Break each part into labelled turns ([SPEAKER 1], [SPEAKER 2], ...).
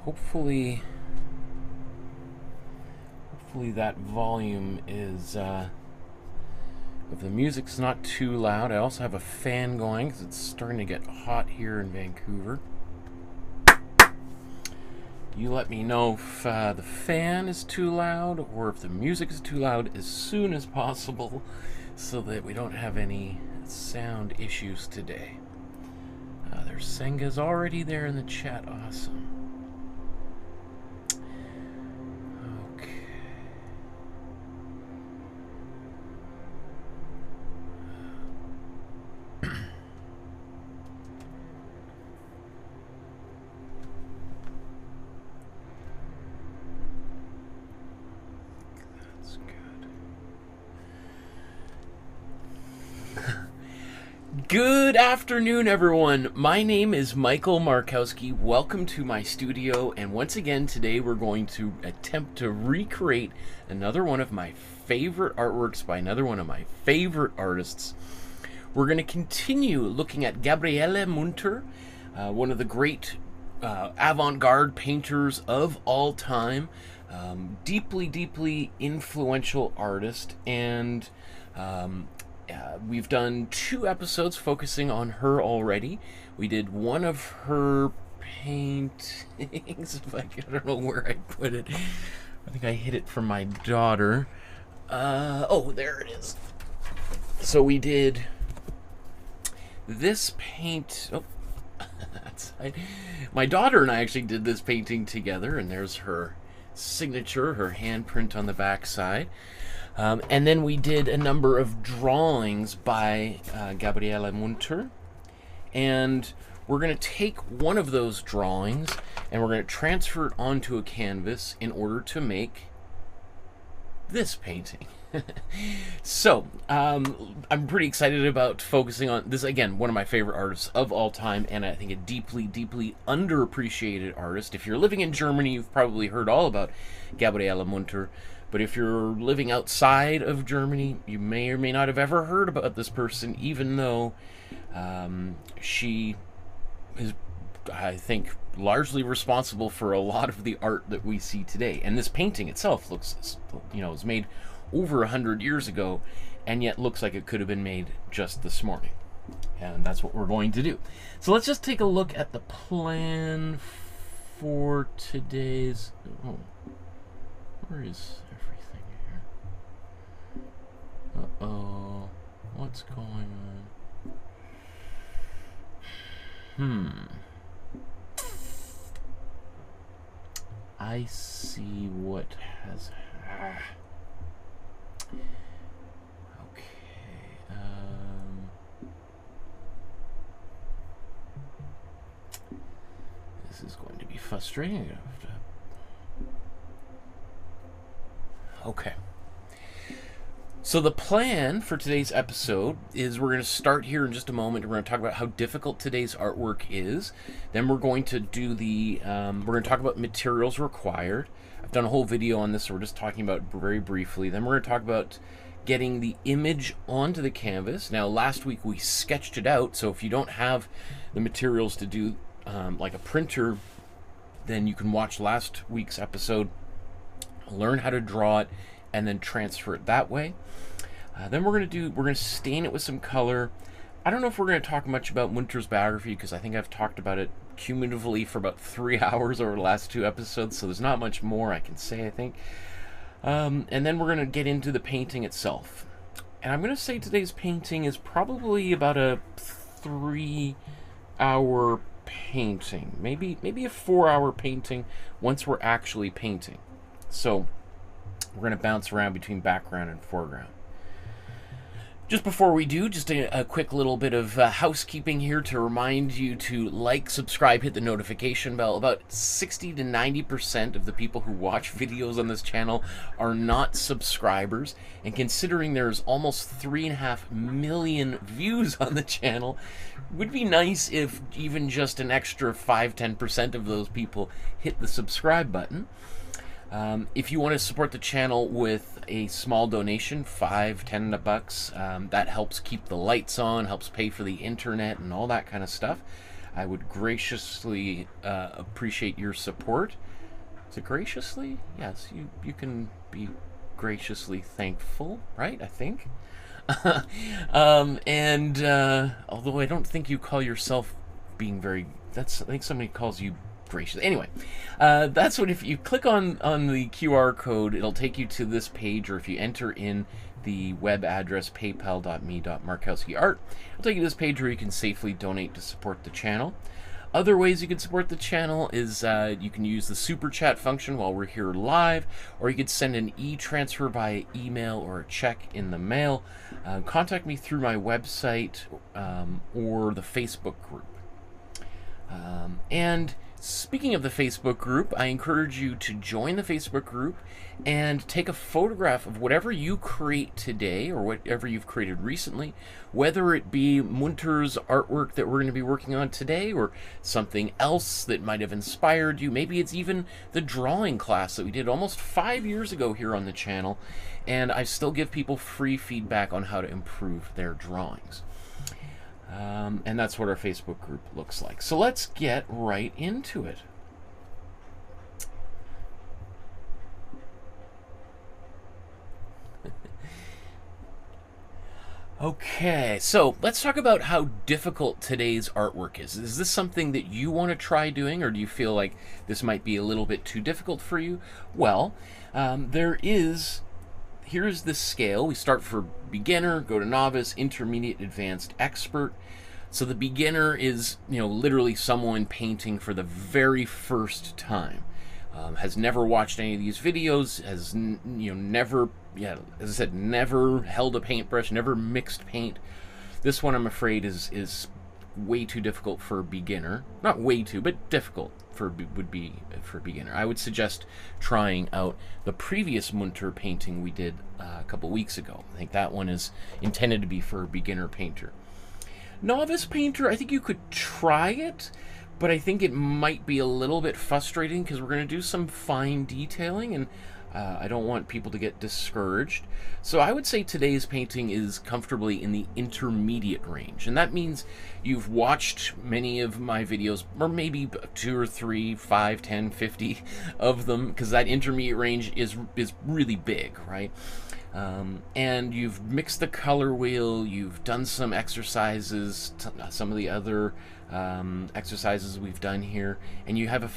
[SPEAKER 1] Hopefully that volume is, if the music's not too loud. I also have a fan going because it's starting to get hot here in Vancouver. You let me know if the fan is too loud or if the music is too loud as soon as possible so that we don't have any sound issues today. There's Senga's already there in the chat. Awesome. Good afternoon, everyone. My name is Michael Markowsky. Welcome to my studio, and once again today we're going to attempt to recreate another one of my favorite artworks by another one of my favorite artists. We're going to continue looking at Gabriele Münter, one of the great avant-garde painters of all time, deeply influential artist, and we've done 2 episodes focusing on her already. We did one of her paintings. I don't know where I put it. I think I hid it from my daughter. Oh, there it is. So we did this paint. Oh, that's my daughter and I actually did this painting together, and there's her signature, her handprint on the back side. And then we did a number of drawings by Gabriele Münter, and we're going to take one of those drawings and we're going to transfer it onto a canvas in order to make this painting. So, I'm pretty excited about focusing on this, again, one of my favorite artists of all time, and I think a deeply underappreciated artist. If you're living in Germany, you've probably heard all about Gabriele Münter. But if you're living outside of Germany, you may or may not have ever heard about this person, even though she is, I think, largely responsible for a lot of the art that we see today. And this painting itself looks, it was made over 100 years ago, and yet looks like it could have been made just this morning. And that's what we're going to do. So let's just take a look at the plan for today's... Oh, where is everything here? Uh-oh. What's going on? I see what has... Okay. This is going to be frustrating. Okay. So the plan for today's episode is we're going to start here in just a moment. We're going to talk about how difficult today's artwork is. Then we're going to do the, we're going to talk about materials required. I've done a whole video on this, so we're just talking about it very briefly. Then we're going to talk about getting the image onto the canvas. Now, last week we sketched it out, so if you don't have the materials to do like a printer, then you can watch last week's episode, learn how to draw it, and then transfer it that way. Then we're going to stain it with some color. I don't know if we're going to talk much about Münter's biography, because I think I've talked about it cumulatively for about 3 hours over the last 2 episodes, so there's not much more I can say, I think. And then we're going to get into the painting itself. And I'm going to say today's painting is probably about a 3-hour painting. Maybe a 4-hour painting once we're actually painting. So we're going to bounce around between background and foreground. Just before we do, just a quick little bit of housekeeping here to remind you to like, subscribe, hit the notification bell. About 60 to 90% of the people who watch videos on this channel are not subscribers. And considering there's almost 3.5 million views on the channel, it would be nice if even just an extra 5-10% of those people hit the subscribe button. If you want to support the channel with a small donation, $5-10 bucks, that helps keep the lights on, helps pay for the internet and all that kind of stuff. I would graciously appreciate your support. Is it graciously? Yes, you can be graciously thankful, right? I think. Although I don't think you call yourself being very, I think somebody calls you gracious. Anyway, that's what, if you click on the QR code, it'll take you to this page, or if you enter in the web address paypal.me/markowskiart, it'll take you to this page where you can safely donate to support the channel. Other ways you can support the channel is you can use the super chat function while we're here live, or you could send an e-transfer via email or a check in the mail. Contact me through my website or the Facebook group. And speaking of the Facebook group, I encourage you to join the Facebook group and take a photograph of whatever you create today or whatever you've created recently, whether it be Münter's artwork that we're going to be working on today or something else that might have inspired you. Maybe it's even the drawing class that we did almost 5 years ago here on the channel, and I still give people free feedback on how to improve their drawings. And that's what our Facebook group looks like. So let's get right into it. Okay, so let's talk about how difficult today's artwork is. Is this something that you want to try doing, or do you feel like this might be a little bit too difficult for you? Well, here's the scale. We start for beginner, go to novice, intermediate, advanced, expert. So the beginner is, literally someone painting for the very first time. Has never watched any of these videos, has never, as I said, never held a paintbrush, never mixed paint. This one, I'm afraid, is way too difficult for a beginner. Not way too, but difficult would be for a beginner. I would suggest trying out the previous Münter painting we did a couple weeks ago. I think that one is intended to be for a beginner painter. Novice painter, I think you could try it, but I think it might be a little bit frustrating because we're going to do some fine detailing, and I don't want people to get discouraged. So I would say today's painting is comfortably in the intermediate range, and that means you've watched many of my videos, or maybe 2 or 3, 5, 10, 50 of them, because that intermediate range is really big, right? And you've mixed the color wheel, you've done some exercises, some of the other exercises we've done here, and you have a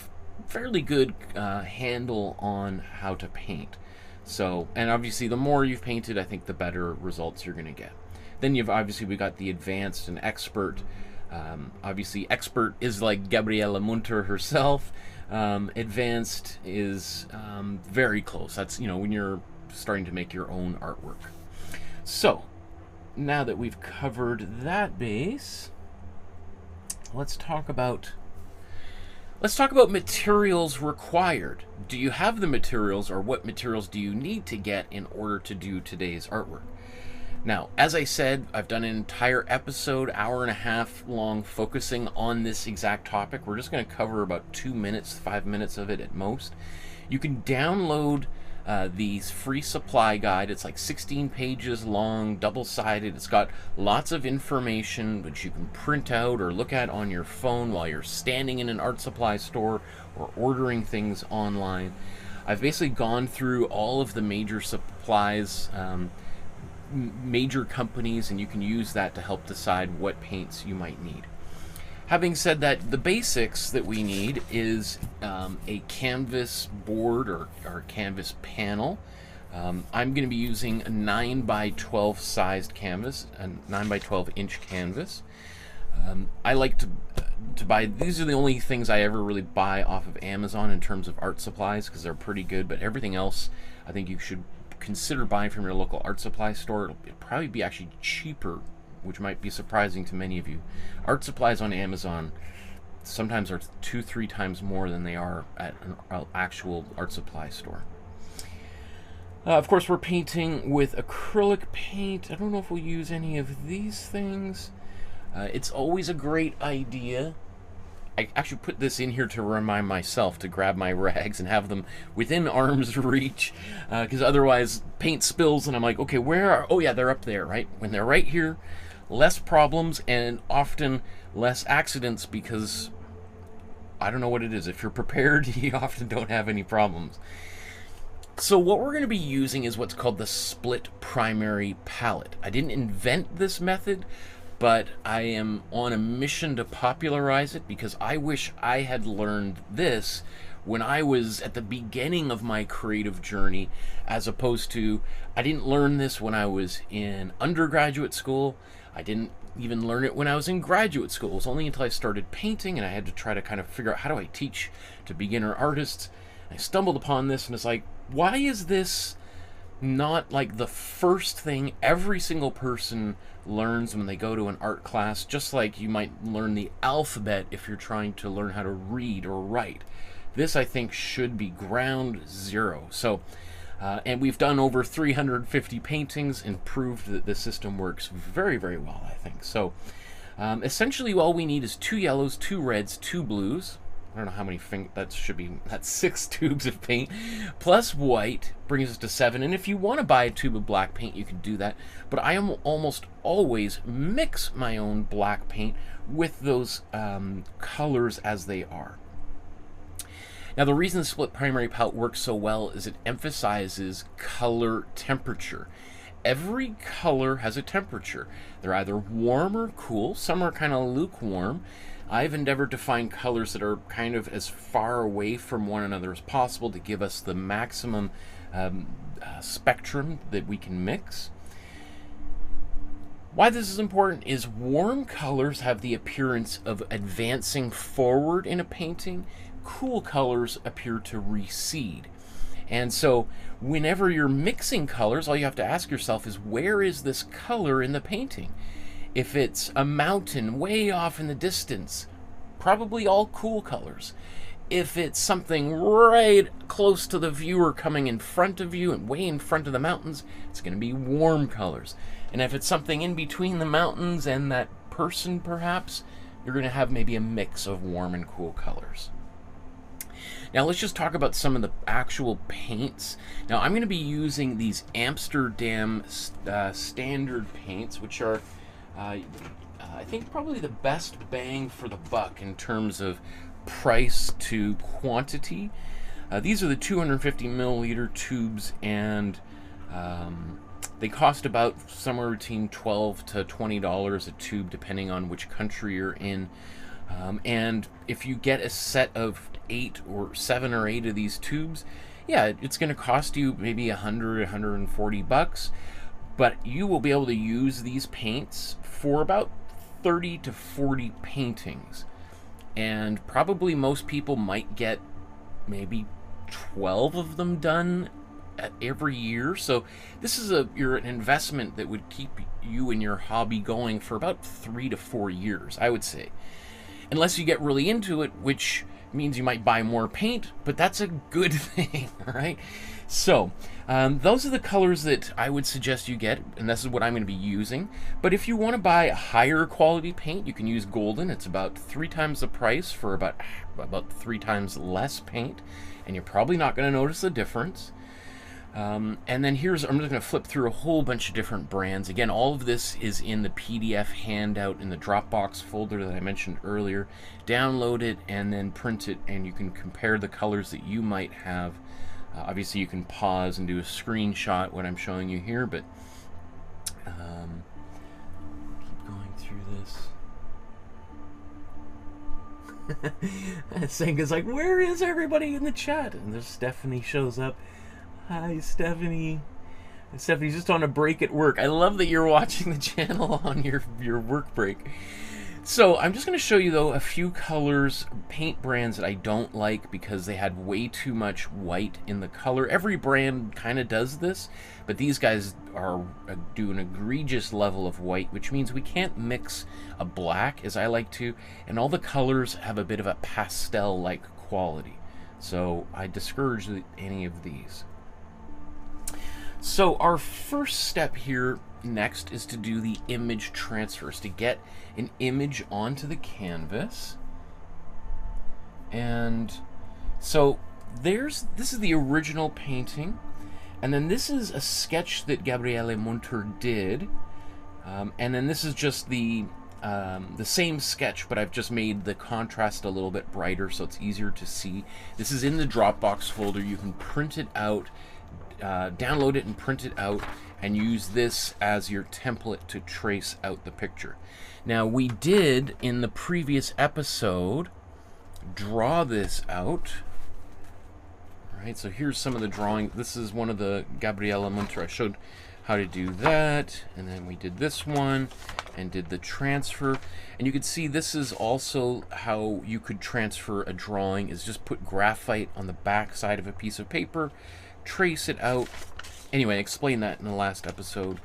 [SPEAKER 1] fairly good handle on how to paint. So, and obviously the more you've painted, I think the better results you're going to get. Then we got the advanced and expert. Obviously expert is like Gabriele Münter herself. Advanced is very close. That's, when you're starting to make your own artwork. So now that we've covered that base, let's talk about materials required. Do you have the materials, or what materials do you need to get in order to do today's artwork? Now, as I said, I've done an entire episode, 1.5 hours long, focusing on this exact topic. We're just going to cover about 2 minutes, 5 minutes of it at most. You can download the free supply guide. It's like 16 pages long, double-sided. It's got lots of information which you can print out or look at on your phone while you're standing in an art supply store or ordering things online. I've basically gone through all of the major supplies, major companies, and you can use that to help decide what paints you might need. Having said that, the basics that we need is a canvas board or canvas panel. I'm going to be using a 9x12 sized canvas, a 9x12 inch canvas. I like to buy, these are the only things I ever really buy off of Amazon in terms of art supplies, because they're pretty good, but everything else I think you should consider buying from your local art supply store. It'll probably be actually cheaper, which might be surprising to many of you. Art supplies on Amazon sometimes are 2-3 times more than they are at an actual art supply store. Of course, we're painting with acrylic paint. I don't know if we'll use any of these things. It's always a great idea. I actually put this in here to remind myself to grab my rags and have them within arm's reach, because otherwise paint spills and I'm like, okay, where are, oh yeah, they're up there, right? When they're right here, less problems and often less accidents, because I don't know what it is. If you're prepared, you often don't have any problems. So what we're going to be using is what's called the split primary palette. I didn't invent this method, but I am on a mission to popularize it, because I wish I had learned this when I was at the beginning of my creative journey, as opposed to, I didn't learn this when I was in undergraduate school. I didn't even learn it when I was in graduate school. It was only until I started painting and I had to try to kind of figure out, how do I teach to beginner artists? I stumbled upon this and it's like, why is this not like the first thing every single person learns when they go to an art class, just like you might learn the alphabet if you're trying to learn how to read or write? This, I think, should be ground zero. So, and we've done over 350 paintings and proved that the system works very, very well, I think. So, essentially, all we need is 2 yellows, 2 reds, 2 blues. I don't know how many that's 6 tubes of paint, plus white brings us to 7. And if you want to buy a tube of black paint, you can do that. But I almost always mix my own black paint with those colors as they are. Now, the reason the split primary palette works so well is it emphasizes color temperature. Every color has a temperature. They're either warm or cool. Some are kind of lukewarm. I've endeavored to find colors that are kind of as far away from one another as possible to give us the maximum spectrum that we can mix. Why this is important is warm colors have the appearance of advancing forward in a painting. Cool colors appear to recede. And so whenever you're mixing colors, all you have to ask yourself is, where is this color in the painting? If it's a mountain way off in the distance, probably all cool colors. If it's something right close to the viewer coming in front of you and way in front of the mountains, it's going to be warm colors. And if it's something in between the mountains and that person, perhaps, you're going to have maybe a mix of warm and cool colors. Now let's just talk about some of the actual paints. Now I'm going to be using these Amsterdam standard paints, which are I think probably the best bang for the buck in terms of price to quantity. These are the 250 milliliter tubes, and they cost about somewhere between $12 to $20 a tube, depending on which country you're in. And if you get a set of 7 or 8 of these tubes, yeah, it's going to cost you maybe $140, but you will be able to use these paints for about 30 to 40 paintings. And probably most people might get maybe 12 of them done every year. So this is an investment that would keep you and your hobby going for about 3 to 4 years, I would say. Unless you get really into it, which means you might buy more paint, but that's a good thing, right? So, those are the colors that I would suggest you get, and this is what I'm going to be using. But if you want to buy a higher quality paint, you can use golden. It's about 3 times the price for about 3 times less paint, and you're probably not going to notice the difference. And then I'm just going to flip through a whole bunch of different brands. Again, all of this is in the PDF handout in the Dropbox folder that I mentioned earlier. Download it and then print it, and you can compare the colors that you might have. Obviously, you can pause and do a screenshot what I'm showing you here, but keep going through this. Senga's like, where is everybody in the chat? And there's Stephanie shows up. Hi, Stephanie. Stephanie's just on a break at work. I love that you're watching the channel on your work break. So I'm just going to show you, though, a few colors, paint brands that I don't like because they had way too much white in the color. Every brand kind of does this, but these guys do an egregious level of white, which means we can't mix a black as I like to, and all the colors have a bit of a pastel-like quality. So I discourage any of these. So our first step here next is to do the image transfers, to get an image onto the canvas. And so this is the original painting, and then this is a sketch that Gabriele Münter did And then this is just the same sketch, but I've just made the contrast a little bit brighter so it's easier to see. This is in the Dropbox folder. You can print it out, download it and print it out, and use this as your template to trace out the picture. Now, we did, in the previous episode, draw this out. Right, so here's some of the drawing. This is one of the Gabriele Münter. I showed how to do that, and then we did this one and did the transfer. And you can see this is also how you could transfer a drawing, is just put graphite on the back side of a piece of paper, trace it out. Anyway, I explained that in the last episode.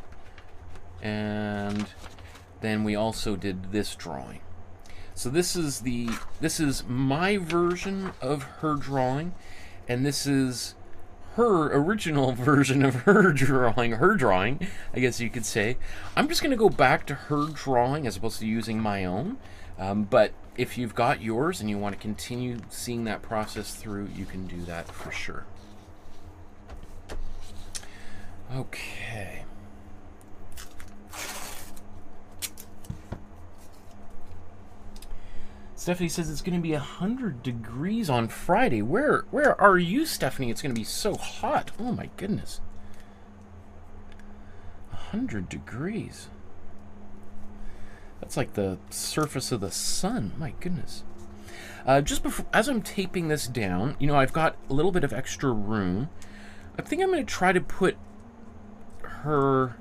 [SPEAKER 1] And then we also did this drawing. So this is my version of her drawing, and this is her original version of her drawing, I guess you could say. I'm just going to go back to her drawing as opposed to using my own. But if you've got yours and you want to continue seeing that process through, you can do that for sure. Okay. Stephanie says it's going to be 100 degrees on Friday. Where are you, Stephanie? It's going to be so hot. Oh my goodness. 100 degrees. That's like the surface of the sun. My goodness. Just before, as I'm taping this down, you know, I've got a little bit of extra room. I think I'm going to try to put her,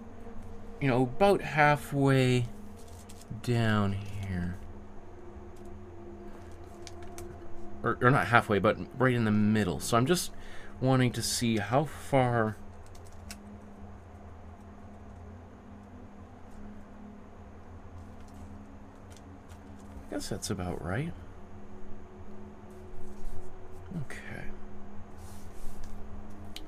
[SPEAKER 1] you know, about halfway down here. Or not halfway, but right in the middle. So I'm just wanting to see how far... I guess that's about right. Okay.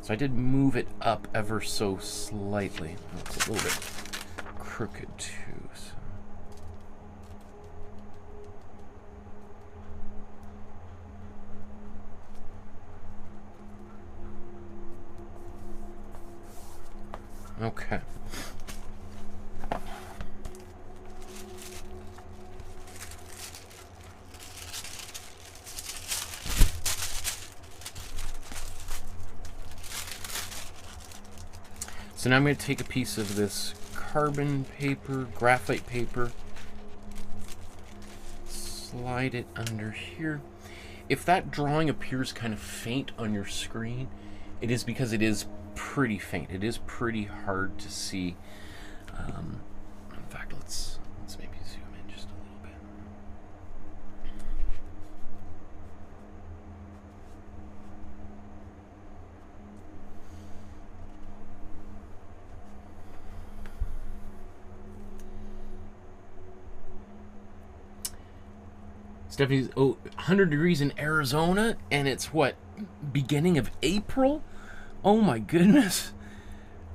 [SPEAKER 1] So I did move it up ever so slightly. Oh, it's a little bit crooked too. So. Okay. So now I'm going to take a piece of this carbon paper, graphite paper, slide it under here. If that drawing appears kind of faint on your screen, it is because it is pretty faint. It is pretty hard to see. In fact, let's maybe zoom in just a little bit. Stephanie's 100 degrees in Arizona, and it's what, beginning of April? Oh my goodness.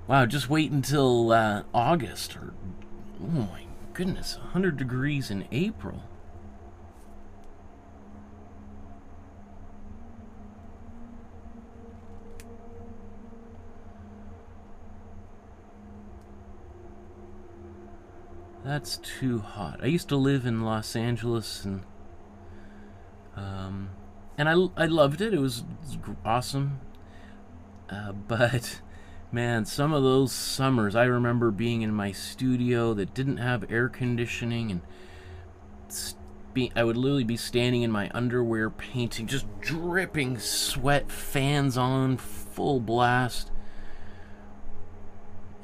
[SPEAKER 1] Wow, just wait until August. Or, oh my goodness, 100 degrees in April. That's too hot. I used to live in Los Angeles, and I loved it. It was awesome. But man, some of those summers, I remember being in my studio that didn't have air conditioning, and I would literally be standing in my underwear painting, just dripping sweat, fans on, full blast.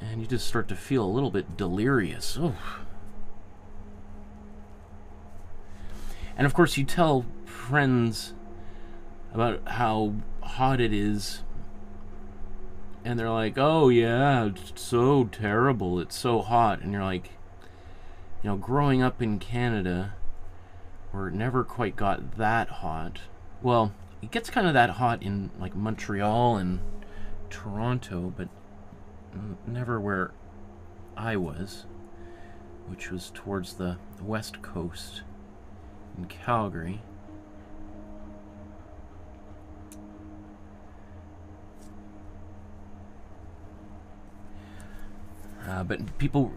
[SPEAKER 1] And you just start to feel a little bit delirious. Oh. And of course, you tell friends about how hot it is, and they're like, oh yeah, it's so terrible, it's so hot. And you're like, you know, growing up in Canada, where it never quite got that hot. Well, it gets kind of that hot in like Montreal and Toronto, but never where I was, which was towards the west coast in Calgary. But people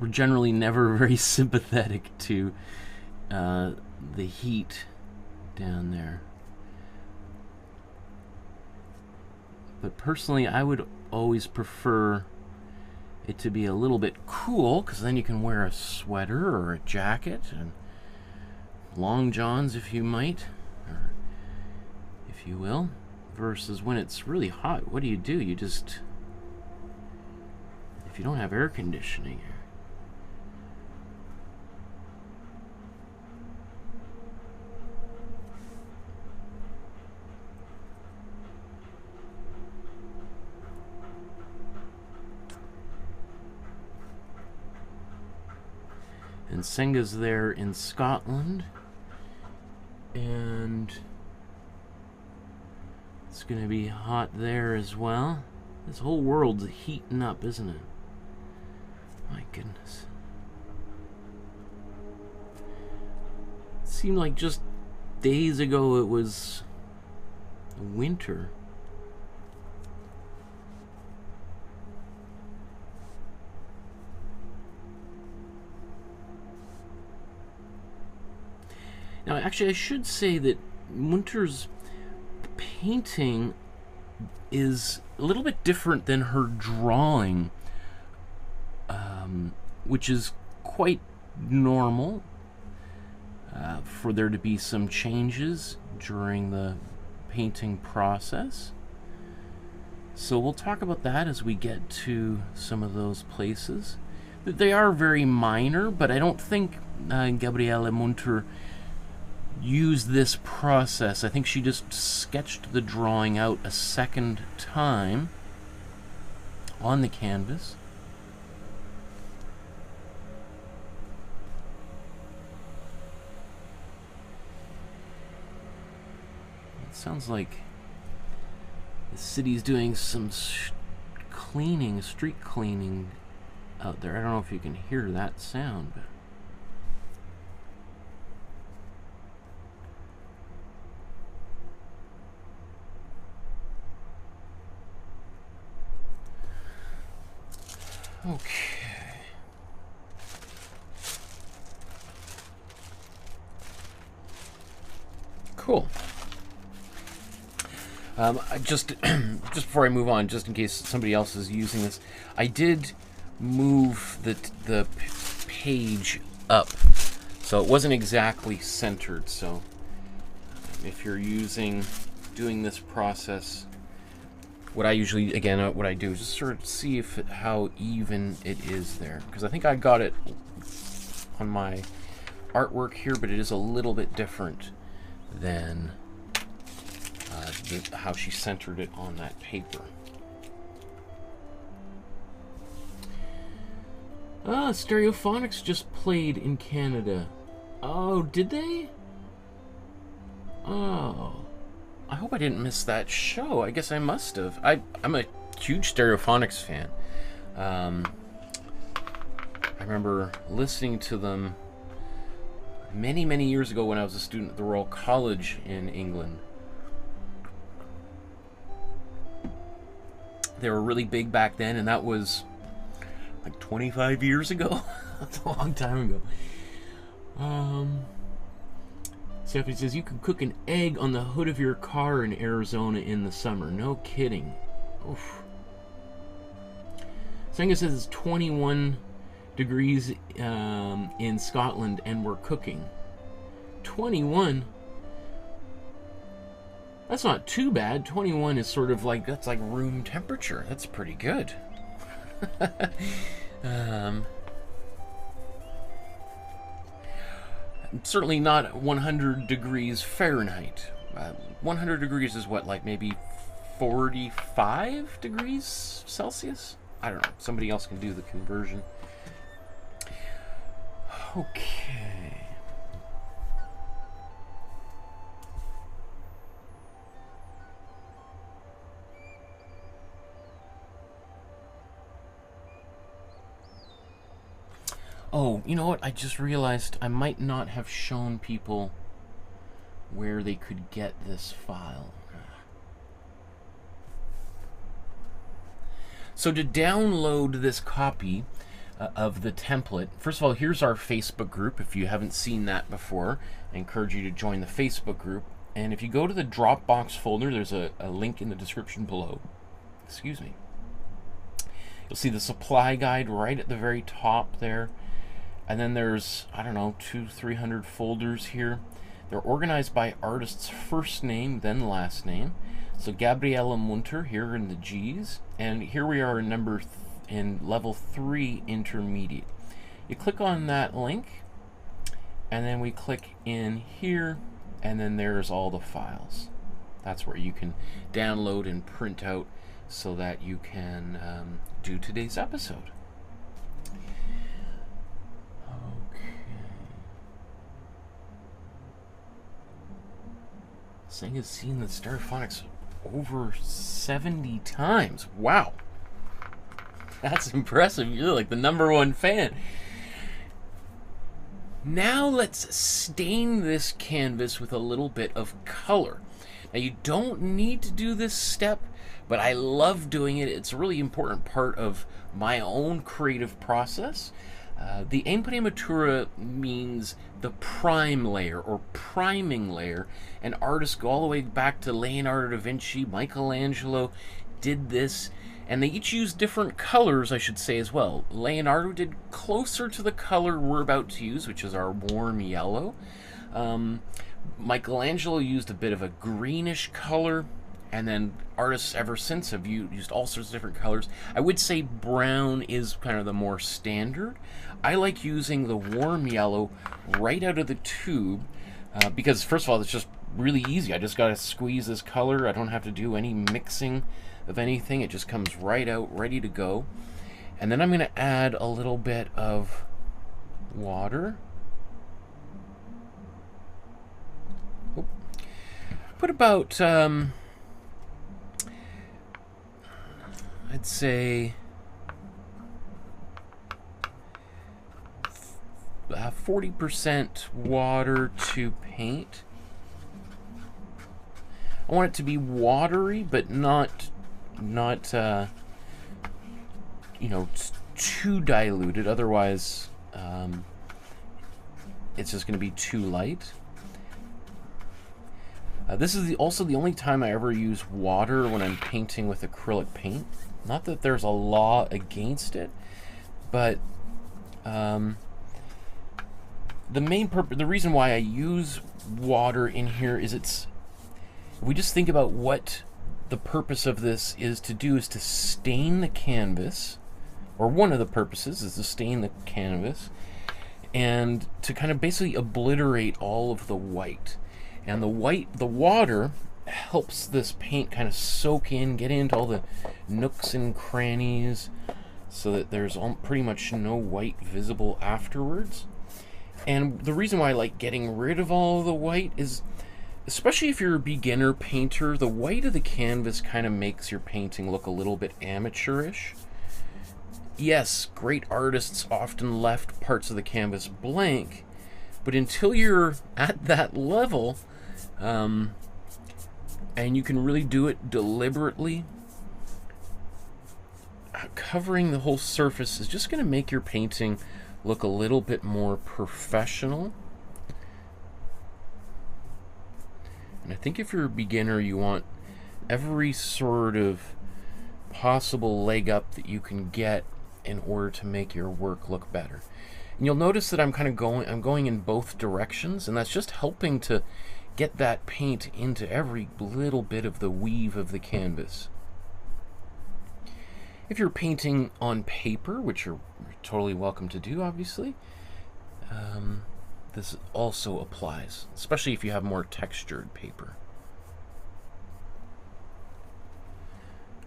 [SPEAKER 1] we're generally never very sympathetic to the heat down there. But personally, I would always prefer it to be a little bit cool, because then you can wear a sweater or a jacket and long johns, if you might, or if you will, versus when it's really hot. What do? You just, if you don't have air conditioning, and Senga's there in Scotland, and it's going to be hot there as well. This whole world's heating up, isn't it? My goodness. It seemed like just days ago it was winter. Now, actually, I should say that Münter's painting is a little bit different than her drawing, which is quite normal for there to be some changes during the painting process. So we'll talk about that as we get to some of those places. They are very minor, but I don't think Gabriele Münter used this process. I think she just sketched the drawing out a second time on the canvas. It sounds like the city's doing some cleaning, street cleaning out there. I don't know if you can hear that sound, but okay. Cool. Just before I move on, just in case somebody else is using this, I did move the page up, so it wasn't exactly centered. So if you're doing this process, what I usually, again, what I do is just sort of see how even it is there, because I think I got it on my artwork here, but it is a little bit different than how she centered it on that paper. Stereophonics just played in Canada. Oh, did they? Oh, I hope I didn't miss that show. I guess I must have. I'm a huge Stereophonics fan. I remember listening to them many, many years ago when I was a student at the Royal College in England. They were really big back then, and that was like 25 years ago. That's a long time ago. Stephanie says, you can cook an egg on the hood of your car in Arizona in the summer. No kidding. Oof. Senga says it's 21 degrees in Scotland and we're cooking. 21? That's not too bad. 21 is sort of like, that's like room temperature. That's pretty good. Certainly not 100 degrees Fahrenheit. 100 degrees is what, like maybe 45 degrees Celsius? I don't know. Somebody else can do the conversion. Okay. Oh, you know what? I just realized I might not have shown people where they could get this file. So to download this copy, of the template. First of all, here's our Facebook group. If you haven't seen that before, I encourage you to join the Facebook group. And if you go to the Dropbox folder, there's a link in the description below. Excuse me. You'll see the supply guide right at the very top there. And then there's, I don't know, 200-300 folders here. They're organized by artist's first name, then last name. So Gabriele Münter here in the G's. And here we are in level 3 intermediate. You click on that link, and then we click in here, and then there's all the files. That's where you can download and print out so that you can do today's episode. Okay. This thing has seen the Stereophonics over 70 times. Wow. That's impressive. You're like the #1 fan. Now let's stain this canvas with a little bit of color. Now you don't need to do this step, but I love doing it. It's a really important part of my own creative process. The Imprimatura means the prime layer or priming layer, and artists go all the way back to Leonardo da Vinci, Michelangelo did this, and they each use different colors, I should say, as well. Leonardo did closer to the color we're about to use, which is our warm yellow. Michelangelo used a bit of a greenish color, and then artists ever since have used all sorts of different colors. I would say brown is kind of the more standard. I like using the warm yellow right out of the tube because, first of all, it's just really easy. I just got to squeeze this color. I don't have to do any mixing of anything. It just comes right out, ready to go. And then I'm going to add a little bit of water. Put about, I'd say 40% water to paint. I want it to be watery, but not you know, too diluted. Otherwise, it's just going to be too light. This is also the only time I ever use water when I'm painting with acrylic paint. Not that there's a law against it, but the reason why I use water in here is if we just think about what the purpose of this is to stain the canvas, or one of the purposes is to stain the canvas, and to kind of basically obliterate all of the white. And the water helps this paint kind of soak in, get into all the nooks and crannies, so that there's pretty much no white visible afterwards. And the reason why I like getting rid of all of the white is, especially if you're a beginner painter, the white of the canvas kind of makes your painting look a little bit amateurish. Yes, great artists often left parts of the canvas blank, but until you're at that level, and you can really do it deliberately, covering the whole surface is just going to make your painting look a little bit more professional. And I think if you're a beginner, you want every sort of possible leg up that you can get in order to make your work look better. And you'll notice that I'm going in both directions, and that's just helping to get that paint into every little bit of the weave of the canvas. If you're painting on paper, which you're totally welcome to do, obviously, this also applies, especially if you have more textured paper.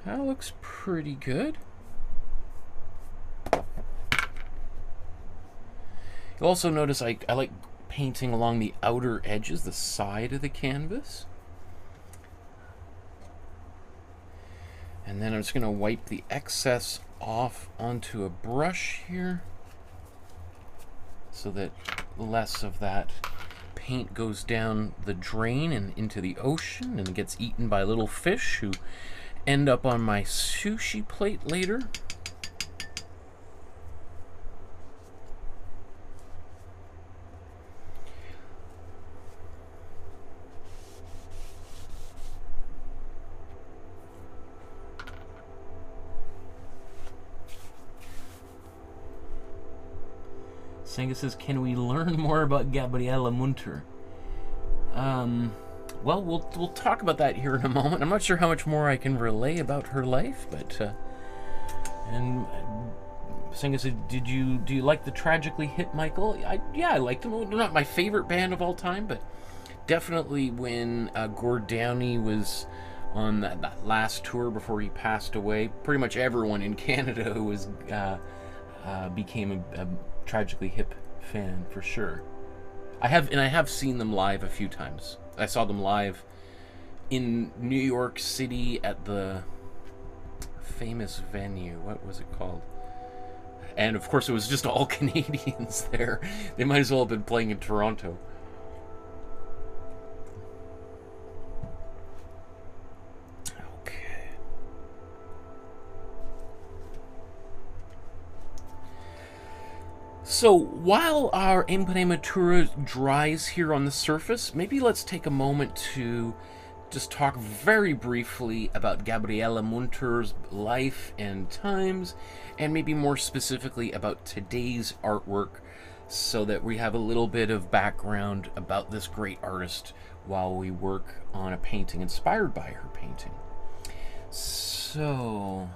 [SPEAKER 1] That looks pretty good. You'll also notice I like painting along the outer edges, the side of the canvas. And then I'm just going to wipe the excess off onto a brush here so that less of that paint goes down the drain and into the ocean and gets eaten by little fish who end up on my sushi plate later. Senga says, can we learn more about Gabriele Münter? Well, we'll talk about that here in a moment. I'm not sure how much more I can relay about her life, but and Senga said, do you like the Tragically Hip, Michael? Yeah, I liked them. They're not my favorite band of all time, but definitely when Gord Downey was on that last tour before he passed away, pretty much everyone in Canada was became a Tragically Hip fan for sure. I have seen them live a few times. I saw them live in New York City at the famous venue. What was it called? And of course, it was just all Canadians there. They might as well have been playing in Toronto. Okay. So while our Imprimatura dries here on the surface, maybe let's take a moment to just talk very briefly about Gabriele Münter's life and times, and maybe more specifically about today's artwork, so that we have a little bit of background about this great artist while we work on a painting inspired by her painting. So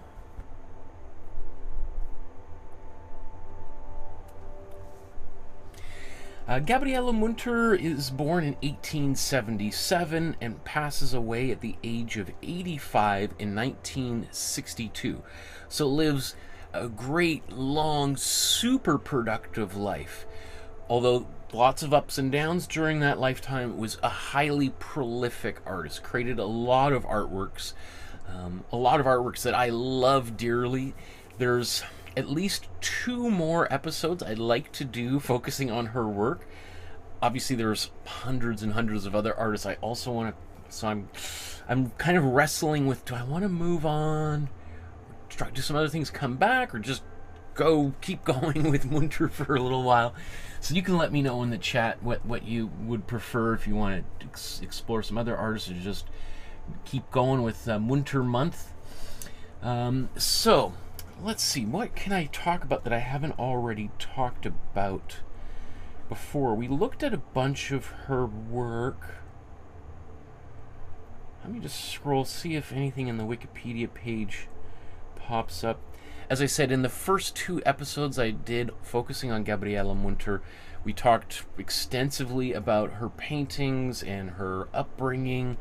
[SPEAKER 1] Gabriele Münter is born in 1877 and passes away at the age of 85 in 1962. So lives a great, long, super productive life. Although lots of ups and downs during that lifetime, was a highly prolific artist. Created a lot of artworks. That I love dearly. There's at least 2 more episodes I'd like to do focusing on her work. Obviously, there's hundreds and hundreds of other artists I also want to. So I'm kind of wrestling with: do I want to move on, try to do some other things, come back, or just keep going with Münter for a little while? So you can let me know in the chat what you would prefer, if you want to explore some other artists or just keep going with Münter month. So let's see, what can I talk about that I haven't already talked about before? We looked at a bunch of her work. Let me just scroll, see if anything in the Wikipedia page pops up. As I said, in the first 2 episodes I did focusing on Gabriele Münter, we talked extensively about her paintings and her upbringing.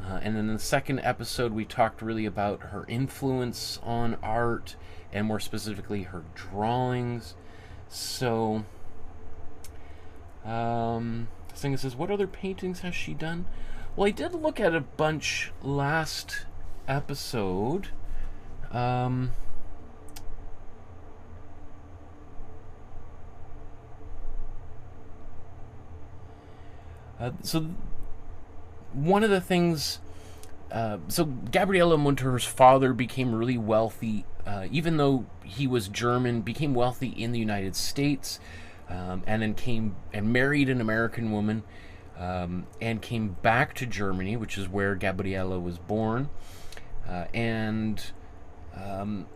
[SPEAKER 1] And then in the second episode, we talked really about her influence on art, and more specifically her drawings. So Senga says, what other paintings has she done? Well, I did look at a bunch last episode. So one of the things, so Gabriele Münter's father became really wealthy, even though he was German, became wealthy in the United States, and then came and married an American woman, and came back to Germany, which is where Gabriele was born,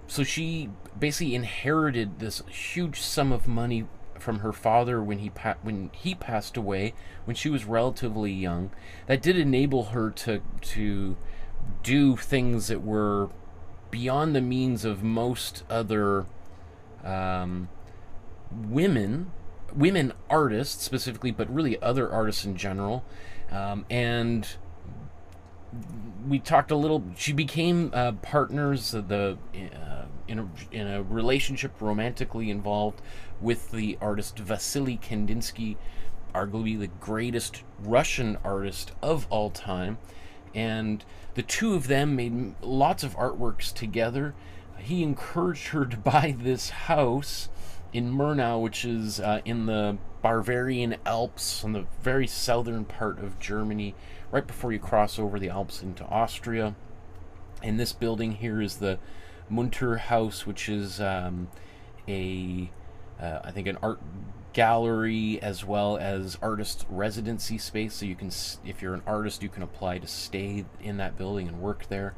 [SPEAKER 1] so she basically inherited this huge sum of money from her father when he passed away when she was relatively young. That did enable her to do things that were beyond the means of most other women artists specifically, but really other artists in general. And we talked a little. She became partners in a relationship, romantically involved with the artist Vasily Kandinsky, arguably the greatest Russian artist of all time. And the two of them made lots of artworks together. He encouraged her to buy this house in Murnau, which is in the Bavarian Alps, on the very southern part of Germany, right before you cross over the Alps into Austria. And this building here is the Münter House, which is I think an art gallery as well as artist residency space. So you can, if you're an artist, you can apply to stay in that building and work there.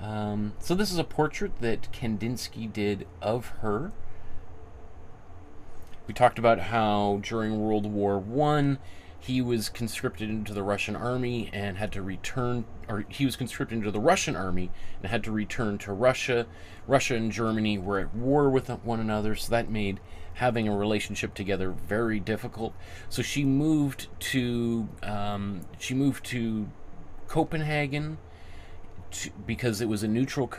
[SPEAKER 1] So this is a portrait that Kandinsky did of her. We talked about how during World War One, he was conscripted into the Russian army and had to return, or he was conscripted into the Russian army and had to return to Russia. Russia and Germany were at war with one another, so that made having a relationship together very difficult. So she moved to Copenhagen because it was a neutral.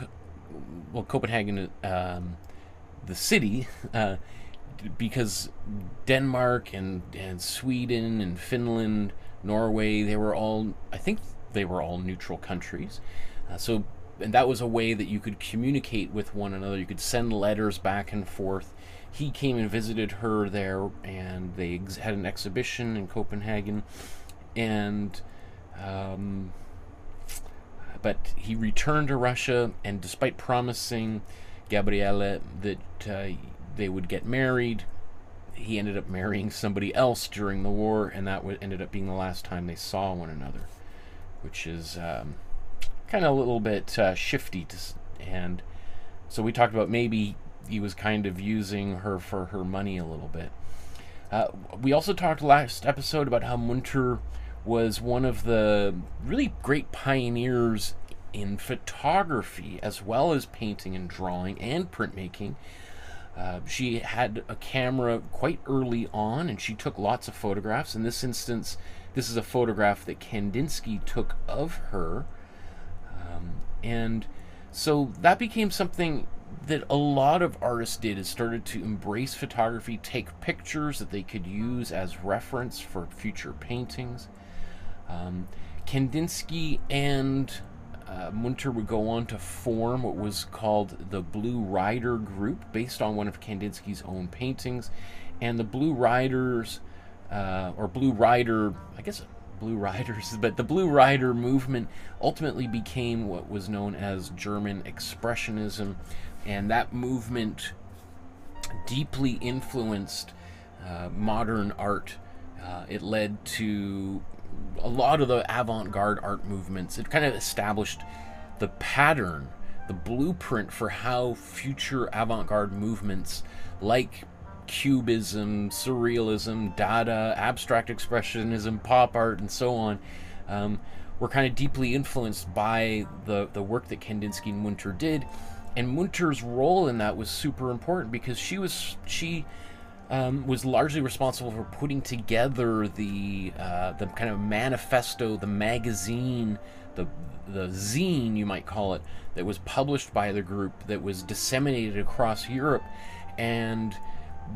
[SPEAKER 1] Well, Copenhagen, the city. Because Denmark and Sweden and Finland, Norway, I think they were all neutral countries. And that was a way that you could communicate with one another. You could send letters back and forth. He came and visited her there, and they had an exhibition in Copenhagen. And but he returned to Russia, and despite promising Gabriele that they would get married, he ended up marrying somebody else during the war, and that ended up being the last time they saw one another, which is kind of a little bit shifty. And so we talked about maybe he was kind of using her for her money a little bit. We also talked last episode about how Münter was one of the really great pioneers in photography, as well as painting and drawing and printmaking. She had a camera quite early on, and she took lots of photographs. In this instance, this is a photograph that Kandinsky took of her. And so that became something that a lot of artists did, is started to embrace photography, take pictures that they could use as reference for future paintings. Kandinsky and Münter would go on to form what was called the Blue Rider Group, based on one of Kandinsky's own paintings. And the Blue Riders, or Blue Rider, I guess Blue Riders, but the Blue Rider movement ultimately became what was known as German Expressionism, and that movement deeply influenced modern art. It led to a lot of the avant-garde art movements. It kind of established the pattern, the blueprint for how future avant-garde movements like Cubism, Surrealism, Dada, Abstract Expressionism, pop art, and so on, were kind of deeply influenced by the work that Kandinsky and Münter did. And Münter's role in that was super important, because she was largely responsible for putting together the kind of manifesto, the magazine, the zine, you might call it, that was published by the group, that was disseminated across Europe, and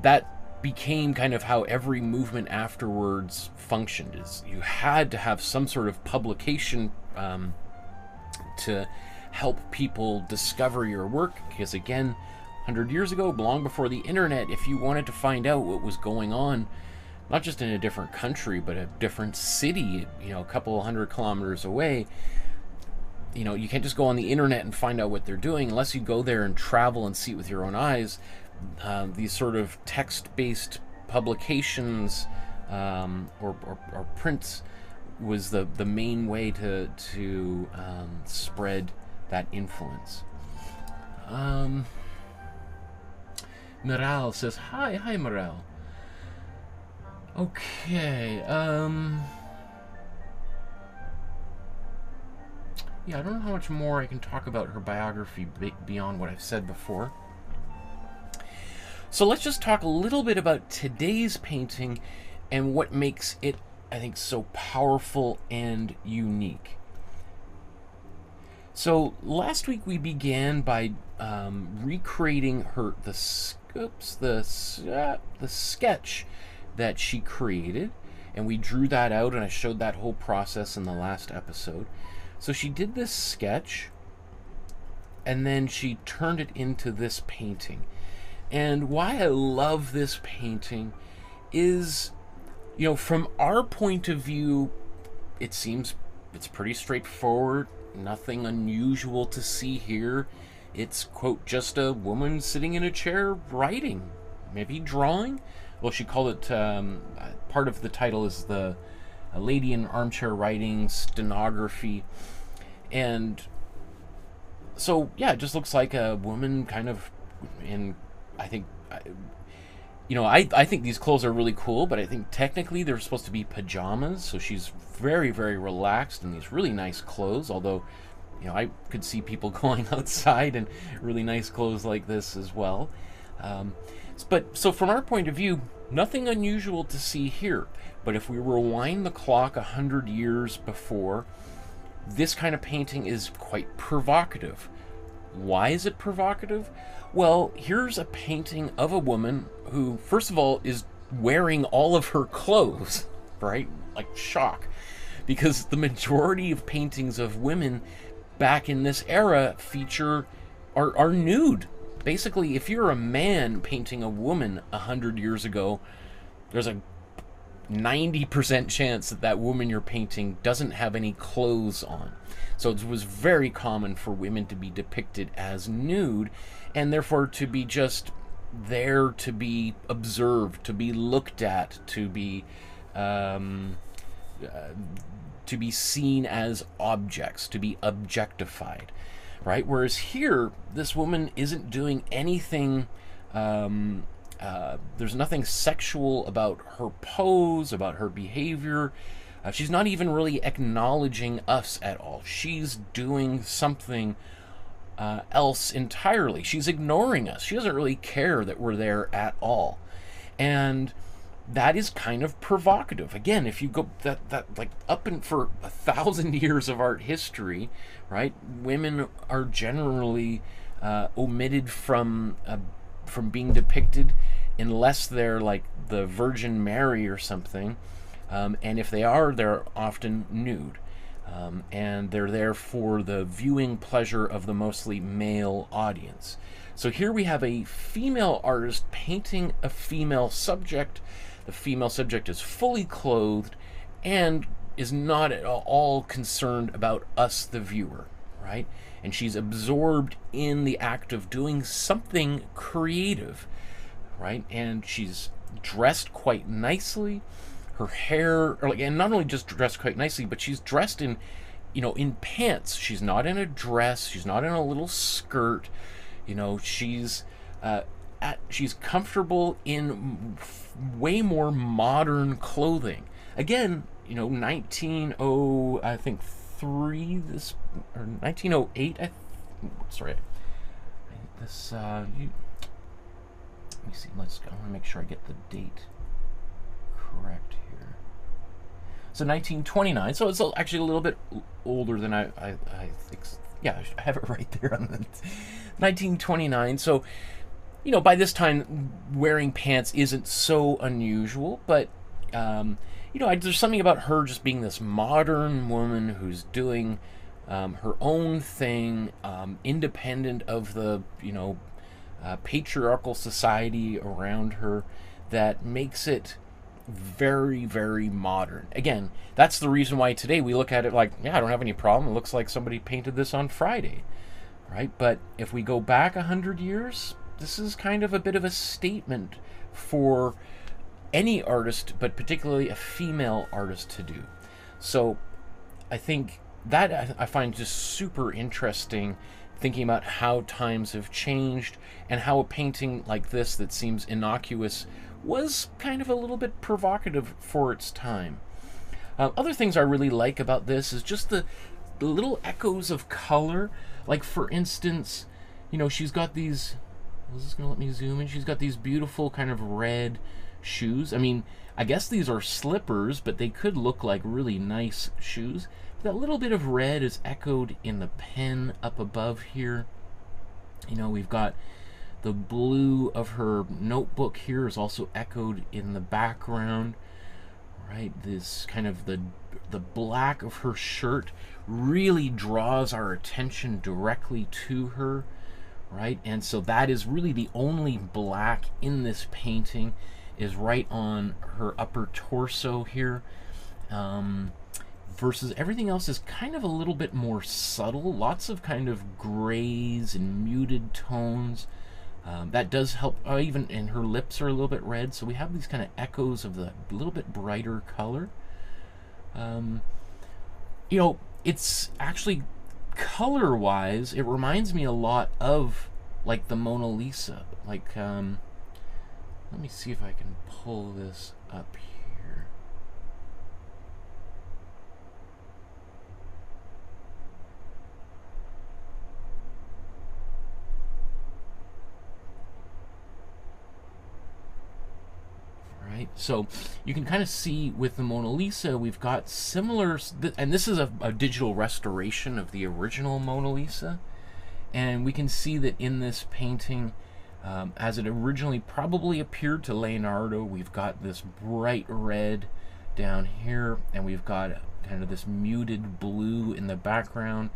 [SPEAKER 1] that became kind of how every movement afterwards functioned. Is you had to have some sort of publication to help people discover your work, because again, 100 years ago, long before the internet, if you wanted to find out what was going on, not just in a different country, but a different city, a couple 100 kilometers away, you can't just go on the internet and find out what they're doing unless you go there and travel and see it with your own eyes. These sort of text-based publications or prints was the main way to spread that influence. Miral says, hi Miral. Okay, yeah, I don't know how much more I can talk about her biography beyond what I've said before. So let's just talk a little bit about today's painting and what makes it, I think, so powerful and unique. So last week we began by recreating the sketch that she created, and we drew that out, and I showed that whole process in the last episode. So she did this sketch, and then she turned it into this painting. And why I love this painting is, from our point of view, it seems it's pretty straightforward, nothing unusual to see here. It's, quote, just a woman sitting in a chair writing, maybe drawing. Well, she called it, part of the title is a lady in armchair writing, stenography. And so, yeah, it just looks like a woman kind of in, I think, you know, I think these clothes are really cool, but I think technically they're supposed to be pajamas. So she's very, very relaxed in these really nice clothes. Although, you know, I could see people going outside in really nice clothes like this as well. But so from our point of view, nothing unusual to see here. But if we rewind the clock 100 years before, this kind of painting is quite provocative. Why is it provocative? Well, here's a painting of a woman who, first of all, is wearing all of her clothes, right? Like, shock. Because the majority of paintings of women back in this era are nude. Basically, if you're a man painting a woman 100 years ago, there's a 90% chance that that woman you're painting doesn't have any clothes on. So it was very common for women to be depicted as nude, and therefore to be just there to be observed, to be looked at, to be seen as objects, to be objectified, right? Whereas here, this woman isn't doing anything. There's nothing sexual about her pose, about her behavior. She's not even really acknowledging us at all. She's doing something else entirely. She's ignoring us. She doesn't really care that we're there at all. And that is kind of provocative. Again, if you go that like up and for 1,000 years of art history, right? Women are generally omitted from being depicted unless they're like the Virgin Mary or something. And if they are, they're often nude. And they're there for the viewing pleasure of the mostly male audience. So here we have a female artist painting a female subject. The female subject is fully clothed and is not at all concerned about us, the viewer, right? And she's absorbed in the act of doing something creative, right? And she's dressed quite nicely. Her hair, and not only just dressed quite nicely, but she's dressed in, you know, in pants. She's not in a dress. She's not in a little skirt. You know, she's comfortable in way more modern clothing. Again, you know, 1908. Sorry. This. Let me see. I want to make sure I get the date correct here. So 1929. So it's actually a little bit older than I think. Yeah, I have it right there on the 1929. So, you know, by this time, wearing pants isn't so unusual, but, you know, there's something about her just being this modern woman who's doing her own thing, independent of the, you know, patriarchal society around her, that makes it very, very modern. Again, that's the reason why today we look at it like, yeah, I don't have any problem. It looks like somebody painted this on Friday, right? But if we go back 100 years, this is kind of a bit of a statement for any artist, but particularly a female artist, to do. So I think that I find just super interesting, thinking about how times have changed and how a painting like this that seems innocuous was kind of a little bit provocative for its time. Other things I really like about this is just the little echoes of color. Like, for instance, you know, she's got these, is this gonna let me zoom in? She's got these beautiful kind of red shoes. I mean, I guess these are slippers, but they could look like really nice shoes. That little bit of red is echoed in the pen up above here. You know, we've got the blue of her notebook here is also echoed in the background, right? This kind of the black of her shirt really draws our attention directly to her, right? And so that is really the only black in this painting, is right on her upper torso here. Versus everything else is kind of a little bit more subtle. Lots of kind of grays and muted tones. That does help. Even and her lips are a little bit red, so we have these kind of echoes of the little bit brighter color. You know, it's actually color-wise, it reminds me a lot of like the Mona Lisa. Like Let me see if I can pull this up here. Right, so you can kind of see with the Mona Lisa, we've got similar, and this is a digital restoration of the original Mona Lisa, and we can see that in this painting, as it originally probably appeared to Leonardo, we've got this bright red down here, and we've got kind of this muted blue in the background,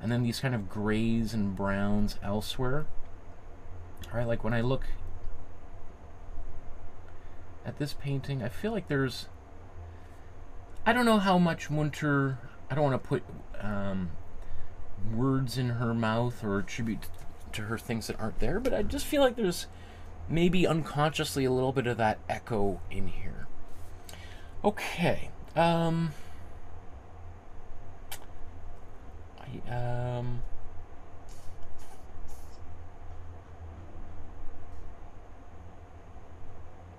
[SPEAKER 1] and then these kind of grays and browns elsewhere. All right, like when I look at this painting, I feel like there's, I don't know how much Münter, I don't want to put words in her mouth or attribute to her things that aren't there, but I just feel like there's maybe unconsciously a little bit of that echo in here. Okay.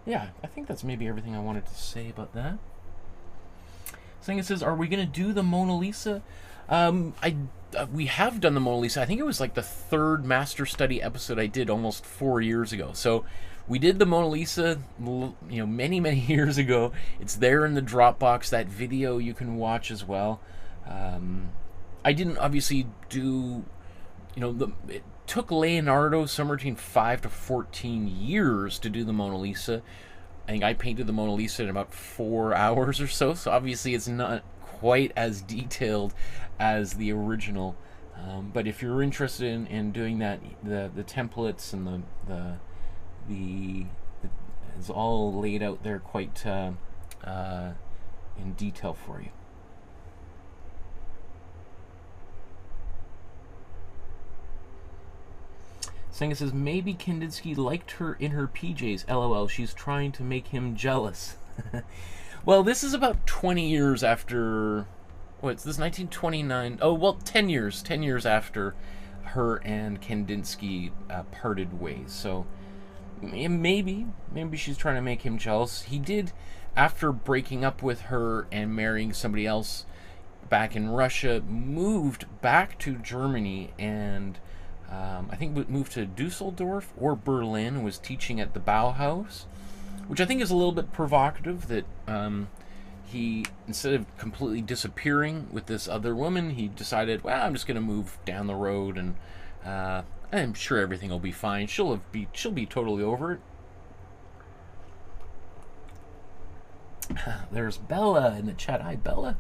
[SPEAKER 1] Yeah, I think that's maybe everything I wanted to say about that. It says, are we going to do the Mona Lisa? We have done the Mona Lisa. I think it was like the third Master Study episode I did almost 4 years ago. So we did the Mona Lisa, you know, many, many years ago. It's there in the Dropbox. That video you can watch as well. I didn't obviously do, you know, it took Leonardo somewhere between 5 to 14 years to do the Mona Lisa. I think I painted the Mona Lisa in about 4 hours or so, so obviously it's not quite as detailed as the original. But if you're interested in doing that, the templates and it's all laid out there quite in detail for you. It says, maybe Kandinsky liked her in her PJs. LOL, she's trying to make him jealous. Well, this is about 20 years after, what's this, 1929? Oh, well, 10 years after her and Kandinsky parted ways. So maybe she's trying to make him jealous. He did, after breaking up with her and marrying somebody else back in Russia, moved back to Germany and I think moved to Dusseldorf or Berlin and was teaching at the Bauhaus, which I think is a little bit provocative that he, instead of completely disappearing with this other woman, he decided, well, I'm just going to move down the road and I'm sure everything will be fine. She'll be totally over it. There's Bella in the chat. Hi, Bella.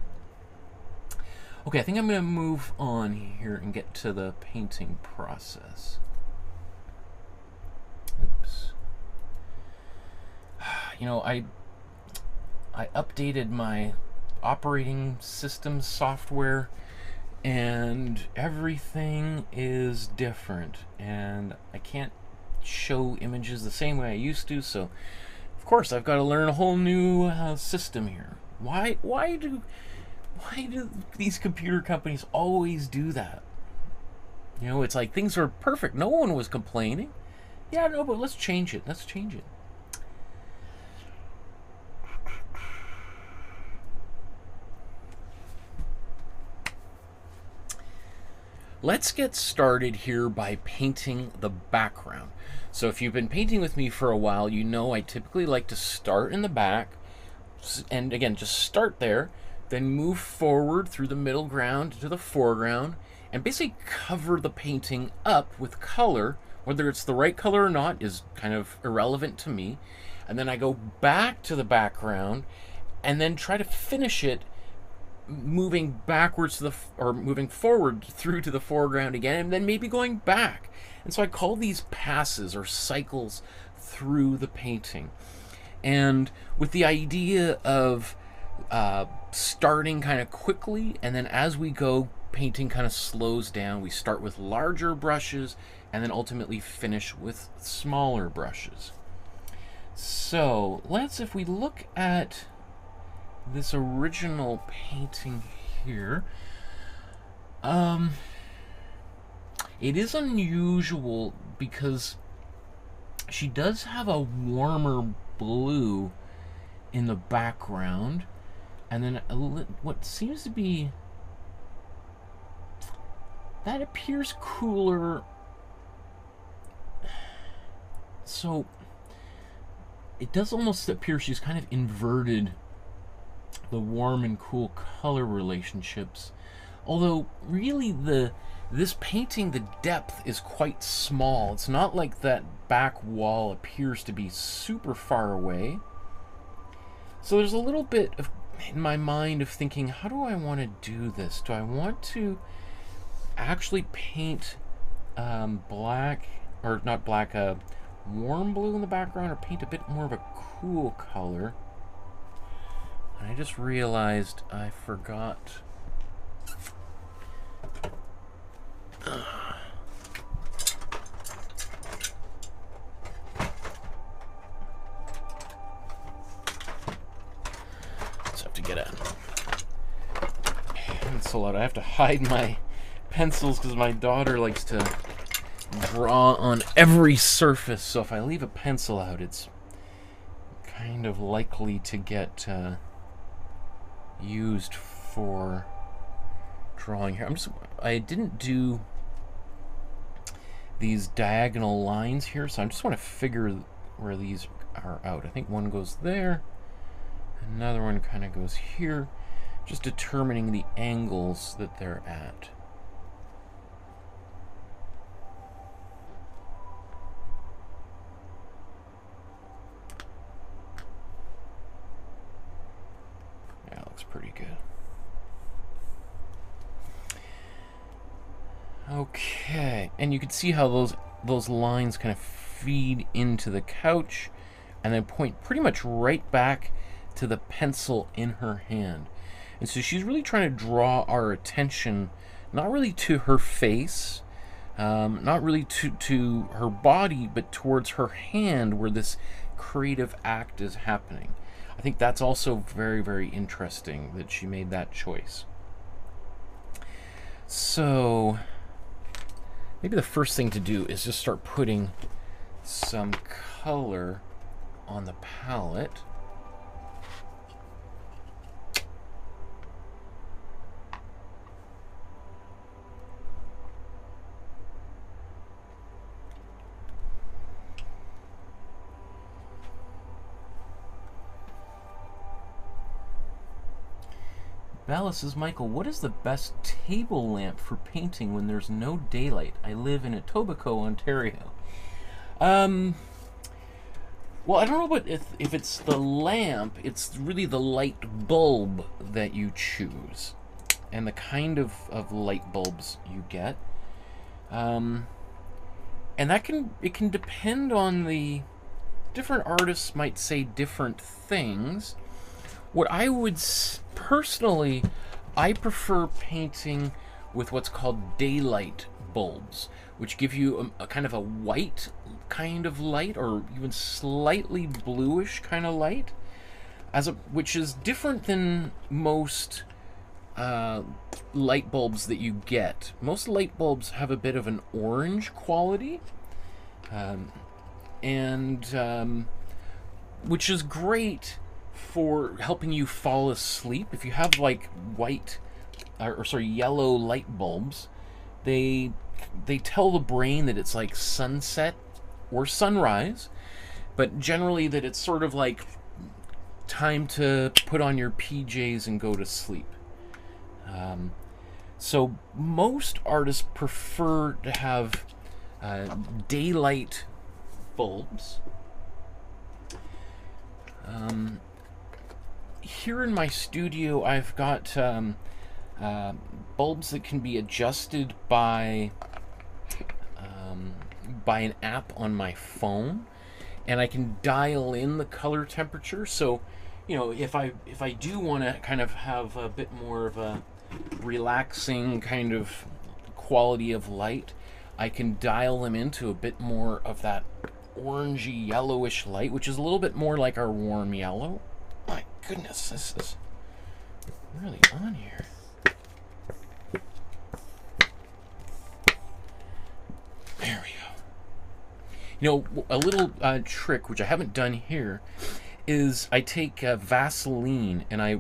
[SPEAKER 1] Okay, I think I'm going to move on here and get to the painting process. Oops. You know, I updated my operating system software and everything is different and I can't show images the same way I used to, so of course I've got to learn a whole new system here. Why do these computer companies always do that? You know, it's like things are perfect. No one was complaining. Yeah, no, but let's change it. Let's change it. Let's get started here by painting the background. So if you've been painting with me for a while, you know I typically like to start in the back. And again, just start there. Then move forward through the middle ground to the foreground and basically cover the painting up with color. Whether it's the right color or not is kind of irrelevant to me. And then I go back to the background and then try to finish it moving backwards to moving forward through to the foreground again, and then maybe going back. And so I call these passes or cycles through the painting. And with the idea of starting kind of quickly, and then as we go, painting kind of slows down. We start with larger brushes and then ultimately finish with smaller brushes. So if we look at this original painting here, it is unusual because She does have a warmer blue in the background, and then what seems to be, that appears cooler. So it does almost appear she's kind of inverted the warm and cool color relationships. Although really this painting, the depth is quite small. It's not like that back wall appears to be super far away. So there's a little bit of, in my mind, of thinking, how do I want to do this? Do I want to actually paint black, or not black, warm blue in the background, or paint a bit more of a cool color? And I just realized I forgot. Just have to get a pencil out. I have to hide my pencils because my daughter likes to draw on every surface, so if I leave a pencil out, it's kind of likely to get used for drawing here. I didn't do these diagonal lines here, so I just want to figure where these are out. I think one goes there, another one kind of goes here, just determining the angles that they're at. Yeah, looks pretty good. Okay, and you can see how those lines kind of feed into the couch and then point pretty much right back to the pencil in her hand. And so she's really trying to draw our attention not really to her face, not really to her body, but towards her hand where this creative act is happening. I think that's also very, very interesting that she made that choice. So maybe the first thing to do is just start putting some color on the palette. Bella says, Michael, what is the best table lamp for painting when there's no daylight? I live in Etobicoke, Ontario. Well, I don't know what if it's the lamp, it's really the light bulb that you choose and the kind of light bulbs you get. And that can depend on the different artists might say different things. What I would personally, I prefer painting with what's called daylight bulbs, which give you a kind of a white kind of light, or even slightly bluish kind of light, which is different than most light bulbs that you get. Most light bulbs have a bit of an orange quality, which is great for helping you fall asleep. If you have like yellow light bulbs, they tell the brain that it's like sunset or sunrise, but generally that it's sort of like time to put on your PJs and go to sleep. So most artists prefer to have daylight bulbs. Here in my studio, I've got bulbs that can be adjusted by an app on my phone, and I can dial in the color temperature. So, you know, if I do want to kind of have a bit more of a relaxing kind of quality of light, I can dial them into a bit more of that orangey yellowish light, which is a little bit more like our warm yellow. My goodness, this is really on here. There we go. You know, a little trick, which I haven't done here, is I take Vaseline and I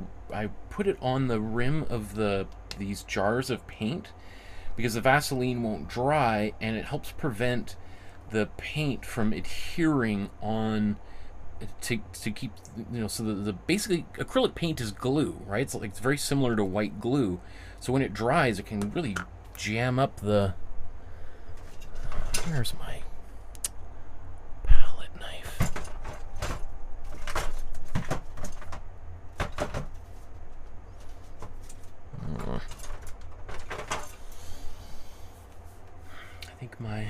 [SPEAKER 1] put it on the rim of these jars of paint, because the Vaseline won't dry and it helps prevent the paint from adhering on to keep, you know, so the basically acrylic paint is glue, right? It's like, it's very similar to white glue, so when it dries it can really jam up the, where's my palette knife? I think my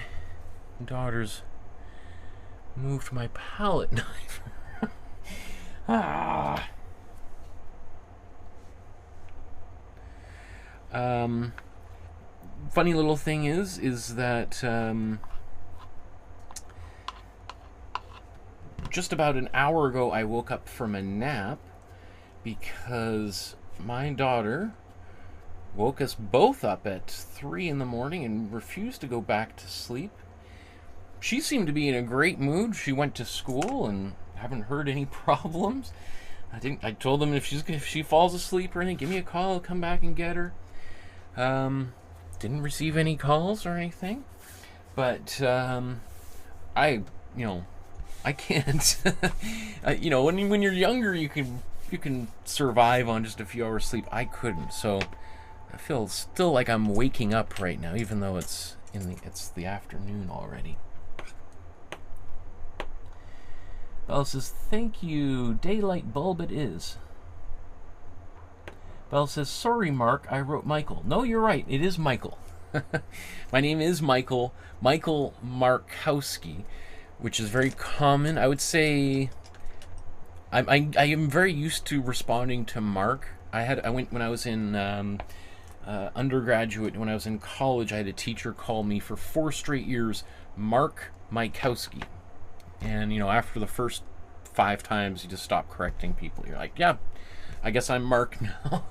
[SPEAKER 1] daughter's moved my palette knife. Ah. Funny little thing is that just about an hour ago I woke up from a nap because my daughter woke us both up at 3 in the morning and refused to go back to sleep. She seemed to be in a great mood. She went to school and haven't heard any problems. I told them if she falls asleep or anything, give me a call. I'll come back and get her. Didn't receive any calls or anything. But I can't. When you're younger, you can survive on just a few hours sleep. I couldn't. So I feel still like I'm waking up right now, even though it's the afternoon already. Belle says, thank you. Daylight bulb it is. Belle says, sorry, Mark, I wrote Michael. No, you're right. It is Michael. My name is Michael Markowsky, which is very common. I would say I am very used to responding to Mark. I went when I was in undergraduate. When I was in college, I had a teacher call me for 4 straight years Mark Markowsky. And, you know, after the first 5 times, you just stop correcting people. You're like, yeah, I guess I'm Mark now.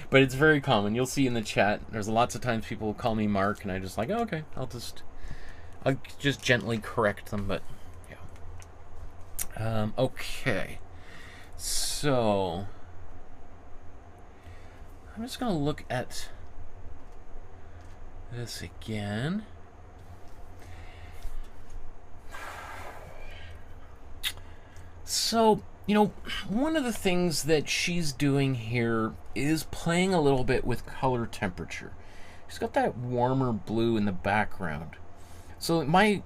[SPEAKER 1] But it's very common. You'll see in the chat, there's lots of times people will call me Mark, and I just like, oh, okay, I'll just gently correct them, but, yeah. Okay. So I'm just going to look at this again. So, you know, one of the things that she's doing here is playing a little bit with color temperature. She's got that warmer blue in the background. So my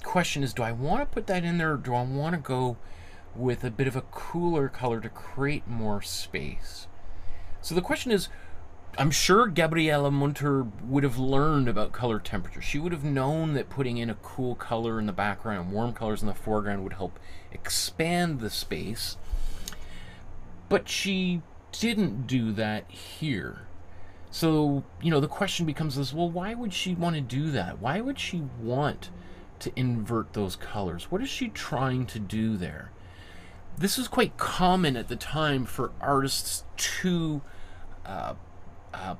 [SPEAKER 1] question is, do I want to put that in there, or do I want to go with a bit of a cooler color to create more space? So the question is, I'm sure Gabriele Münter would have learned about color temperature. She would have known that putting in a cool color in the background and warm colors in the foreground would help expand the space. But she didn't do that here. So, you know, the question becomes this, well, why would she want to do that? Why would she want to invert those colors? What is she trying to do there? This was quite common at the time for artists to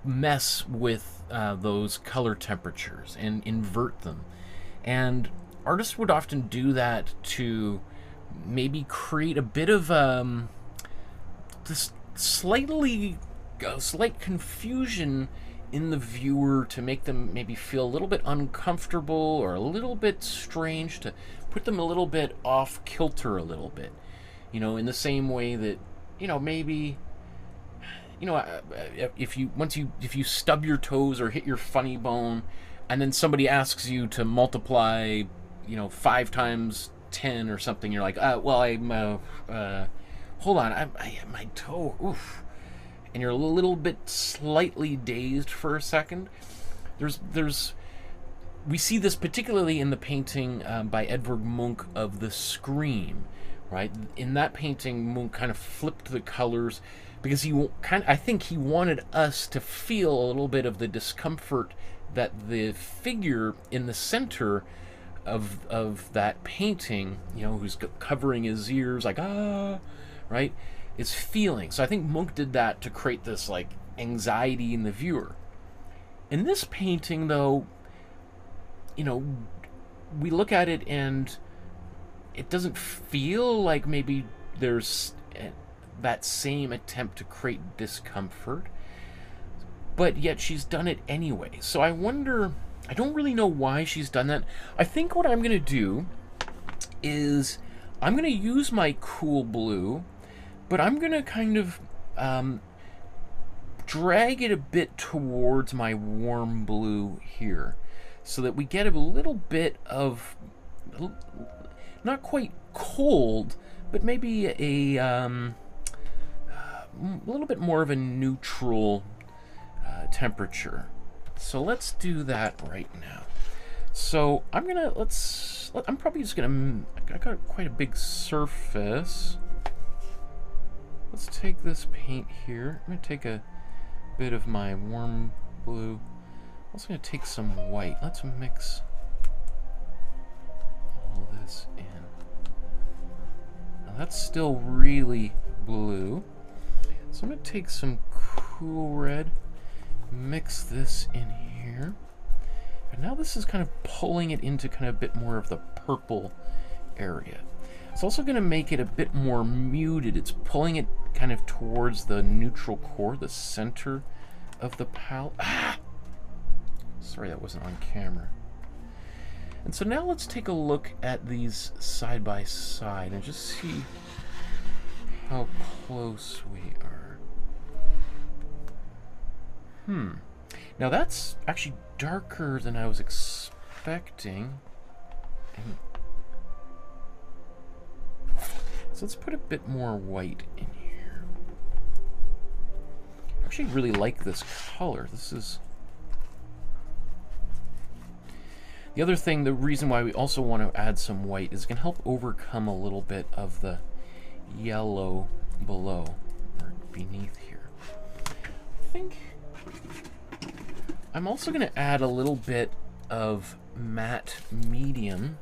[SPEAKER 1] mess with those color temperatures and invert them. And artists would often do that to maybe create a bit of this slight confusion in the viewer, to make them maybe feel a little bit uncomfortable or a little bit strange, to put them a little bit off kilter a little bit. You know, in the same way that, you know, maybe, you know, if you stub your toes or hit your funny bone, and then somebody asks you to multiply, you know, 5 times 10 or something, you're like, well, I'm hold on, my toe, oof, and you're a little bit slightly dazed for a second. We see this particularly in the painting by Edvard Munch of The Scream. Right? In that painting, Munch kind of flipped the colors because I think he wanted us to feel a little bit of the discomfort that the figure in the center of that painting, you know, who's covering his ears, like, ah, right? is feeling. So I think Munch did that to create this like anxiety in the viewer. In this painting, though, you know, we look at it and it doesn't feel like maybe there's that same attempt to create discomfort, but yet she's done it anyway. So I wonder, I don't really know why she's done that. I think what I'm going to do is I'm going to use my cool blue, but I'm going to kind of drag it a bit towards my warm blue here, so that we get a little bit of, not quite cold, but maybe a little bit more of a neutral temperature. So let's do that right now. So I'm gonna, I'm probably just gonna, I got quite a big surface. Let's take this paint here. I'm gonna take a bit of my warm blue. I'm also gonna take some white. Let's mix all this in. Now that's still really blue. So I'm gonna take some cool red, mix this in here. And now this is kind of pulling it into kind of a bit more of the purple area. It's also going to make it a bit more muted. It's pulling it kind of towards the neutral core, the center of the palette. Ah! Sorry, that wasn't on camera. And so now let's take a look at these side by side and just see how close we are. Now that's actually darker than I was expecting. So let's put a bit more white in here. I actually really like this color. This is... The other thing, the reason why we also want to add some white is it can help overcome a little bit of the yellow below or beneath here. I think I'm also going to add a little bit of matte medium.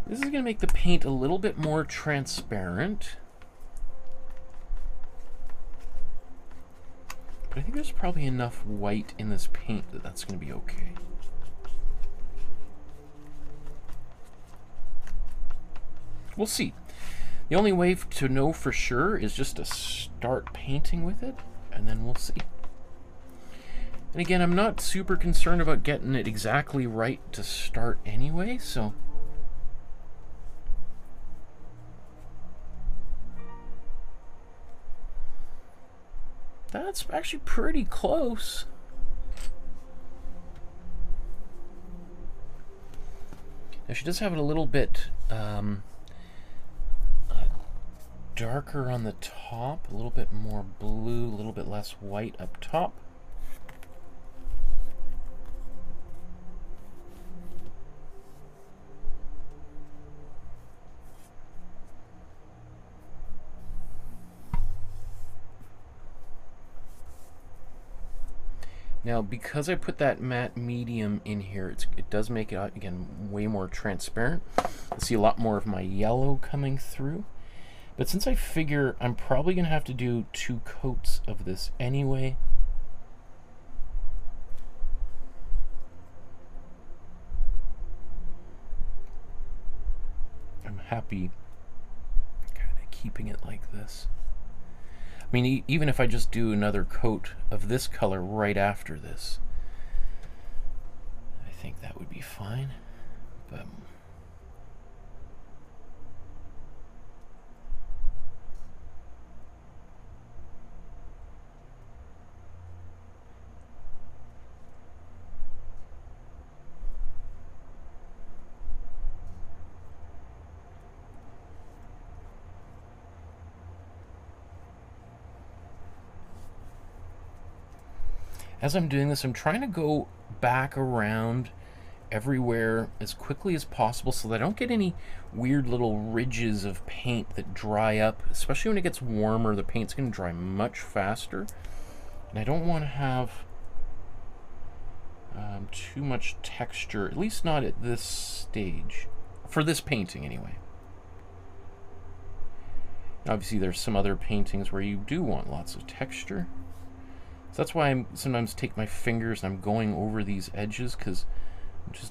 [SPEAKER 1] This is going to make the paint a little bit more transparent. But I think there's probably enough white in this paint that that's going to be okay. We'll see. The only way to know for sure is just to start painting with it, and then we'll see. And again, I'm not super concerned about getting it exactly right to start anyway, so... That's actually pretty close. Now she does have it a little bit darker on the top, a little bit more blue, a little bit less white up top. Now, because I put that matte medium in here, it does make it, again, way more transparent. I see a lot more of my yellow coming through. But since I figure I'm probably going to have to do 2 coats of this anyway, I'm happy kind of keeping it like this. I mean, even if I just do another coat of this color right after this, I think that would be fine. But as I'm doing this, I'm trying to go back around everywhere as quickly as possible so that I don't get any weird little ridges of paint that dry up. Especially when it gets warmer, the paint's going to dry much faster. And I don't want to have too much texture, at least not at this stage, for this painting anyway. Obviously there's some other paintings where you do want lots of texture. So that's why I sometimes take my fingers and I'm going over these edges, because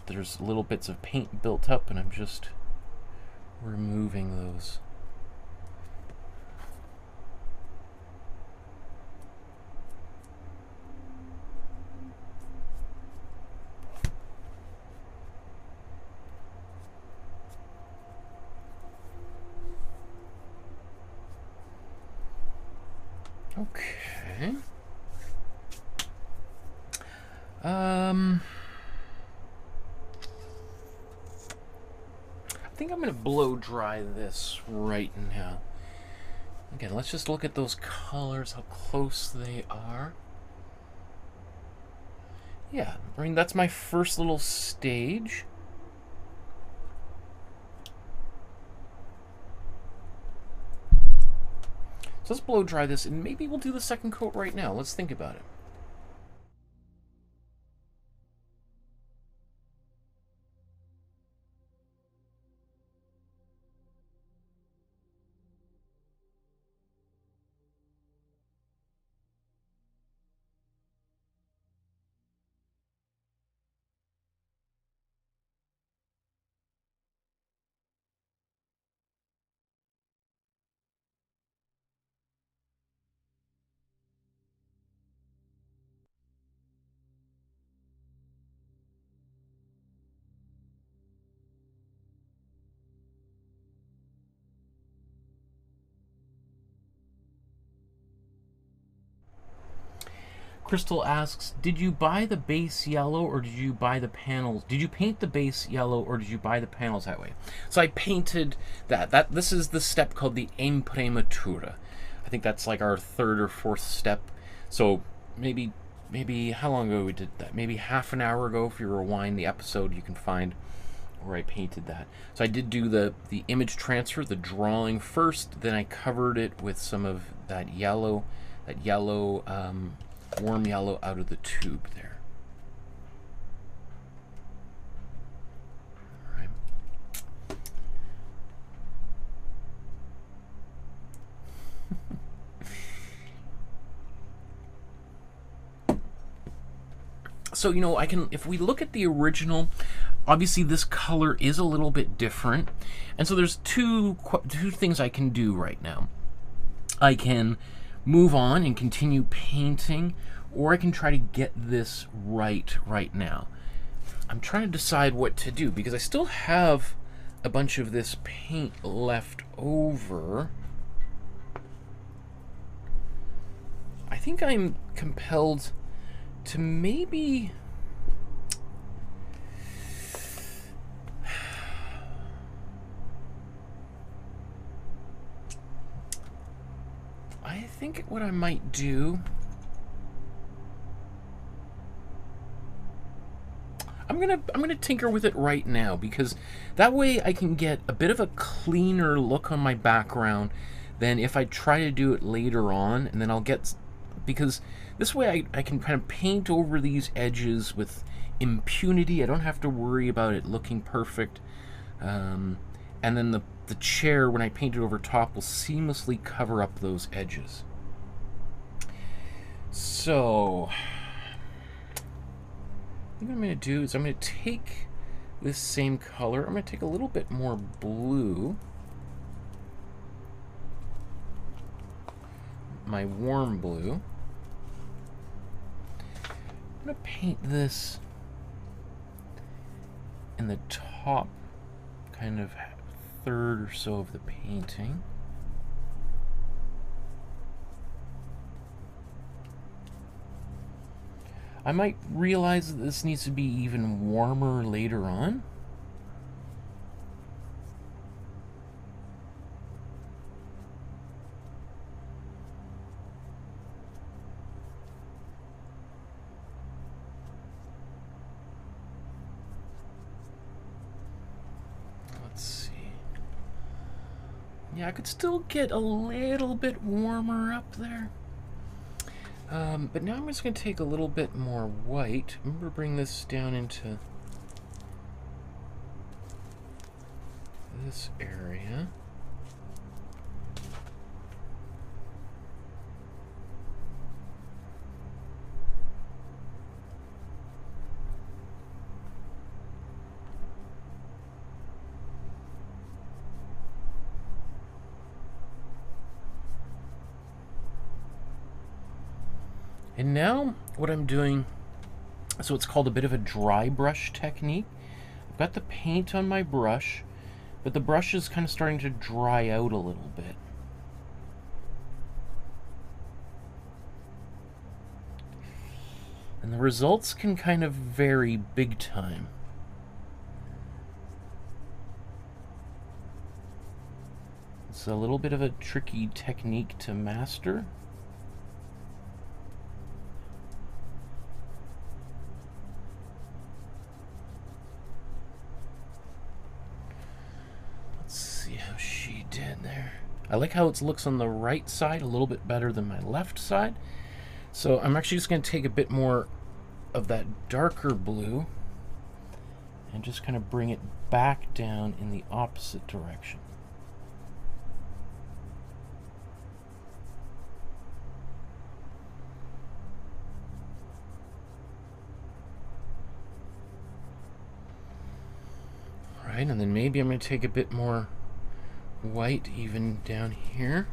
[SPEAKER 1] there's little bits of paint built up and I'm just removing those. Okay. I think I'm going to blow dry this right now. Again, let's just look at those colors, how close they are. Yeah, I mean, that's my first little stage. So let's blow dry this, and maybe we'll do the second coat right now. Let's think about it. Crystal asks, did you buy the base yellow or did you buy the panels? Did you paint the base yellow or did you buy the panels that way? So I painted that. This is the step called the Imprimatura. I think that's like our third or fourth step. So maybe how long ago we did that? Maybe half an hour ago. If you rewind the episode, you can find where I painted that. So I did do the image transfer, the drawing first, then I covered it with some of that yellow, warm yellow out of the tube there. All right. So, you know, I can, if we look at the original, obviously this color is a little bit different. And so there's two things I can do right now. I can move on and continue painting, or I can try to get this right now. I'm trying to decide what to do because I still have a bunch of this paint left over. I think I'm compelled to maybe I think what I might do, I'm gonna tinker with it right now, because that way I can get a bit of a cleaner look on my background than if I try to do it later on, and then I'll get, because this way I can kind of paint over these edges with impunity. I don't have to worry about it looking perfect, and then the chair, when I paint it over top, will seamlessly cover up those edges. So I think what I'm going to do is I'm going to take this same color, I'm going to take a little bit more blue, my warm blue. I'm going to paint this in the top kind of third or so of the painting. I might realize that this needs to be even warmer later on. Yeah, I could still get a little bit warmer up there. But now I'm just going to take a little bit more white. Remember, bring this down into this area. And now what I'm doing, so it's called a bit of a dry brush technique. I've got the paint on my brush, but the brush is kind of starting to dry out a little bit. And the results can kind of vary big time. It's a little bit of a tricky technique to master. I like how it looks on the right side a little bit better than my left side. So I'm actually just going to take a bit more of that darker blue and just kind of bring it back down in the opposite direction. All right, and then maybe I'm going to take a bit more white even down here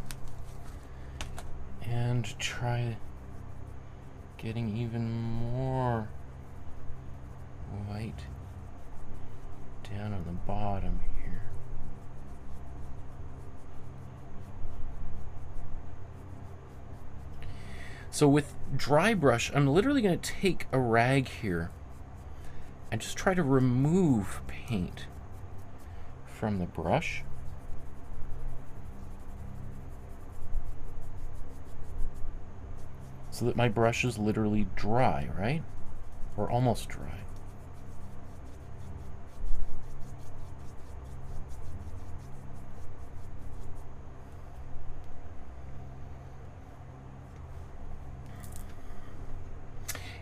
[SPEAKER 1] and try getting even more white down on the bottom here. So with dry brush, I'm literally going to take a rag here and just try to remove paint from the brush. So that my brush is literally dry, right? Or almost dry.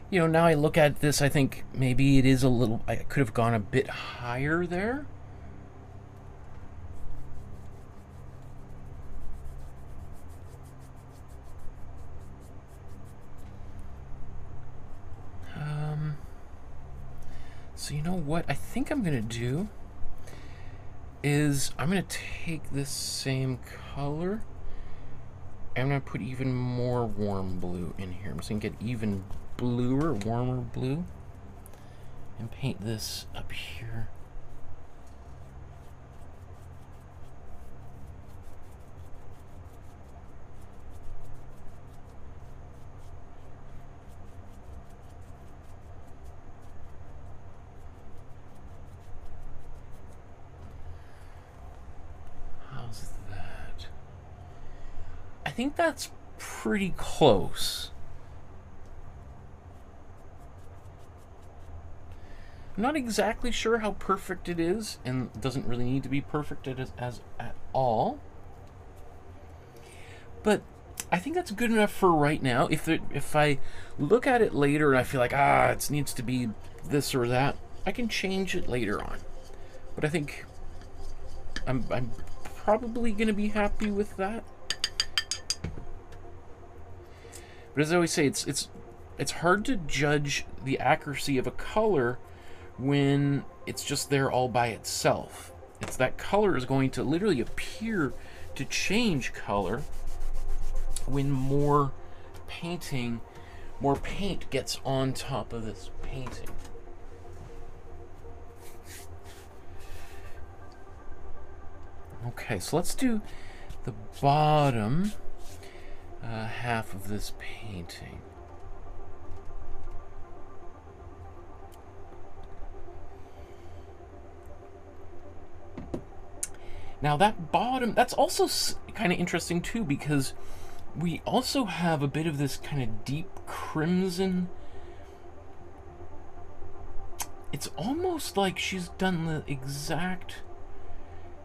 [SPEAKER 1] You know, now I look at this, I think maybe it is a little, I could have gone a bit higher there. So you know what I think I'm gonna do is I'm gonna take this same color and I'm gonna put even more warm blue in here. I'm just gonna get even bluer, warmer blue and paint this up here. I think that's pretty close. I'm not exactly sure how perfect it is, and it doesn't really need to be perfect as at all. But I think that's good enough for right now. If I look at it later and I feel like, it needs to be this or that, I can change it later on. But I think I'm probably going to be happy with that. But as I always say, it's hard to judge the accuracy of a color when it's just there all by itself. It's that color is going to literally appear to change color when more paint gets on top of this painting. Okay, so let's do the bottom half of this painting. Now that bottom, that's also kind of interesting too, because we also have a bit of this kind of deep crimson. It's almost like she's done the exact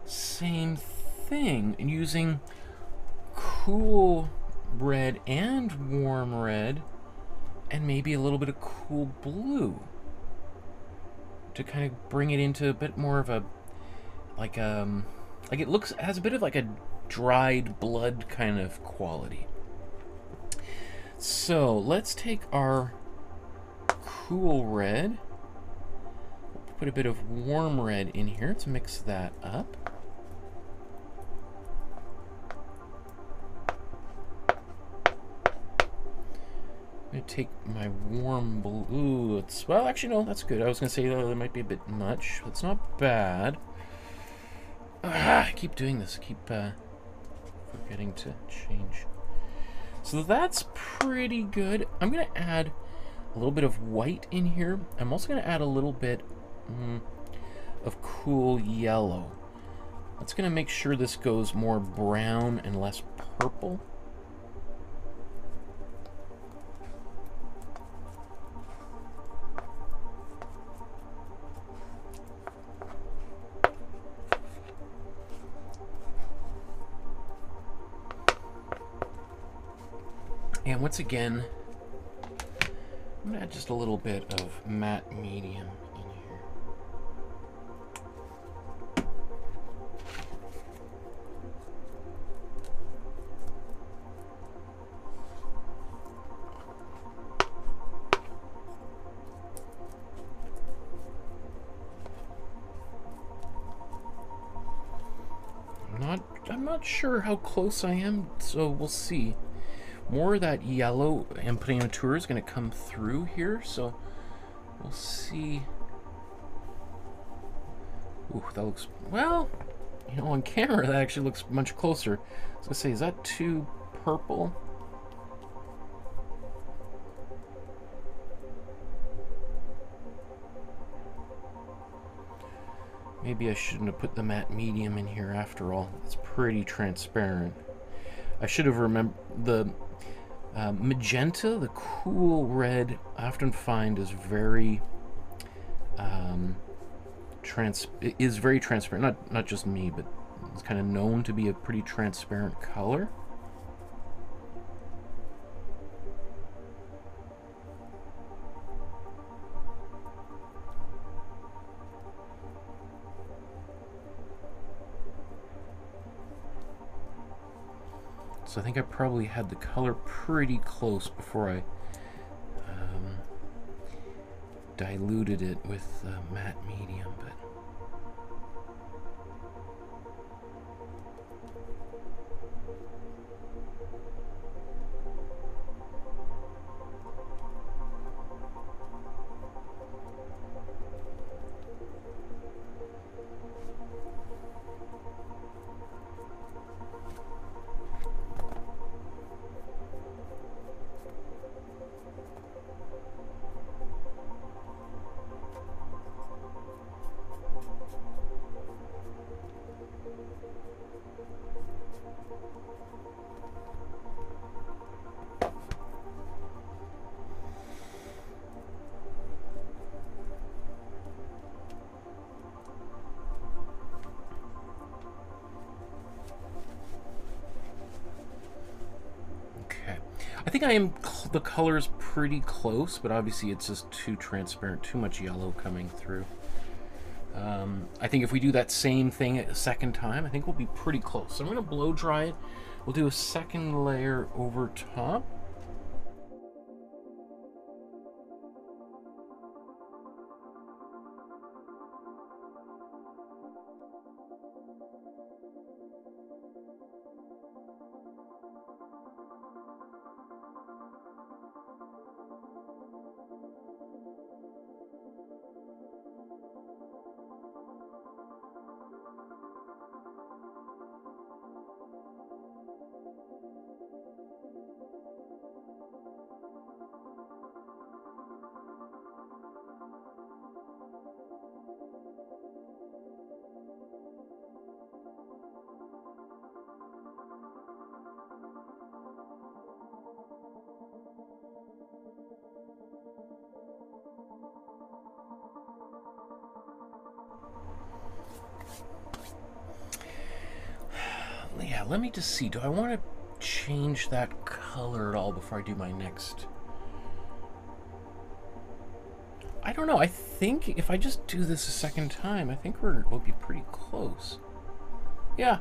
[SPEAKER 1] same thing and using cool red and warm red, and maybe a little bit of cool blue to kind of bring it into a bit more of a like it looks, has a bit of like a dried blood kind of quality. So let's take our cool red, put a bit of warm red in here to mix that up. I'm going to take my warm blue. It's, well, actually, no, that's good. I was going to say that might be a bit much. That's not bad. I keep doing this. Keep forgetting to change. So that's pretty good. I'm going to add a little bit of white in here. I'm also going to add a little bit of cool yellow. That's going to make sure this goes more brown and less purple. And once again, I'm going to add just a little bit of matte medium in here. I'm not sure how close I am, so we'll see. More of that yellow Imprimatura is going to come through here, so we'll see. Ooh, that looks, well, you know, on camera that actually looks much closer. I was going to say, is that too purple? Maybe I shouldn't have put the matte medium in here after all. It's pretty transparent. I should have remembered the magenta, the cool red, I often find is very transparent. Not just me, but it's kind of known to be a pretty transparent color. So I think I probably had the color pretty close before I diluted it with matte medium, but I think I am, the color's pretty close, but obviously it's just too transparent, too much yellow coming through. I think if we do that same thing a second time, I think we'll be pretty close. So I'm going to blow dry it. We'll do a second layer over top. Yeah, let me just see. Do I want to change that color at all before I do my next. I don't know. I think if I just do this a second time, I think we'll be pretty close. Yeah.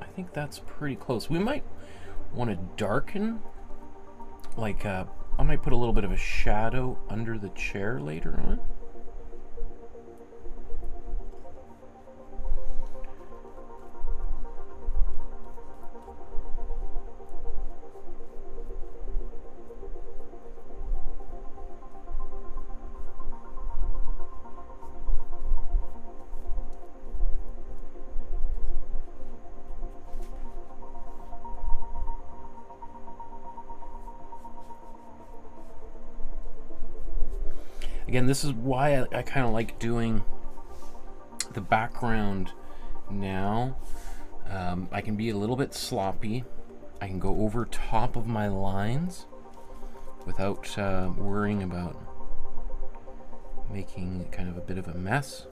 [SPEAKER 1] I think that's pretty close. We might want to darken, like, I might put a little bit of a shadow under the chair later on. Again, this is why I kind of like doing the background now. I can be a little bit sloppy. I can go over top of my lines without worrying about making kind of a bit of a mess.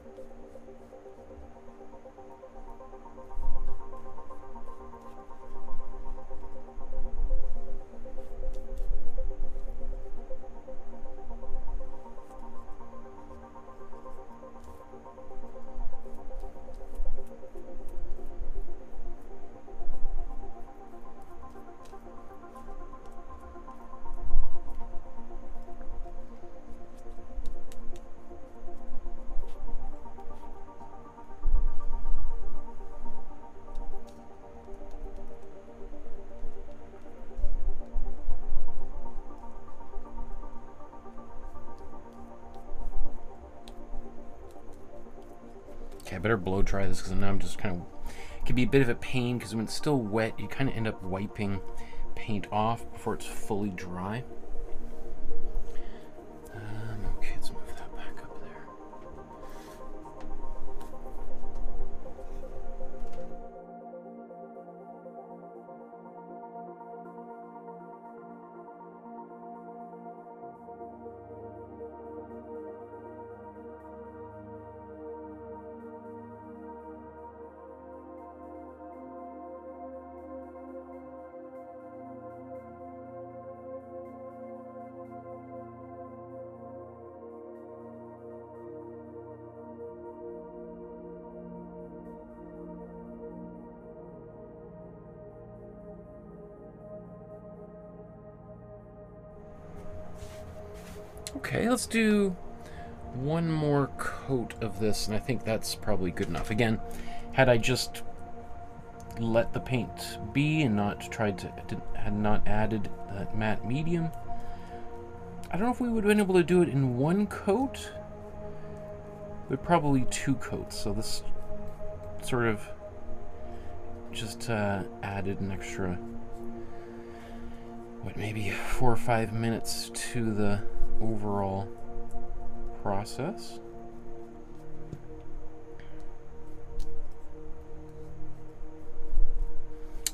[SPEAKER 1] Okay, I better blow dry this because now I'm just kind of, it can be a bit of a pain because when it's still wet, you kind of end up wiping paint off before it's fully dry. Okay, let's move that back up there. Okay, let's do one more coat of this, and I think that's probably good enough. Again, had I just let the paint be and not tried to, had not added that matte medium, I don't know if we would have been able to do it in one coat, but probably two coats. So this sort of just added an extra, what, maybe 4 or 5 minutes to the overall process.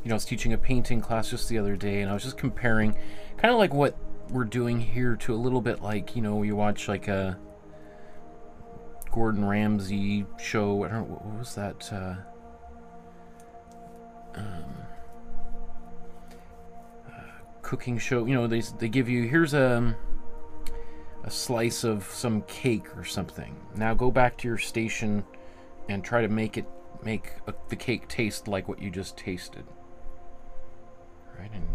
[SPEAKER 1] You know, I was teaching a painting class just the other day, and I was just comparing kind of like what we're doing here to a little bit like, you know, you watch like a Gordon Ramsay show. I don't know, what was that? Cooking show. You know, they give you, here's a slice of some cake or something. Now go back to your station and try to make the cake taste like what you just tasted. Right, and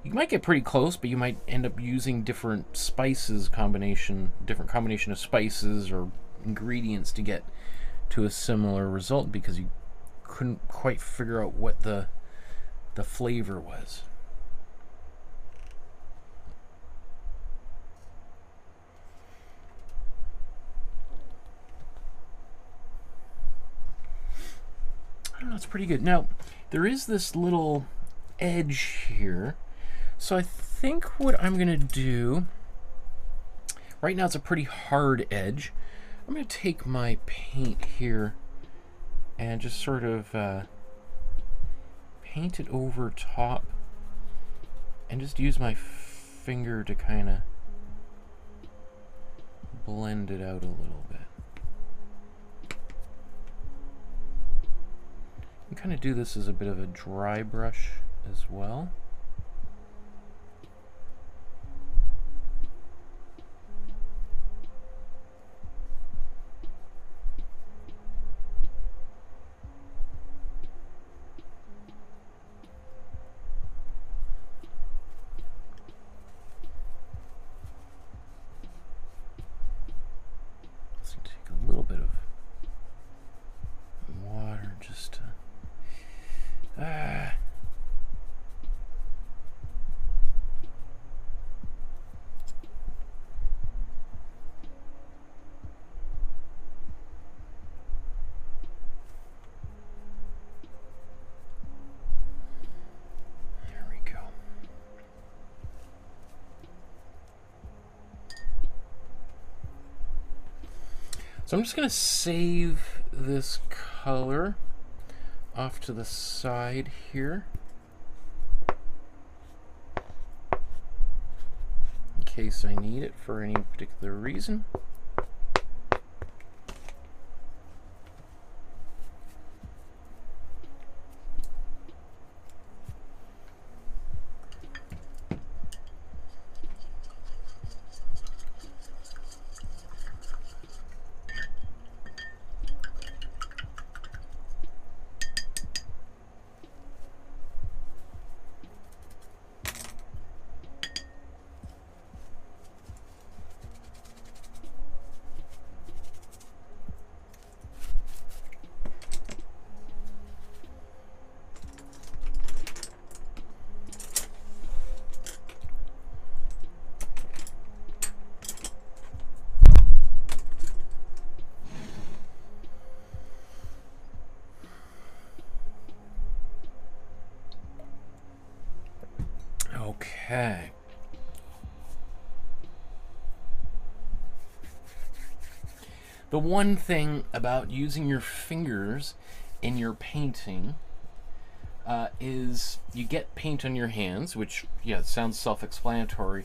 [SPEAKER 1] you might get pretty close, but you might end up using different different combination of spices or ingredients to get to a similar result because you couldn't quite figure out what the flavor was. I don't know, it's pretty good. Now, there is this little edge here. So I think what I'm going to do, right now it's a pretty hard edge. I'm going to take my paint here and just sort of paint it over top and just use my finger to kind of blend it out a little bit. And kind of do this as a bit of a dry brush as well. So I'm just going to save this color off to the side here, in case I need it for any particular reason. Okay. The one thing about using your fingers in your painting is you get paint on your hands, which, yeah, it sounds self-explanatory,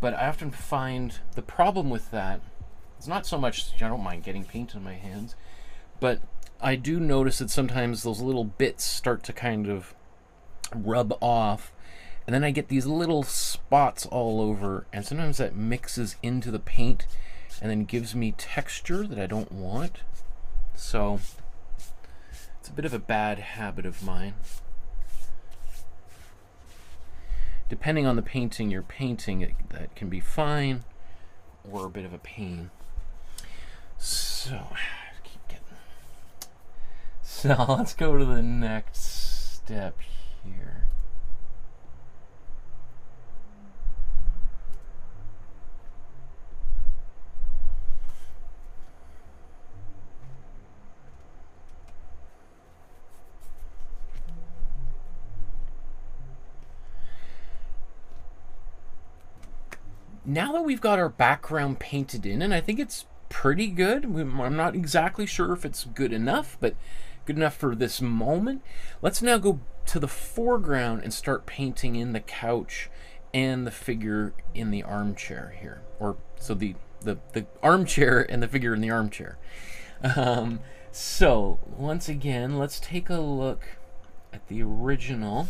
[SPEAKER 1] but I often find the problem with that, it's not so much, I don't mind getting paint on my hands, but I do notice that sometimes those little bits start to kind of rub off, and then I get these little spots all over, and sometimes that mixes into the paint and then gives me texture that I don't want. So it's a bit of a bad habit of mine. Depending on the painting you're painting, that can be fine or a bit of a pain. So let's go to the next step here. Now that we've got our background painted in, and I think it's pretty good, I'm not exactly sure if it's good enough, but good enough for this moment. Let's now go to the foreground and start painting in the couch and the figure in the armchair here. Or so the armchair and the figure in the armchair. So once again, let's take a look at the original.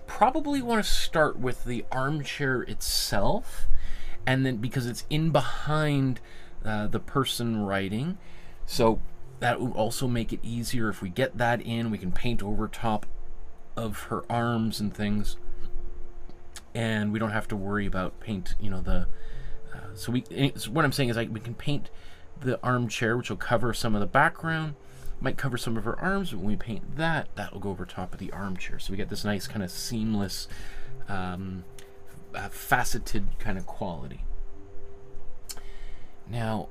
[SPEAKER 1] Probably want to start with the armchair itself, and then because it's in behind the person writing, so that will also make it easier if we get that in. We can paint over top of her arms and things, and we don't have to worry about paint, you know, so what I'm saying is we can paint the armchair, which will cover some of the background, might cover some of her arms, but when we paint that will go over top of the armchair, so we get this nice kind of seamless faceted kind of quality. Now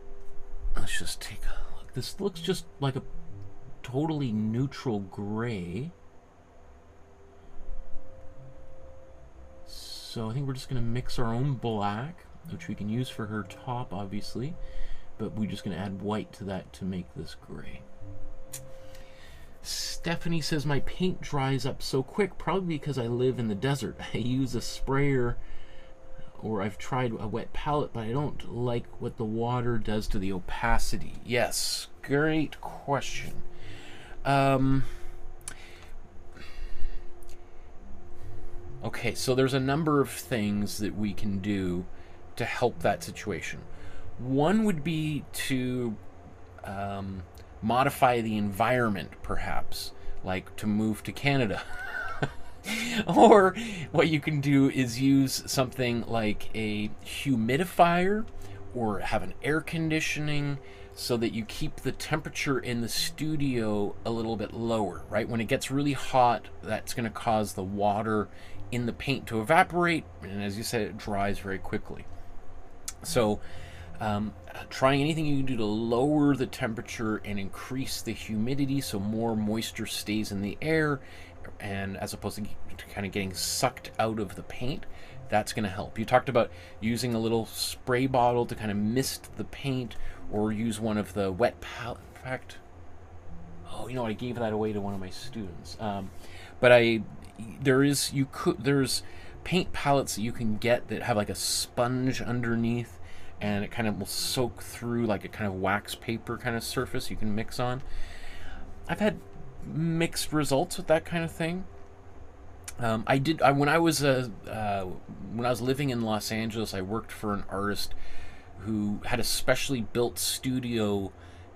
[SPEAKER 1] let's just take a look. This looks just like a totally neutral gray, so I think we're just going to mix our own black, which we can use for her top obviously, but we're just going to add white to that to make this gray. Stephanie says, my paint dries up so quick, probably because I live in the desert. I use a sprayer, or I've tried a wet palette, but I don't like what the water does to the opacity. Yes, great question. Okay, so there's a number of things that we can do to help that situation. One would be to modify the environment, perhaps, like to move to Canada. Or what you can do is use something like a humidifier or have an air conditioning so that you keep the temperature in the studio a little bit lower, right? When it gets really hot, that's going to cause the water in the paint to evaporate, and as you said, it dries very quickly. So trying anything you can do to lower the temperature and increase the humidity so more moisture stays in the air, and as opposed to kind of getting sucked out of the paint, that's going to help. You talked about using a little spray bottle to kind of mist the paint, or use one of the wet palette. In fact, oh, you know what? I gave that away to one of my students. But there's paint palettes that you can get that have like a sponge underneath, and it kind of will soak through like a kind of wax paper kind of surface you can mix on. I've had mixed results with that kind of thing. When I was living in Los Angeles, I worked for an artist who had a specially built studio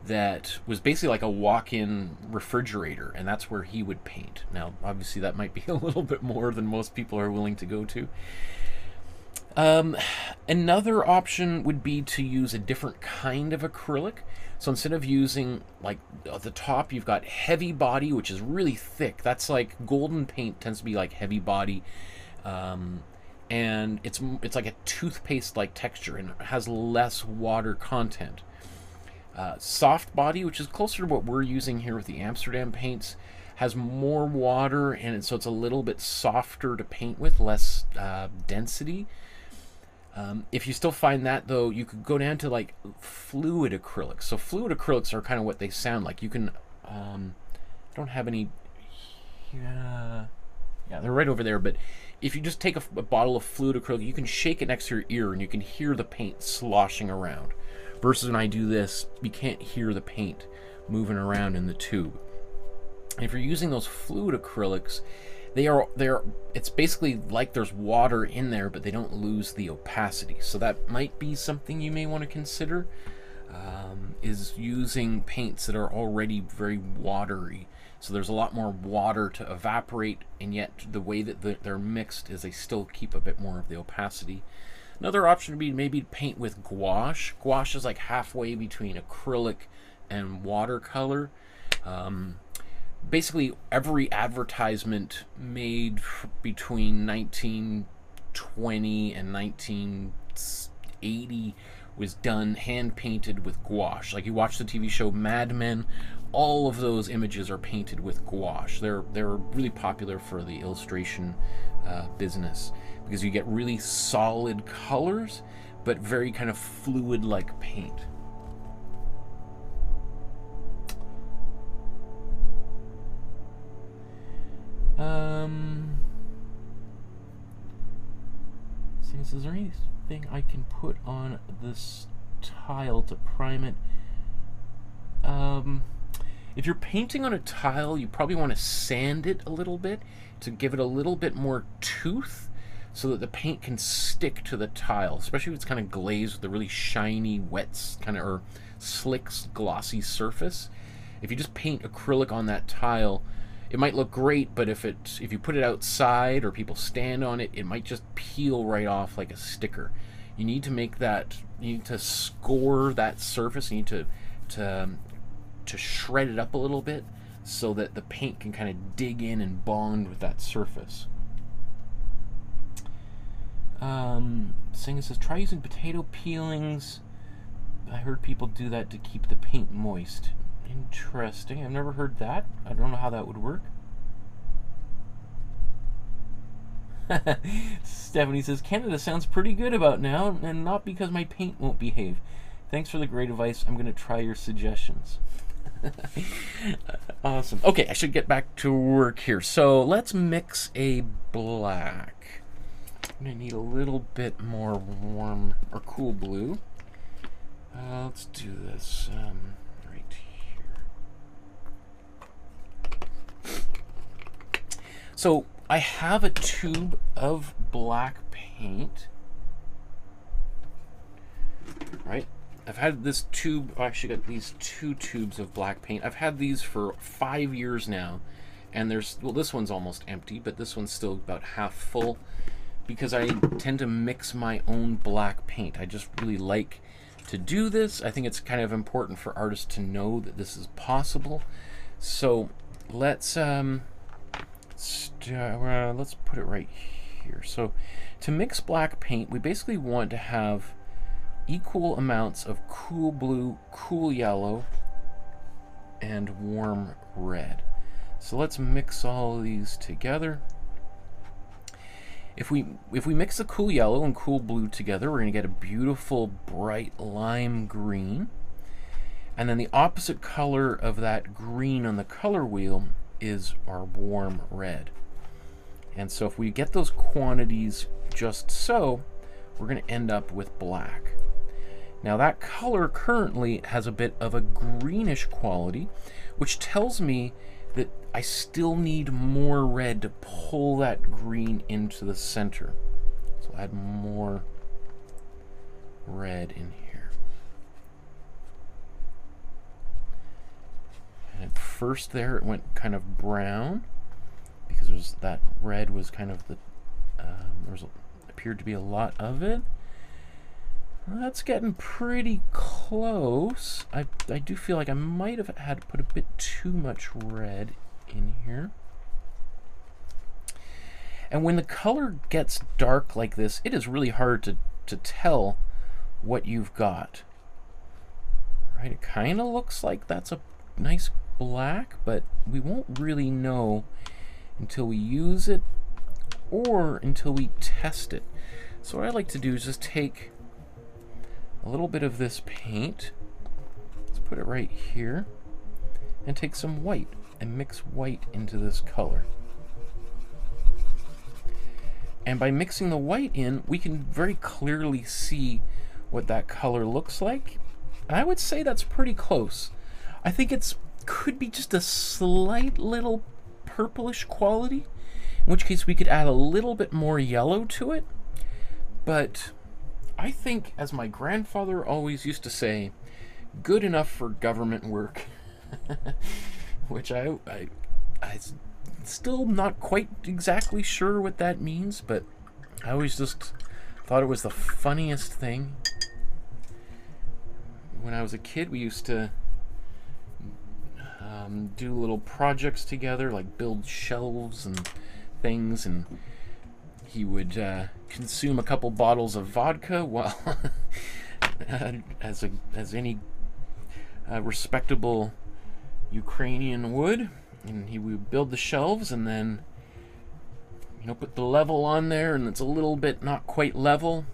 [SPEAKER 1] that was basically like a walk-in refrigerator, and that's where he would paint. Now, obviously, that might be a little bit more than most people are willing to go to. Another option would be to use a different kind of acrylic. So instead of using, like, at the top, you've got heavy body, which is really thick. That's like golden paint tends to be like heavy body. And it's like a toothpaste-like texture, and it has less water content. Soft body, which is closer to what we're using here with the Amsterdam paints, has more water, and so it's a little bit softer to paint with, less density. If you still find that, though, you could go down to like fluid acrylics. So fluid acrylics are kind of what they sound like. You can, I don't have any, yeah, they're right over there, but if you just take a bottle of fluid acrylic, you can shake it next to your ear and you can hear the paint sloshing around. Versus when I do this, you can't hear the paint moving around in the tube. And if you're using those fluid acrylics, it's basically like there's water in there, but they don't lose the opacity. So that might be something you may want to consider, is using paints that are already very watery. So there's a lot more water to evaporate, and yet the way that they're mixed is they still keep a bit more of the opacity. Another option would be maybe to paint with gouache. Gouache is like halfway between acrylic and watercolor. Basically, every advertisement made between 1920 and 1980 was done hand-painted with gouache. Like you watch the TV show Mad Men, all of those images are painted with gouache. They're really popular for the illustration business because you get really solid colors, but very kind of fluid-like paint. Is there anything I can put on this tile to prime it? If you're painting on a tile, you probably want to sand it a little bit to give it a little bit more tooth so that the paint can stick to the tile, especially if it's kind of glazed with a really shiny, wet, kind of, or slick, glossy surface. If you just paint acrylic on that tile, it might look great, but if you put it outside or people stand on it, it might just peel right off like a sticker. You need to make that, you need to score that surface, you need to shred it up a little bit so that the paint can kind of dig in and bond with that surface. Singer says, try using potato peelings. I heard people do that to keep the paint moist. Interesting. I've never heard that. I don't know how that would work. Stephanie says, Canada sounds pretty good about now, and not because my paint won't behave. Thanks for the great advice. I'm going to try your suggestions. Awesome. Okay, I should get back to work here. So let's mix a black. I'm going to need a little bit more warm or cool blue. Let's do this. So I have a tube of black paint. Right? I've had this tube, I actually got these 2 tubes of black paint. I've had these for 5 years now. And there's, well, this one's almost empty, but this one's still about half full because I tend to mix my own black paint. I just really like to do this. I think it's kind of important for artists to know that this is possible. So let's put it right here. So to mix black paint, we basically want to have equal amounts of cool blue, cool yellow, and warm red. So let's mix all of these together. If we mix the cool yellow and cool blue together, we're going to get a beautiful bright lime green. And then the opposite color of that green on the color wheel is our warm red. And so if we get those quantities just so, we're going to end up with black. Now that color currently has a bit of a greenish quality, which tells me that I still need more red to pull that green into the center. So I'll add more red in here. And at first there it went kind of brown because that red was kind of the appeared to be a lot of it. Well, that's getting pretty close. I do feel like I might have had to put a bit too much red in here. And when the color gets dark like this, it is really hard to tell what you've got. Right? It kind of looks like that's a nice black, but we won't really know until we use it or until we test it. So what I like to do is just take a little bit of this paint, let's put it right here, and take some white and mix white into this color. And by mixing the white in, we can very clearly see what that color looks like. And I would say that's pretty close. I think it's could be just a slight little purplish quality, in which case we could add a little bit more yellow to it. But I think, as my grandfather always used to say, good enough for government work. Which I still not quite exactly sure what that means, but I always just thought it was the funniest thing. When I was a kid, we used to do little projects together, like build shelves and things, and he would consume a couple bottles of vodka while as any respectable Ukrainian would, and he would build the shelves and then put the level on there, and it's a little bit not quite level.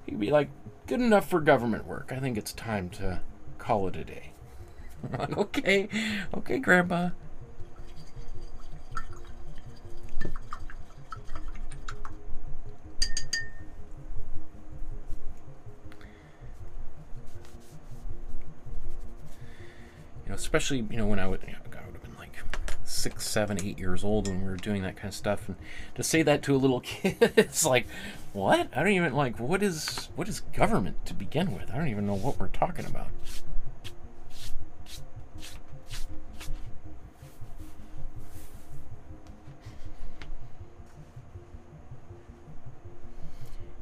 [SPEAKER 1] He'd be like, good enough for government work. I think it's time to call it a day. I'm like, okay, Grandpa. Especially, when I would have been like 6, 7, 8 years old when we were doing that kind of stuff, and to say that to a little kid, it's like, what? I don't even what is government to begin with? I don't even know what we're talking about.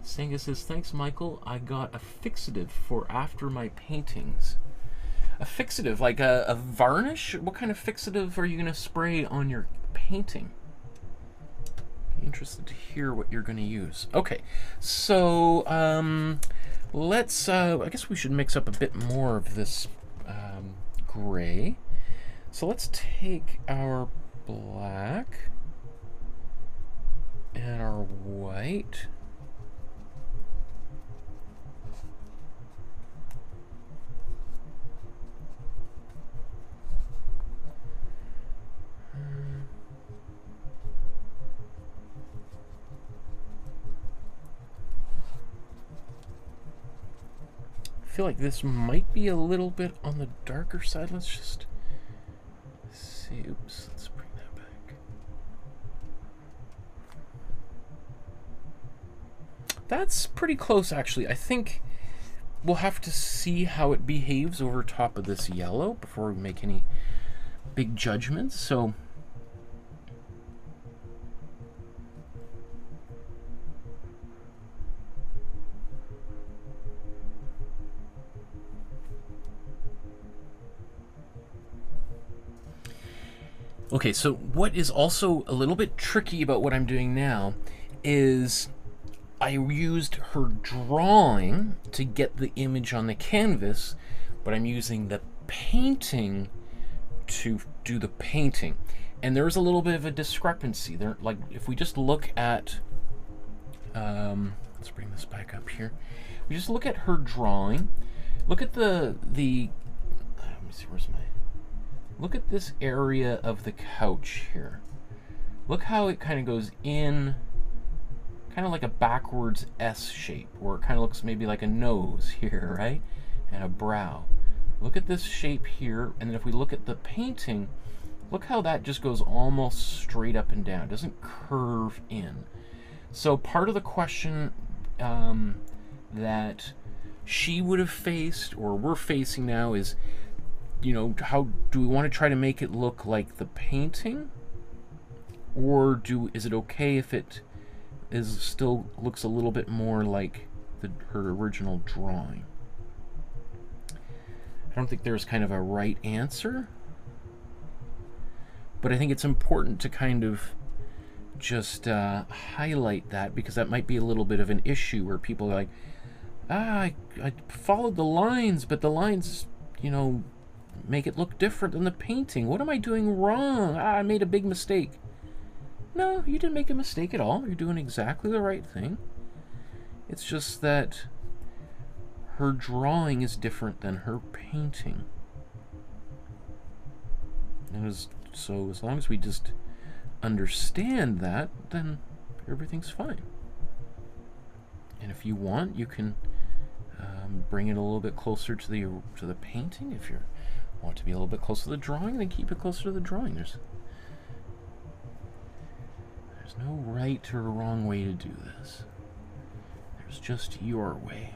[SPEAKER 1] Senga says, thanks, Michael. I got a fixative for after my paintings. A fixative, like a varnish? What kind of fixative are you going to spray on your painting? Interested to hear what you're going to use. Okay, so let's, I guess we should mix up a bit more of this gray. So let's take our black and our white. I feel like this might be a little bit on the darker side. Let's just see. Oops, let's bring that back. That's pretty close, actually. I think we'll have to see how it behaves over top of this yellow before we make any big judgments. So okay, so what is also a little bit tricky about what I'm doing now is I used her drawing to get the image on the canvas, but I'm using the painting to do the painting. And there's a little bit of a discrepancy there. Like, if we just look at, let's bring this back up here. We just look at her drawing. Look at the let me see, where's my, look at this area of the couch here. Look how it kind of goes in, kind of like a backwards S shape, where it kind of looks maybe like a nose here, right? And a brow. Look at this shape here, and then if we look at the painting, look how that just goes almost straight up and down. It doesn't curve in. So part of the question that she would have faced, or we're facing now, is, you know, how do we want to try to make it look like the painting, or is it okay if it still looks a little bit more like her original drawing? I don't think there's kind of a right answer, but I think it's important to kind of just highlight that, because that might be a little bit of an issue where people are like, I followed the lines, but the lines, you know, make it look different than the painting. What am I doing wrong? I made a big mistake. No, you didn't make a mistake at all. You're doing exactly the right thing. It's just that her drawing is different than her painting. So as long as we just understand that, then everything's fine. And if you want, you can bring it a little bit closer to the painting. If you want to be a little bit closer to the drawing, then keep it closer to the drawing. There's no right or wrong way to do this. There's just your way.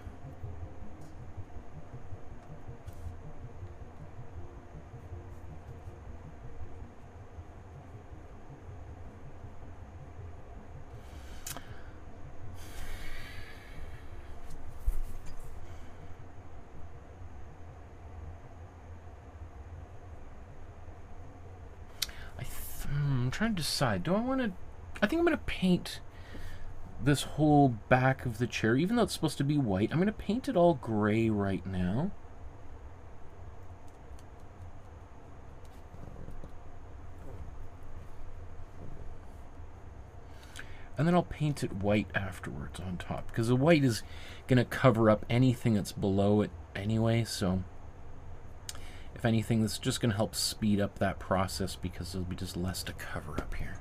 [SPEAKER 1] I'm trying to decide. Do I want to... I think I'm going to paint this whole back of the chair, even though it's supposed to be white. I'm going to paint it all gray right now. And then I'll paint it white afterwards on top, because the white is going to cover up anything that's below it anyway, so if anything, this is just going to help speed up that process, because there'll be just less to cover up here.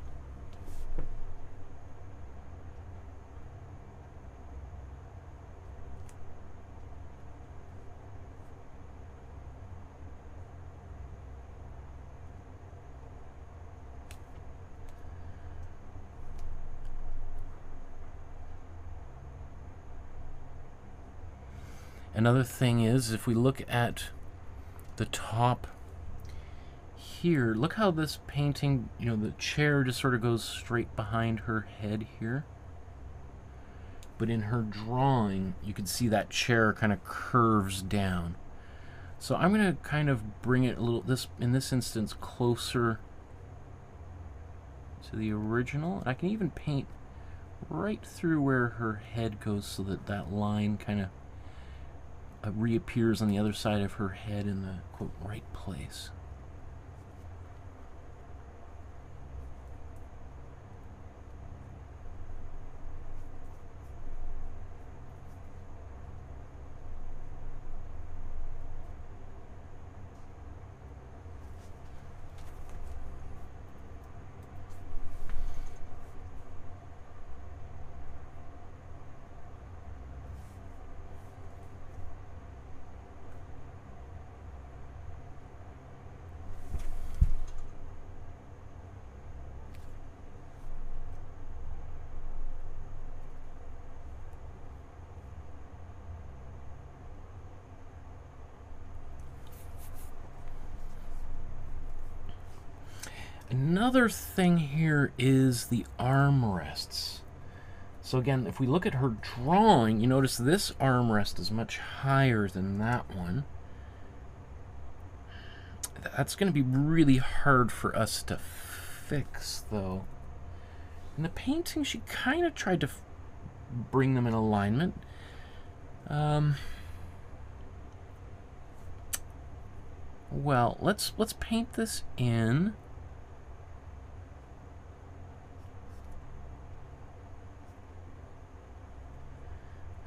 [SPEAKER 1] Another thing is, if we look at the top here, look how this painting, you know, the chair just sort of goes straight behind her head here. But in her drawing, you can see that chair kind of curves down. So I'm going to kind of bring it a little, in this instance, closer to the original. I can even paint right through where her head goes, so that that line kind of reappears on the other side of her head in the, quote, right place. Another thing here is the armrests. So again, if we look at her drawing, you notice this armrest is much higher than that one. That's going to be really hard for us to fix, though. In the painting, she kind of tried to bring them in alignment. Well, let's paint this in.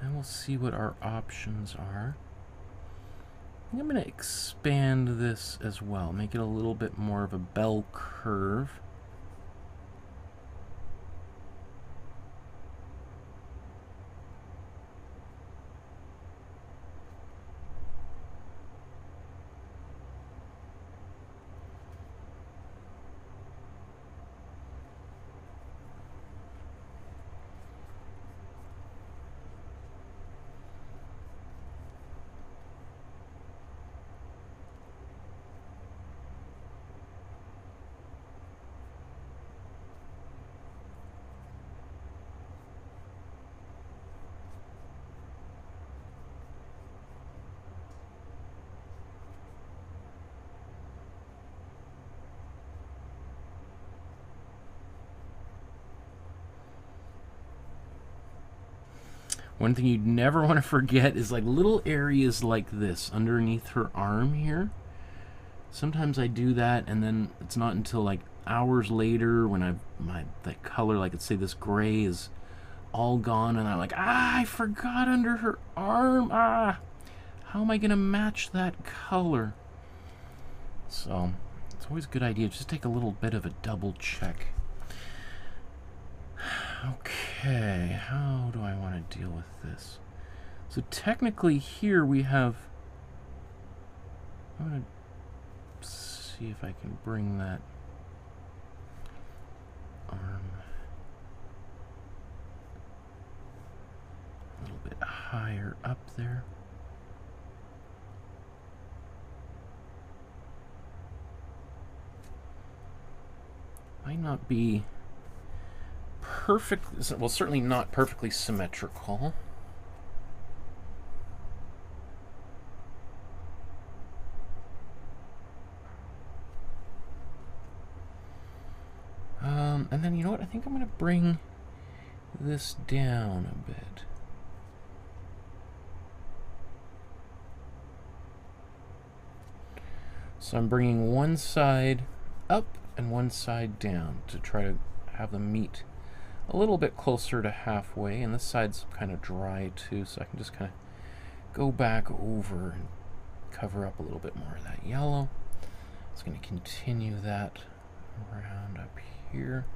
[SPEAKER 1] And we'll see what our options are. I think I'm going to expand this as well, make it a little bit more of a bell curve. One thing you'd never want to forget is like little areas like this underneath her arm here. Sometimes I do that, and then it's not until like hours later when that color, like let's say this gray is all gone, and I'm like, I forgot under her arm. How am I gonna match that color? So it's always a good idea just take a little bit of a double check. Okay, how do I want to deal with this? So technically here we have, I'm going to see if I can bring that arm a little bit higher up there. Might not be perfect, well, certainly not perfectly symmetrical. And then, you know what, I think I'm going to bring this down a bit. So I'm bringing one side up and one side down to try to have them meet a little bit closer to halfway, and this side's kind of dry too, so I can just kind of go back over and cover up a little bit more of that yellow. It's going to continue that around up here.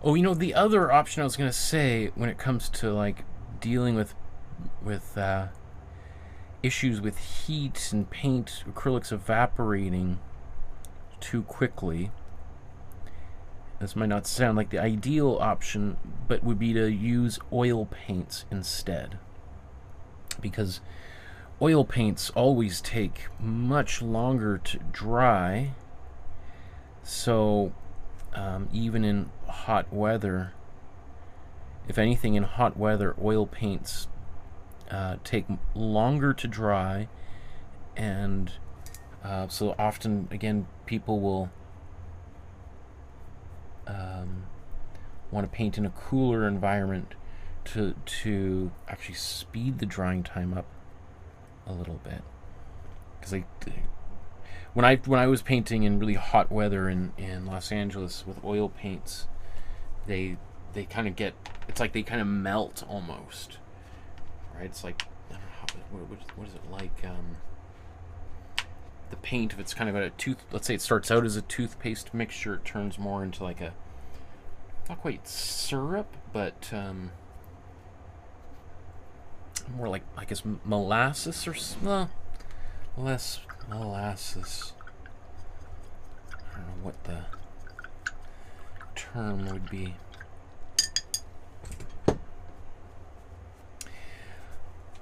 [SPEAKER 1] Oh, you know, the other option I was going to say when it comes to like dealing with issues with heat and paint, acrylics evaporating too quickly. This might not sound like the ideal option, but would be to use oil paints instead. Because oil paints always take much longer to dry. So even in hot weather, if anything, in hot weather, oil paints take longer to dry, and so often, again, people will want to paint in a cooler environment to actually speed the drying time up a little bit, because when I was painting in really hot weather in Los Angeles with oil paints, they kind of get, it's like they kind of melt almost, right? It's like, I don't know what is it like? The paint, if it's kind of a let's say it starts out as a toothpaste mixture, it turns more into like a, not quite syrup, but more like, I guess, molasses, or less molasses. I don't know what the term would be.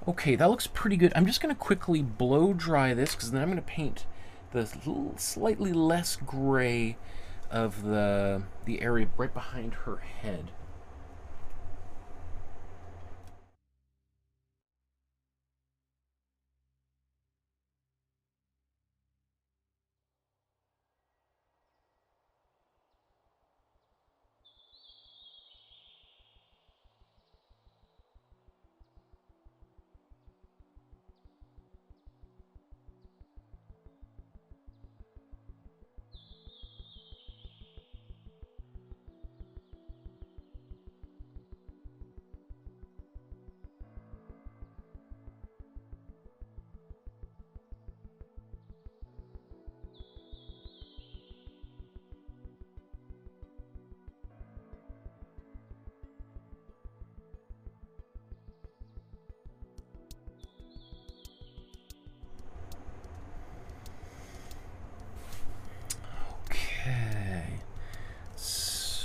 [SPEAKER 1] Okay, that looks pretty good. I'm just going to quickly blow dry this, because then I'm going to paint the little, slightly less gray of the area right behind her head.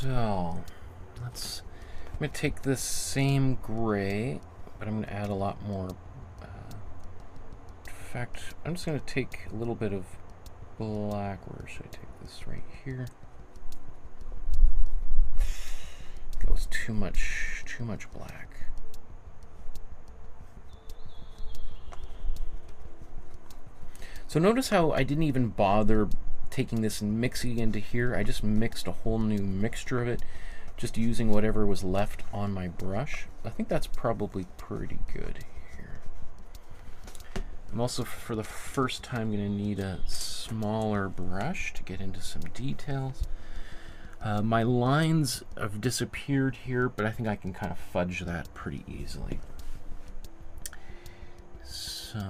[SPEAKER 1] So, I'm going to take this same gray, but I'm going to add a lot more. In fact, I'm just going to take a little bit of black. Where should I take this? Right here. That was too much black. So notice how I didn't even bother taking this and mixing it into here. I just mixed a whole new mixture of it, just using whatever was left on my brush. I think that's probably pretty good here. I'm also, for the first time, going to need a smaller brush to get into some details. My lines have disappeared here, but I think I can kind of fudge that pretty easily. So...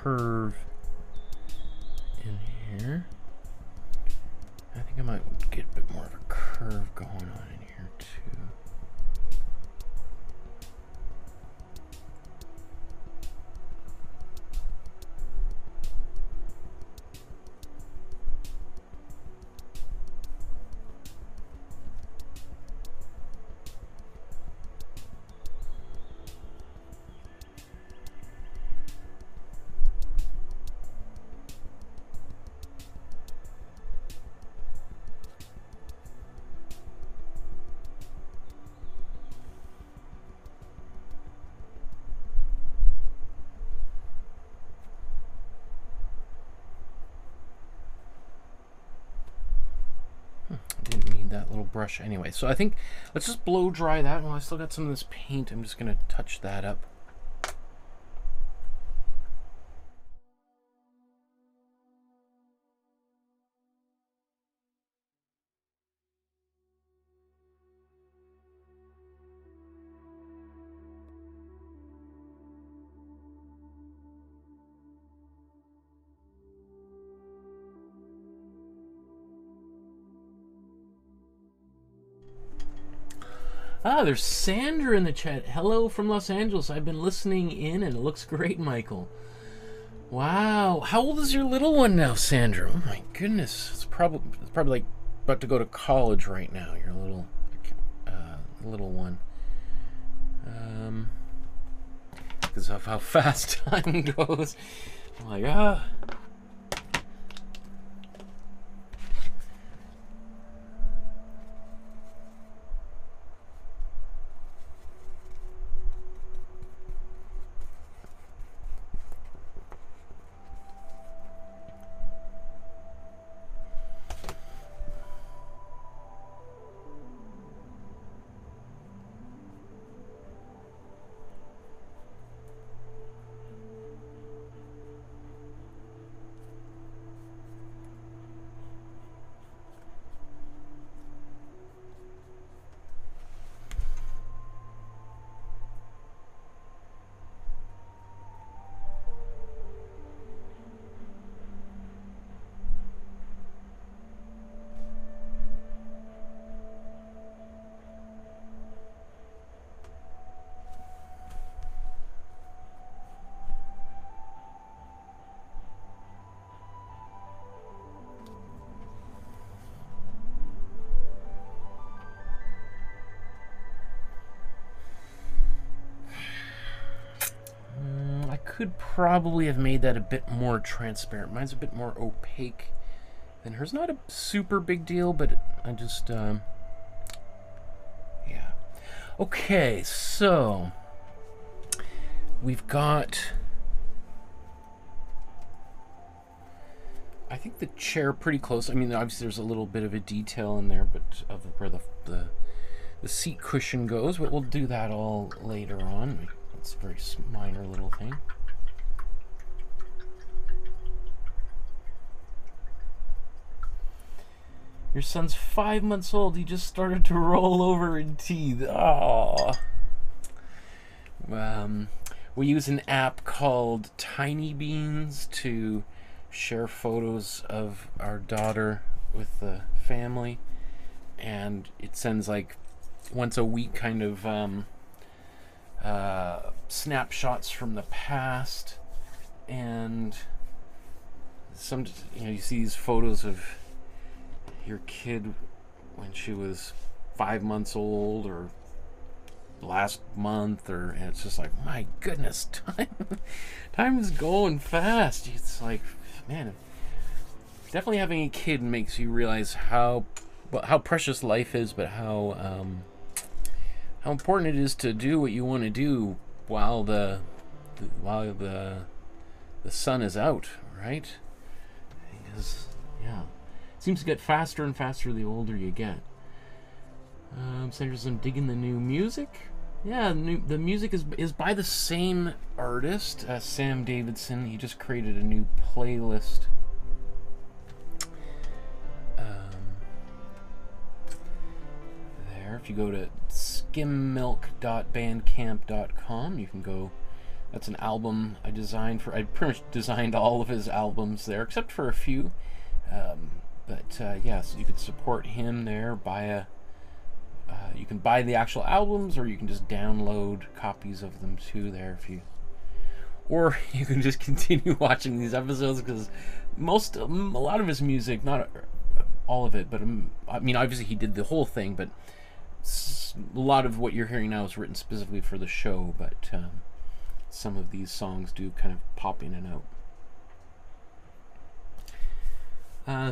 [SPEAKER 1] curve in here. I think I might get a bit more of a curve going on in here too. that little brush anyway. So I think let's just blow dry that. Well, I still got some of this paint. I'm just going to touch that up. Ah, there's Sandra in the chat. Hello from Los Angeles. I've been listening in and it looks great, Michael. Wow. How old is your little one now, Sandra? Oh my goodness. It's probably like about to go to college right now, your little one. Because of how fast time goes. I'm like, ah. Could probably have made that a bit more transparent. Mine's a bit more opaque than hers. Not a super big deal, but I just, yeah. Okay, so we've got, I think the chair pretty close. I mean, obviously there's a little bit of a detail in there, but of where the seat cushion goes, but we'll do that all later on. It's a very minor little thing. Your son's 5 months old. He just started to roll over in teeth. Oh. We use an app called Tiny Beans to share photos of our daughter with the family, and it sends like once a week kind of snapshots from the past, and some, you know, you see these photos of your kid when she was 5 months old or last month, or, and it's just like, my goodness, time is going fast. It's like, man, definitely having a kid makes you realize how precious life is, but how important it is to do what you want to do while the sun is out, right? Because, yeah, it seems to get faster and faster the older you get. Sanderson, digging the new music. Yeah, the music is by the same artist, Sam Davidson. He just created a new playlist. There, if you go to skimmilk.bandcamp.com, you can go. That's an album I designed for. I pretty much designed all of his albums there, except for a few. Yeah, so you could support him there. You can buy the actual albums, or you can just download copies of them too there if you. Or you can just continue watching these episodes, because a lot of his music, not all of it, but I mean, obviously he did the whole thing, but a lot of what you're hearing now is written specifically for the show, but some of these songs do kind of pop in and out.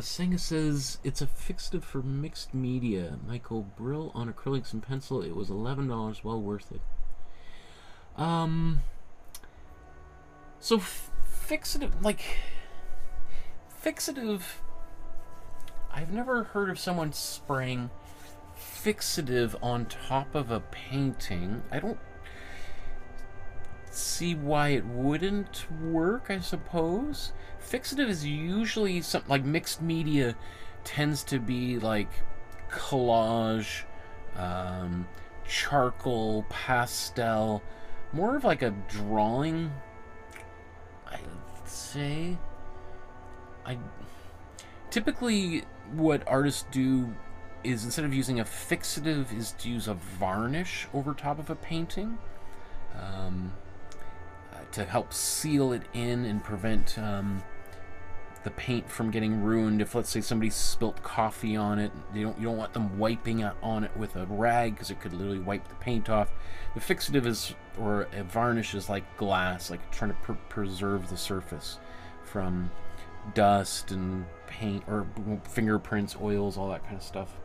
[SPEAKER 1] Senga says, it's a fixative for mixed media. Michael, Brill on acrylics and pencil. It was $11, well worth it. So fixative, I've never heard of someone spraying fixative on top of a painting, I don't see why it wouldn't work, I suppose. Fixative is usually something like mixed media tends to be like collage, charcoal, pastel, more of like a drawing, I'd say. Typically what artists do is, instead of using a fixative, is to use a varnish over top of a painting, to help seal it in and prevent the paint from getting ruined. If, let's say, somebody spilt coffee on it, you don't want them wiping on it with a rag, because it could literally wipe the paint off. The fixative is, or a varnish, is like glass, like trying to preserve the surface from dust and paint or fingerprints, oils, all that kind of stuff.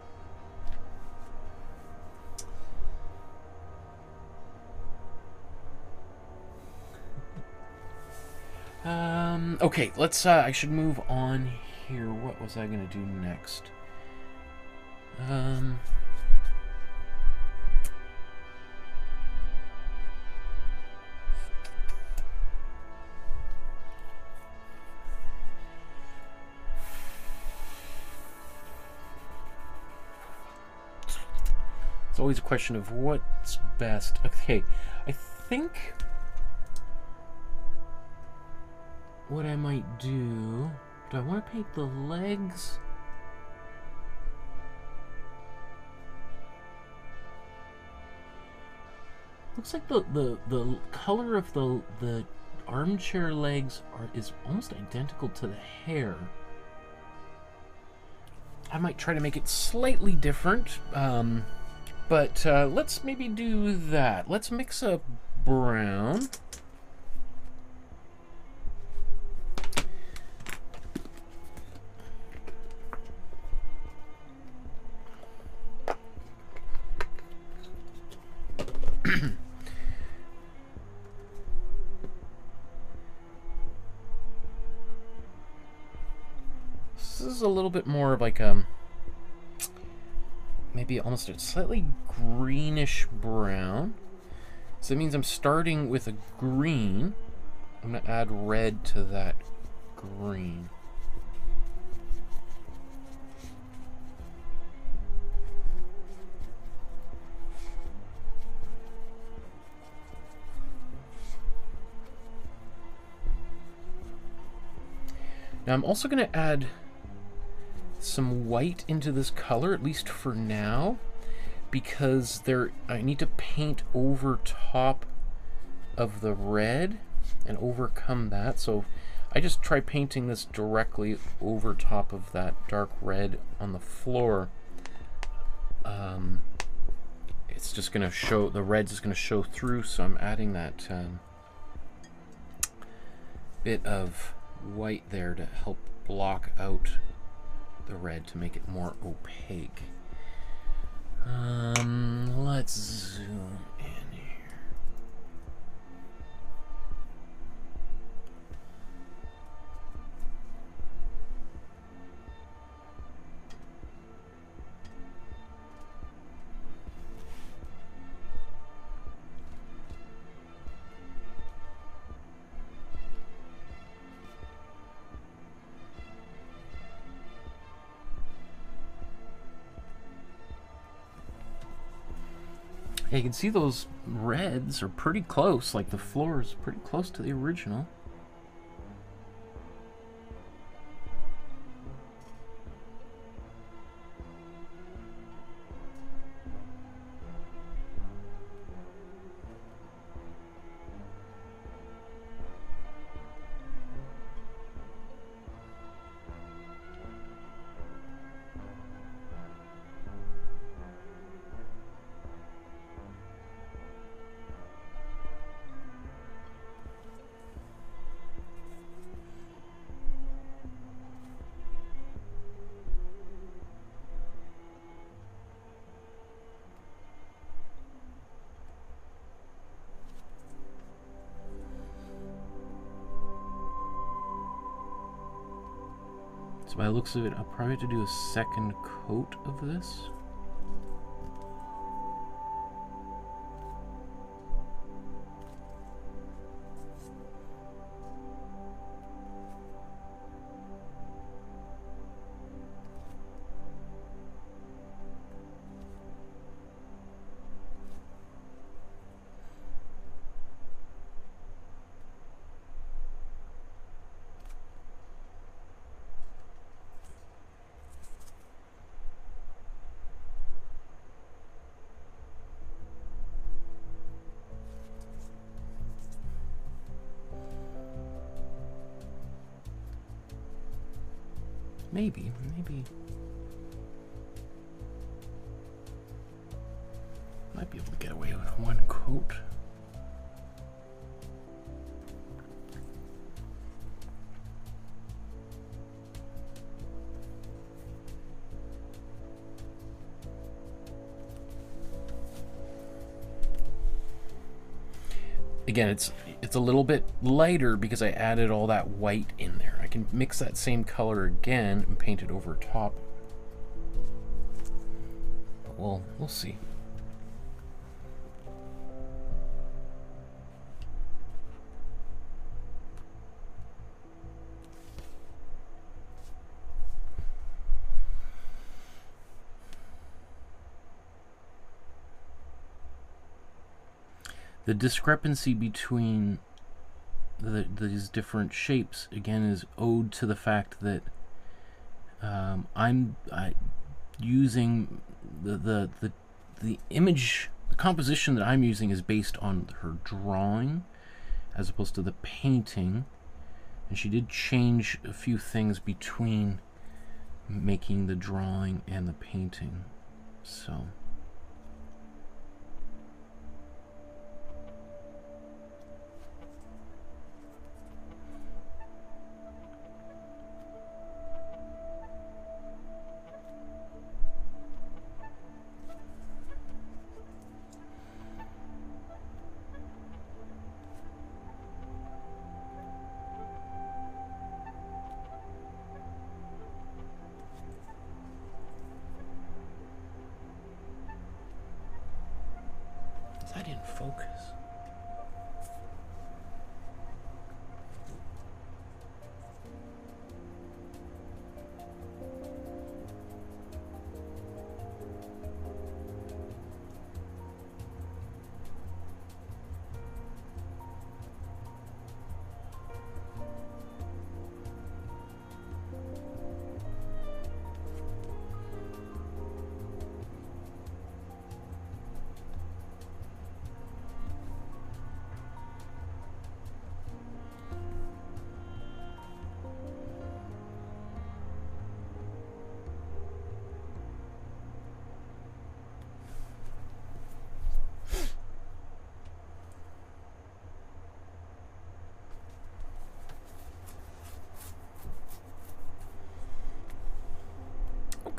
[SPEAKER 1] Okay, let's, I should move on here. What was I going to do next? It's always a question of what's best. Okay, I think what I might do I want to paint the legs? Looks like the color of the armchair legs is almost identical to the hair. I might try to make it slightly different, but let's maybe do that. Let's mix a brown. This is a little bit more of like maybe almost a slightly greenish brown. So that means I'm starting with a green. I'm going to add red to that green. Now I'm also going to add some white into this color, at least for now, because I need to paint over top of the red and overcome that. So I just try painting this directly over top of that dark red on the floor. It's just going to show, the red's just going to show through, so I'm adding that bit of white there to help block out the red to make it more opaque. Let's zoom in here. Yeah, you can see those reds are pretty close, like the floor is pretty close to the original. So by the looks of it, I'll probably have to do a second coat of this. Maybe. Might be able to get away with one coat. Again, it's a little bit lighter because I added all that white in there. I can mix that same color again and paint it over top. But we'll see. The discrepancy between these different shapes, again, is owed to the fact that I'm using the image, the composition that I'm using is based on her drawing as opposed to the painting, and she did change a few things between making the drawing and the painting, so. That didn't focus.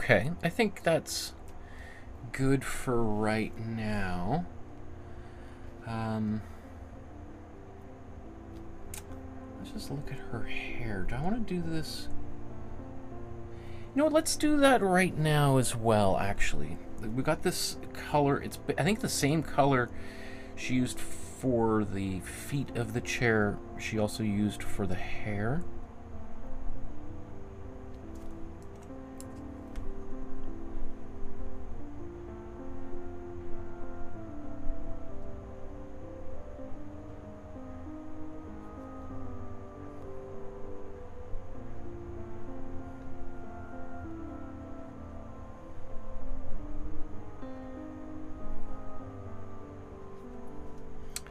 [SPEAKER 1] Okay, I think that's good for right now. Let's just look at her hair. Do I want to do this? You know what, let's do that right now as well, actually. We got this color, it's I think the same color she used for the feet of the chair, she also used for the hair.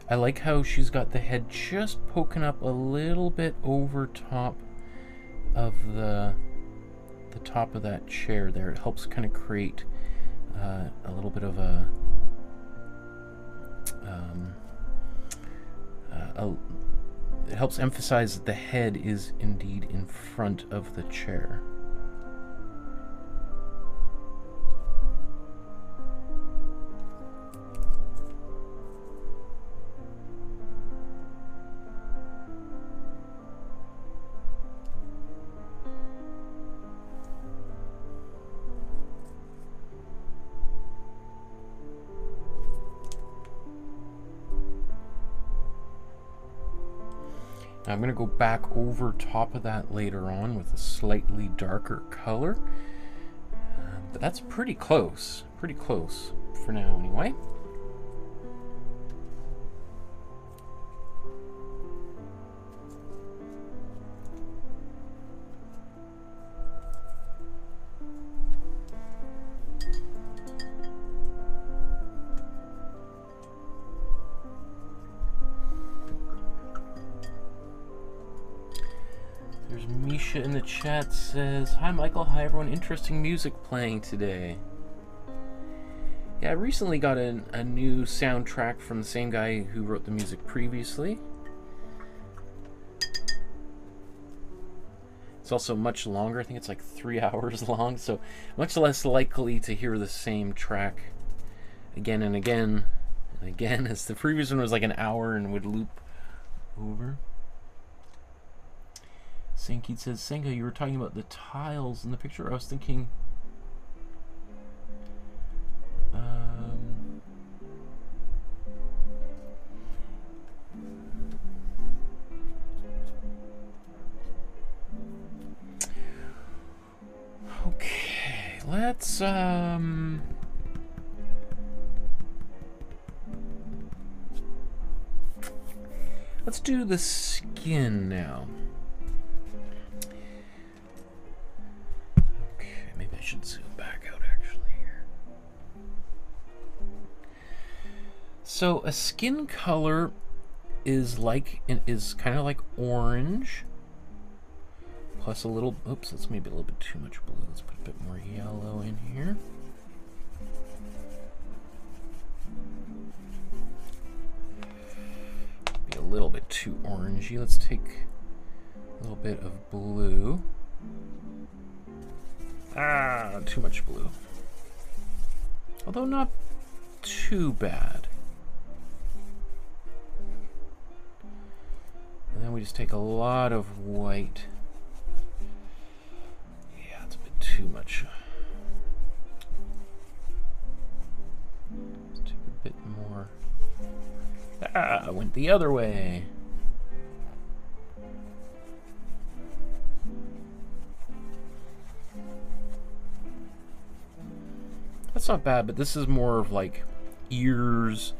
[SPEAKER 1] I like how she's got the head just poking up a little bit over top of the top of that chair there. It helps kind of create a little bit of it helps emphasize that the head is indeed in front of the chair. I'm going to go back over top of that later on with a slightly darker color. But that's pretty close for now anyway. There's Misha in the chat, says, "Hi Michael, hi everyone, interesting music playing today." Yeah, I recently got a new soundtrack from the same guy who wrote the music previously. It's also much longer. I think it's like 3 hours long, so much less likely to hear the same track again and again and again, as the previous one was like an hour and would loop over. Sankit says, "Senga, you were talking about the tiles in the picture. I was thinking okay, let's do the skin now. Okay, maybe I should zoom back out actually here. So a skin color is kind of like orange plus a little, oops, that's maybe a little bit too much blue. Let's put a bit more yellow in here. Be a little bit too orangey. Let's take a little bit of blue. Ah, too much blue. Although not too bad. And then we just take a lot of white. Yeah, it's a bit too much. Let's take a bit more. Ah, I went the other way. That's not bad, but this is more of like ears,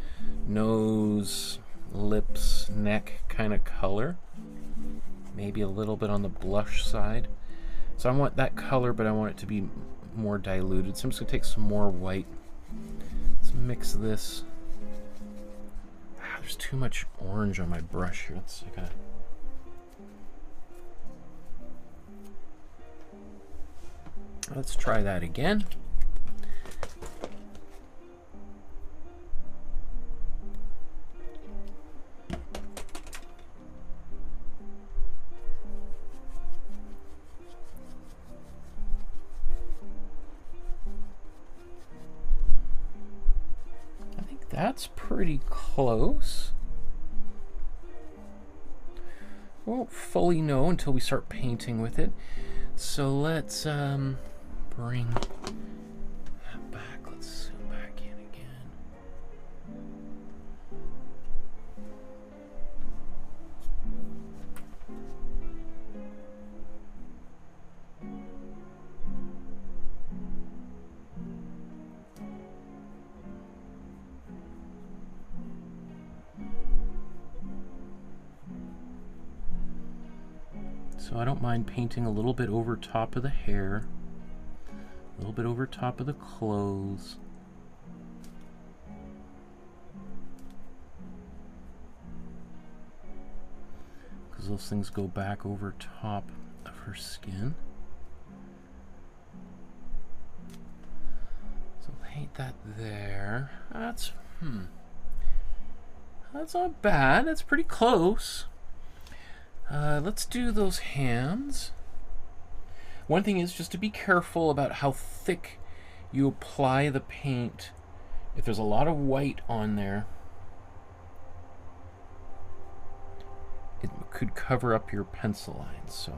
[SPEAKER 1] nose, lips, neck kind of color. Maybe a little bit on the blush side. So I want that color, but I want it to be more diluted. So I'm just gonna take some more white. Let's mix this. Ah, there's too much orange on my brush here. Let's try that again. That's pretty close. Won't fully know until we start painting with it. So let's bring that back. Let's zoom back in again. So I don't mind painting a little bit over top of the hair, a little bit over top of the clothes. Because those things go back over top of her skin. So paint that there. That's not bad. That's pretty close. Let's do those hands. One thing is just to be careful about how thick you apply the paint. If there's a lot of white on there, it could cover up your pencil lines. So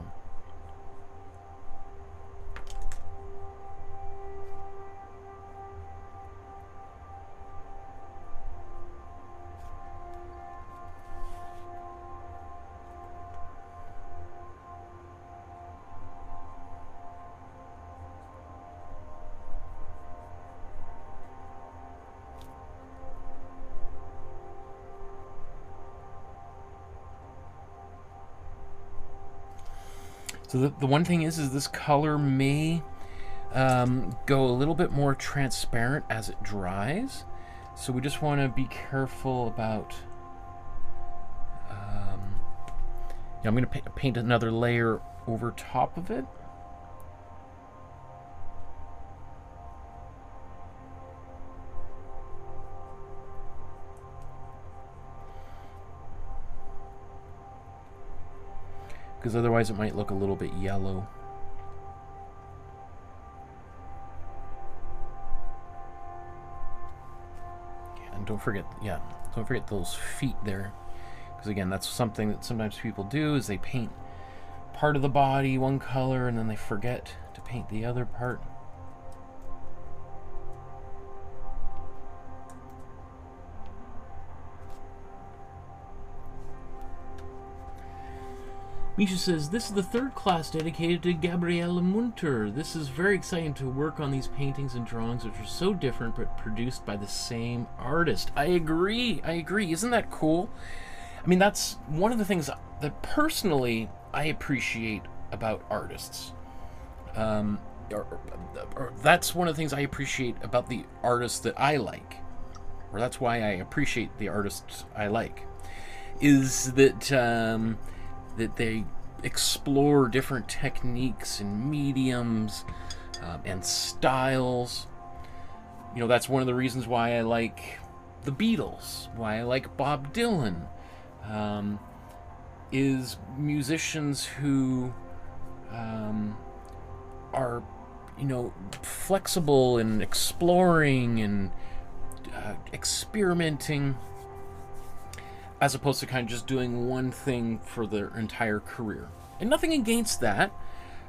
[SPEAKER 1] the one thing is this color may go a little bit more transparent as it dries. So we just want to be careful about I'm going to paint another layer over top of it. Because otherwise it might look a little bit yellow. And don't forget those feet there. Because again, that's something that sometimes people do, is they paint part of the body one color and then they forget to paint the other part. Misha says, this is the third class dedicated to Gabriele Münter. This is very exciting to work on these paintings and drawings which are so different but produced by the same artist. I agree. Isn't that cool? I mean, that's one of the things that personally I appreciate about artists. That's one of the things I appreciate about the artists that I like. Or that's why I appreciate the artists I like. Is that... that they explore different techniques and mediums and styles. You know, that's one of the reasons why I like the Beatles, why I like Bob Dylan, is musicians who are, you know, flexible and exploring and experimenting, as opposed to kind of just doing one thing for their entire career. And nothing against that.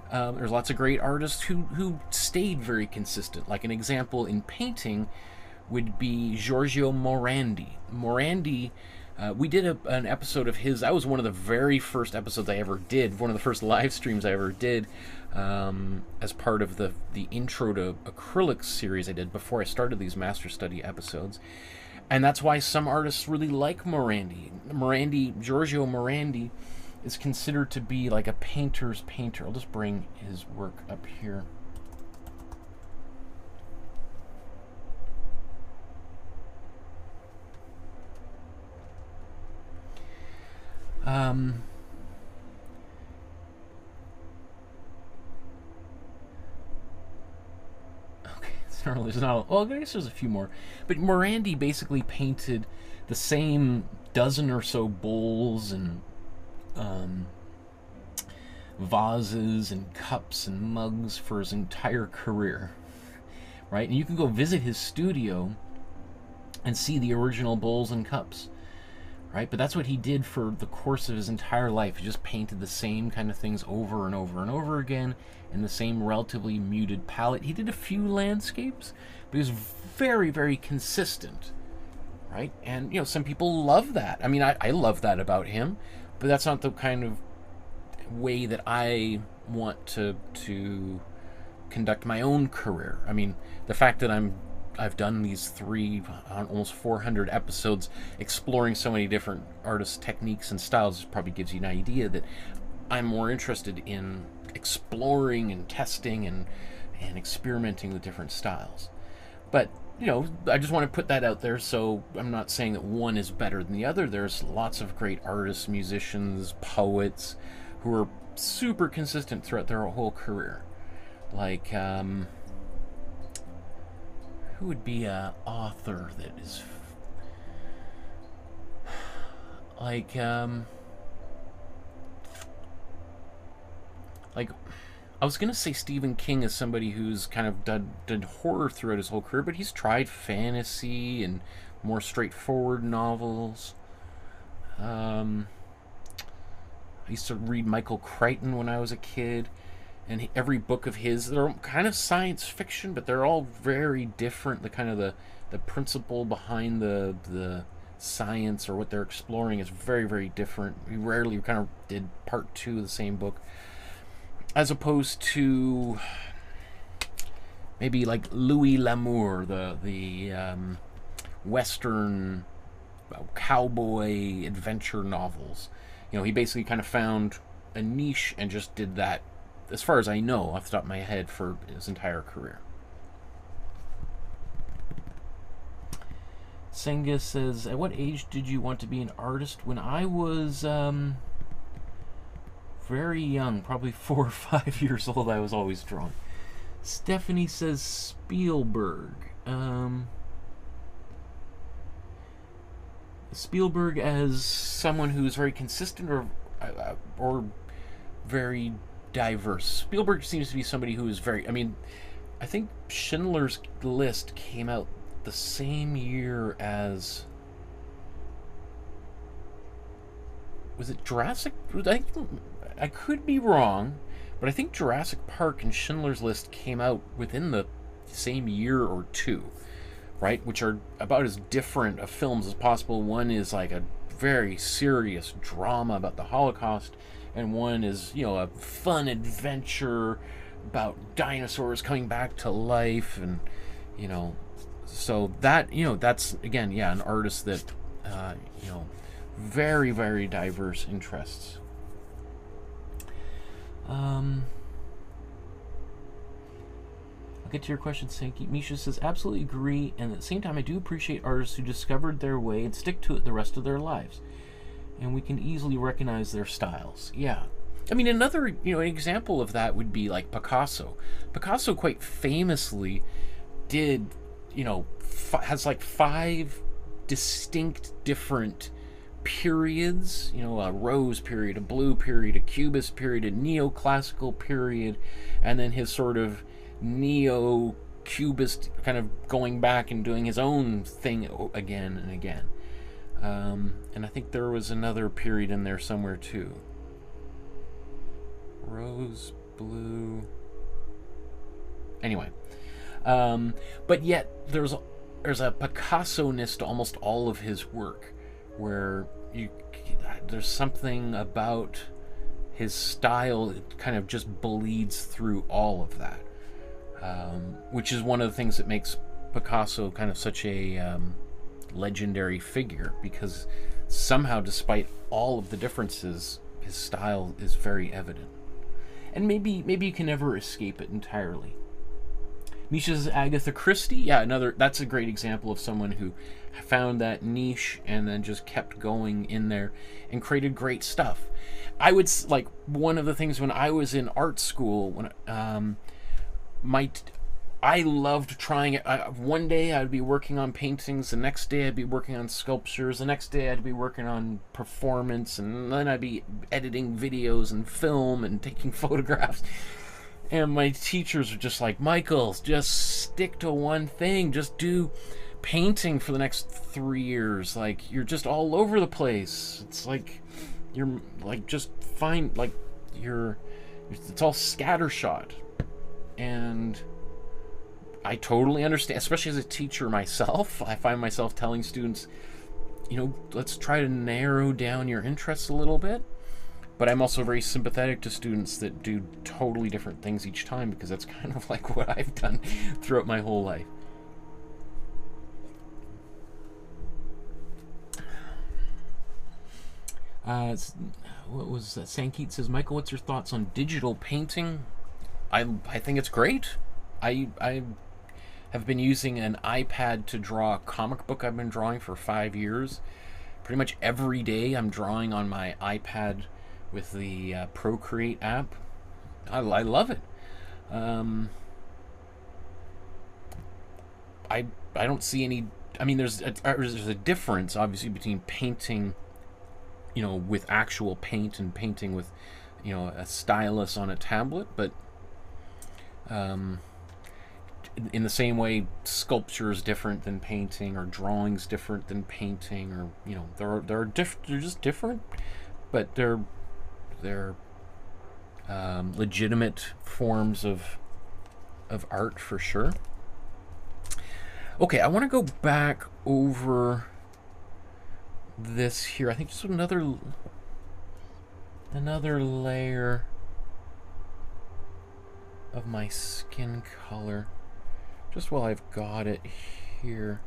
[SPEAKER 1] There's lots of great artists who stayed very consistent. Like an example in painting would be Giorgio Morandi. Morandi, we did an episode of his. That was one of the very first episodes I ever did, one of the first live streams I ever did, as part of the intro to Acrylic series I did before I started these Master Study episodes. And that's why some artists really like Morandi. Giorgio Morandi is considered to be like a painter's painter. I'll just bring his work up here. There's not. Well, I guess there's a few more, but Morandi basically painted the same dozen or so bowls and vases and cups and mugs for his entire career, right? And you can go visit his studio and see the original bowls and cups, right? But that's what he did for the course of his entire life. He just painted the same kind of things over and over and over again in the same relatively muted palette. He did a few landscapes, but he was very, very consistent, right? And, you know, some people love that. I mean, I love that about him, but that's not the kind of way that I want to conduct my own career. I mean, the fact that I've done these almost 400 episodes exploring so many different artists' techniques and styles probably gives you an idea that I'm more interested in exploring and testing and experimenting with different styles. But, you know, I just want to put that out there, so I'm not saying that one is better than the other. There's lots of great artists, musicians, poets who are super consistent throughout their whole career. Like, who would be an author that is like I was gonna say Stephen King is somebody who's kind of done horror throughout his whole career, but he's tried fantasy and more straightforward novels. I used to read Michael Crichton when I was a kid, and every book of his, they're kind of science fiction, but they're all very different. The kind of the principle behind the science or what they're exploring is very, very different. We rarely kind of did part two of the same book, as opposed to maybe like Louis L'Amour, the Western cowboy adventure novels. You know, he basically kind of found a niche and just did that, as far as I know, off the top of my head, for his entire career. Senga says, at what age did you want to be an artist? When I was, very young, probably 4 or 5 years old, I was always drawing. Stephanie says Spielberg. Spielberg as someone who's very consistent or very diverse. Spielberg seems to be somebody who is very... I mean, I think Schindler's List came out the same year as... Was it Jurassic? I could be wrong, but I think Jurassic Park and Schindler's List came out within the same year or two, right? Which are about as different of films as possible. One is like a very serious drama about the Holocaust, and one is, you know, a fun adventure about dinosaurs coming back to life, and, you know, so that, you know, that's, again, yeah, an artist that, you know, very, very diverse interests. I'll get to your question, Sankey. Misha says, absolutely agree, and at the same time, I do appreciate artists who discovered their way and stick to it the rest of their lives. And we can easily recognize their styles. Yeah. I mean, another, you know, example of that would be like Picasso. Picasso quite famously did, you know, has like 5 distinct different periods, you know, a rose period, a blue period, a cubist period, a neoclassical period, and then his sort of neo-cubist kind of going back and doing his own thing again and again. And I think there was another period in there somewhere too. Rose, blue. Anyway, but yet there's a Picasso-ness to almost all of his work, where there's something about his style that kind of just bleeds through all of that, which is one of the things that makes Picasso kind of such a legendary figure, because somehow, despite all of the differences, his style is very evident, and maybe you can never escape it entirely. Misha's Agatha Christie, yeah, that's a great example of someone who found that niche and then just kept going in there and created great stuff. I would, like, one of the things when I was in art school, when I loved trying it. One day I'd be working on paintings, the next day I'd be working on sculptures, the next day I'd be working on performance, and then I'd be editing videos and film and taking photographs. And my teachers were just like, Michael, just stick to one thing. Just do painting for the next 3 years. Like, you're just all over the place. It's like, you're like, just find, like, it's all scattershot. And I totally understand, especially as a teacher myself. I find myself telling students, you know, let's try to narrow down your interests a little bit. But I'm also very sympathetic to students that do totally different things each time, because that's kind of like what I've done throughout my whole life. What was that? Sankeet says, Michael, what's your thoughts on digital painting? I think it's great. I have been using an iPad to draw a comic book I've been drawing for 5 years. Pretty much every day I'm drawing on my iPad with the Procreate app. I love it. I don't see any... I mean, there's a difference, obviously, between painting, you know, with actual paint and painting with, you know, a stylus on a tablet, but in the same way, sculpture is different than painting, or drawing's different than painting, or, you know, they're just different, but they're legitimate forms of art for sure. Okay, I want to go back over this here. I think just another layer of my skin color, just while I've got it here.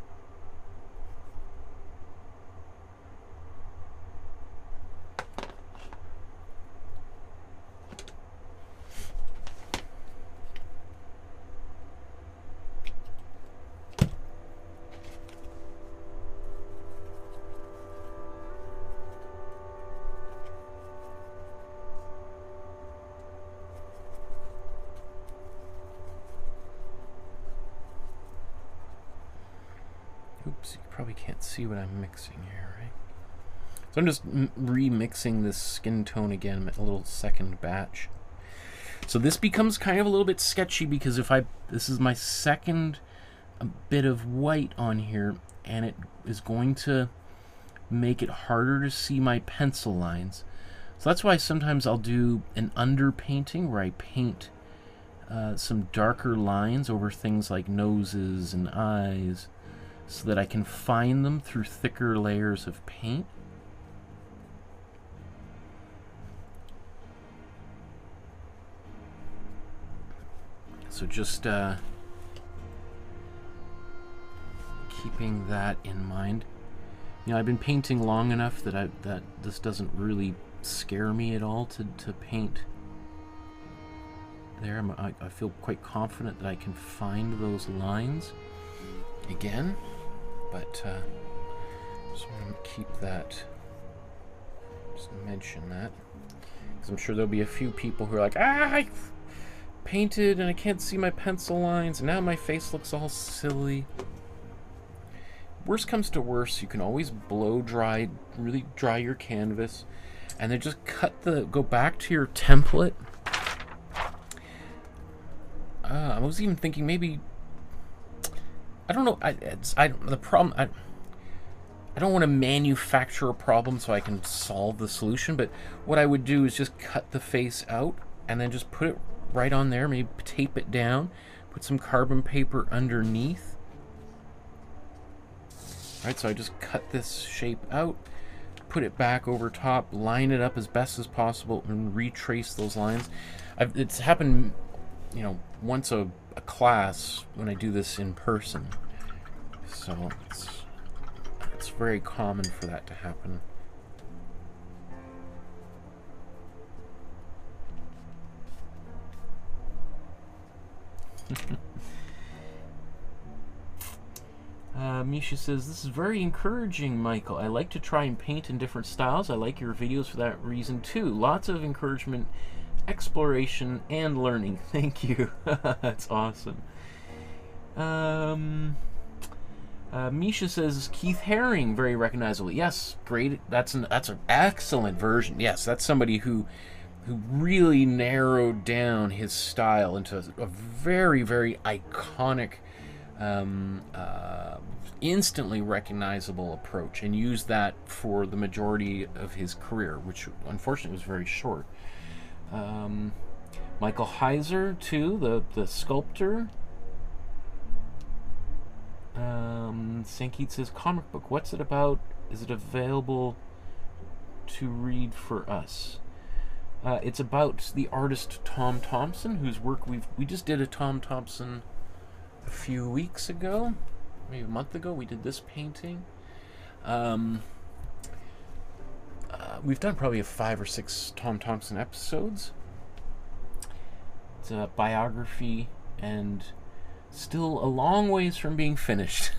[SPEAKER 1] So you probably can't see what I'm mixing here, right? So I'm just remixing this skin tone again, a little second batch. So this becomes kind of a little bit sketchy because this is my second bit of white on here, and it is going to make it harder to see my pencil lines. So that's why sometimes I'll do an underpainting where I paint some darker lines over things like noses and eyes so that I can find them through thicker layers of paint. So just keeping that in mind. You know, I've been painting long enough that this doesn't really scare me at all to paint there. I feel quite confident that I can find those lines again, but just want to keep that, just mention that, because I'm sure there'll be a few people who are like, I painted and I can't see my pencil lines and now my face looks all silly. Worst comes to worst, you can always blow dry, really dry your canvas, and then just go back to your template. I was even thinking maybe, I don't know, I don't want to manufacture a problem so I can solve the solution, but what I would do is just cut the face out and then just put it right on there, maybe tape it down, put some carbon paper underneath. Right, so I just cut this shape out, put it back over top, line it up as best as possible, and retrace those lines. It's happened, you know, once a class when I do this in person. So it's very common for that to happen. Misha says, this is very encouraging, Michael. I like to try and paint in different styles. I like your videos for that reason too. Lots of encouragement, exploration, and learning. Thank you. That's awesome. Misha says, Keith Haring, very recognizable. Yes, great. That's an excellent version. Yes, that's somebody who really narrowed down his style into a very, very iconic, instantly recognizable approach, and used that for the majority of his career, which unfortunately was very short. Michael Heiser, too, the sculptor. Sankit says, comic book, what's it about? Is it available to read for us? It's about the artist Tom Thompson, whose work we just did a Tom Thompson a few weeks ago, maybe a month ago. We did this painting. We've done probably 5 or 6 Tom Thompson episodes. It's a biography and still a long ways from being finished.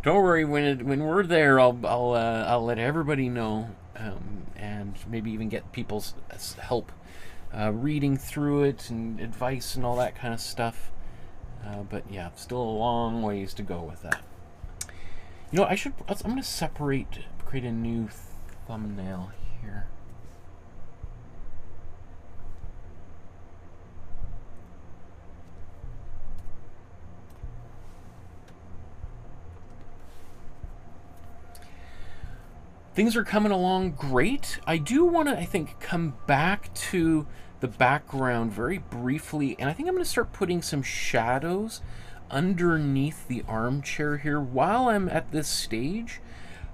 [SPEAKER 1] Don't worry, when we're there, I'll let everybody know, and maybe even get people's help reading through it and advice and all that kind of stuff. But yeah, still a long ways to go with that. You know, I'm going to create a new thumbnail here. Things are coming along great. I do want to, I think, come back to the background very briefly, and I think I'm going to start putting some shadows underneath the armchair here while I'm at this stage.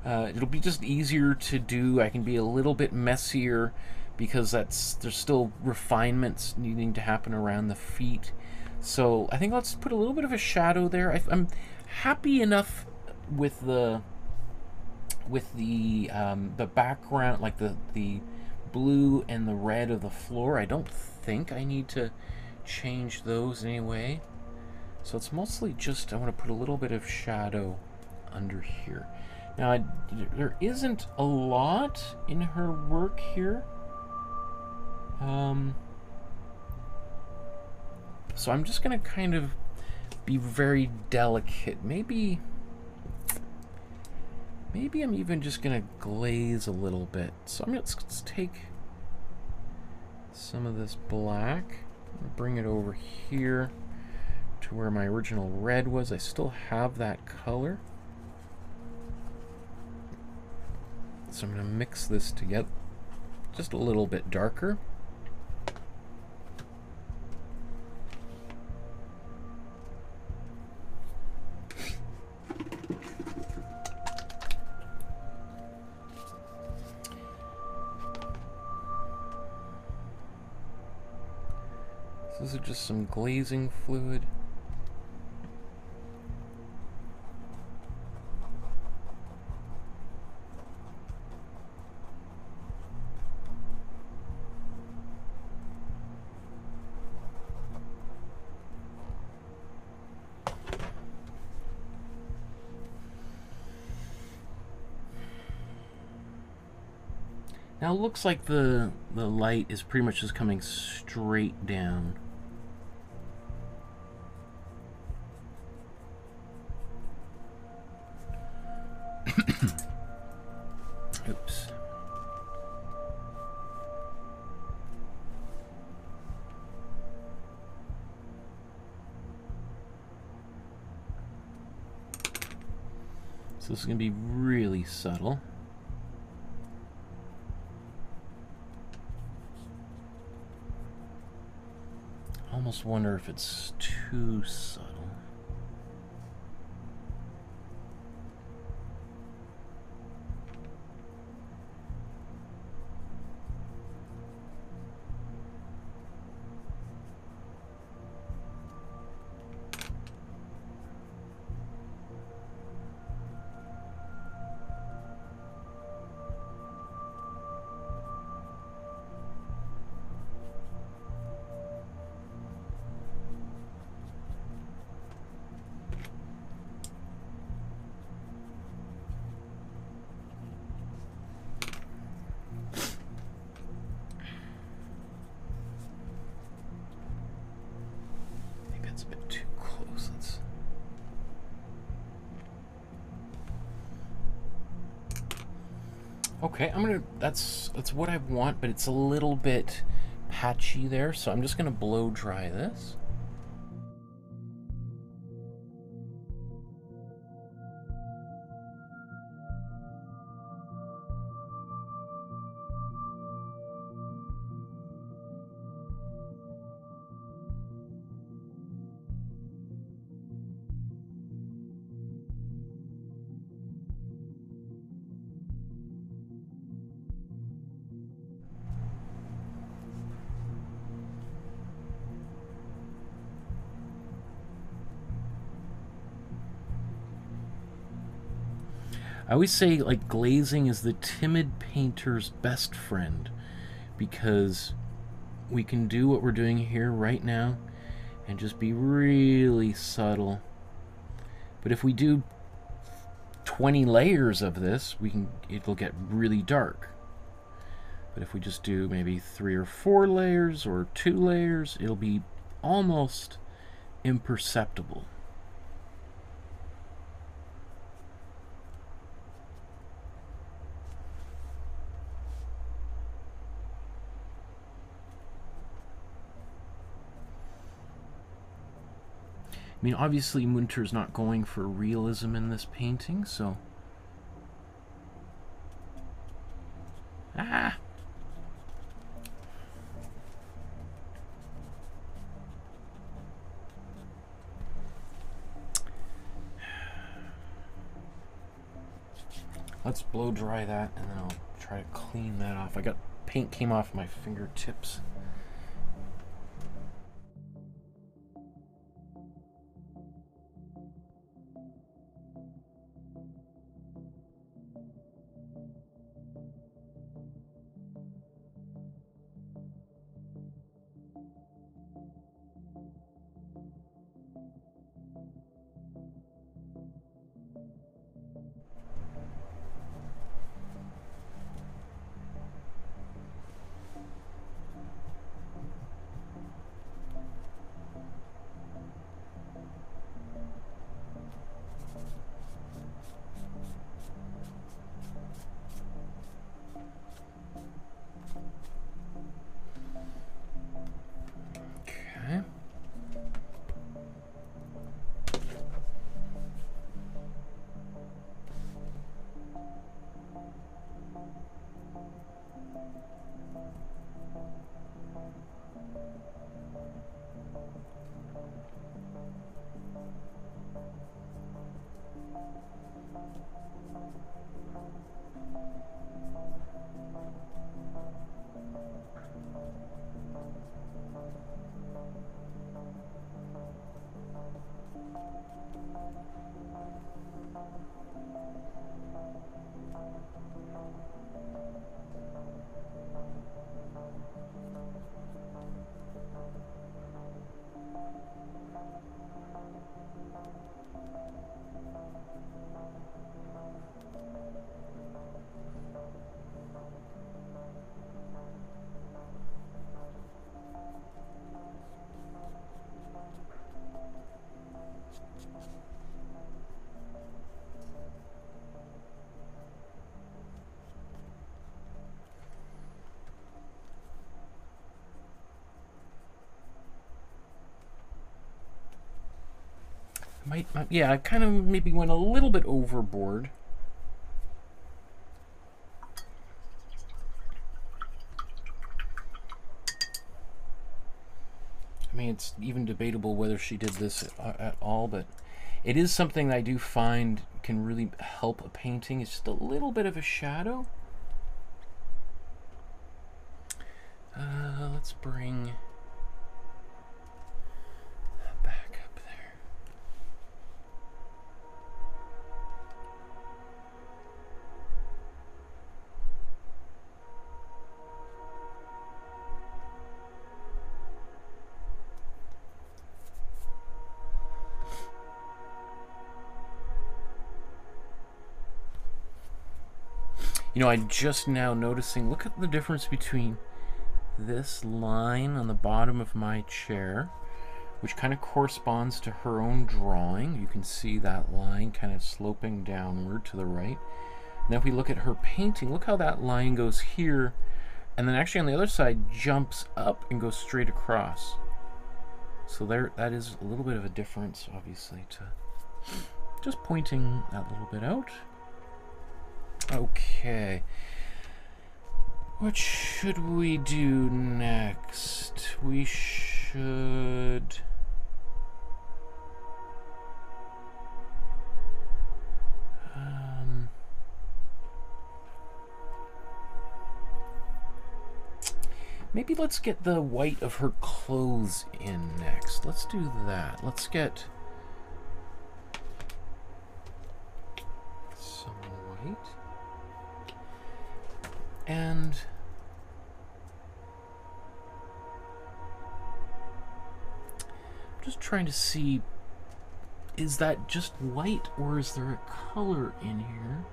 [SPEAKER 1] It'll be just easier to do. I can be a little bit messier because there's still refinements needing to happen around the feet. So I think let's put a little bit of a shadow there. I'm happy enough with the background, like the blue and the red of the floor. I don't think I need to change those anyway. So it's mostly just, I want to put a little bit of shadow under here. Now, there isn't a lot in her work here. So I'm just going to kind of be very delicate. Maybe Maybe I'm even just going to glaze a little bit. So let's take some of this black and bring it over here to where my original red was. I still have that color. So I'm going to mix this together just a little bit darker. This is just some glazing fluid. Now it looks like the light is pretty much just coming straight down. Oops. So this is going to be really subtle. I almost wonder if it's too subtle. Okay, that's what I want, but it's a little bit patchy there, so I'm just gonna blow dry this. I always say, like, glazing is the timid painter's best friend, because we can do what we're doing here right now and just be really subtle. But if we do 20 layers of this, it'll get really dark. But if we just do maybe 3 or 4 layers or 2 layers, it'll be almost imperceptible. I mean, obviously Münter's not going for realism in this painting, so... Ah! Let's blow dry that, and then I'll try to clean that off. Paint came off my fingertips. Yeah, I kind of maybe went a little bit overboard. I mean, it's even debatable whether she did this at all, but it is something that I do find can really help a painting. It's just a little bit of a shadow. Let's bring back up there. You know, I'm just now noticing, look at the difference between this line on the bottom of my chair, which kind of corresponds to her own drawing. You can see that line kind of sloping downward to the right. Now if we look at her painting, look how that line goes here, and then actually on the other side jumps up and goes straight across. So there, that is a little bit of a difference, obviously, to just pointing that little bit out. Okay. What should we do next? We should... maybe let's get the white of her clothes in next. Let's do that. Let's get some white. And I'm just trying to see, is that just white or is there a color in here?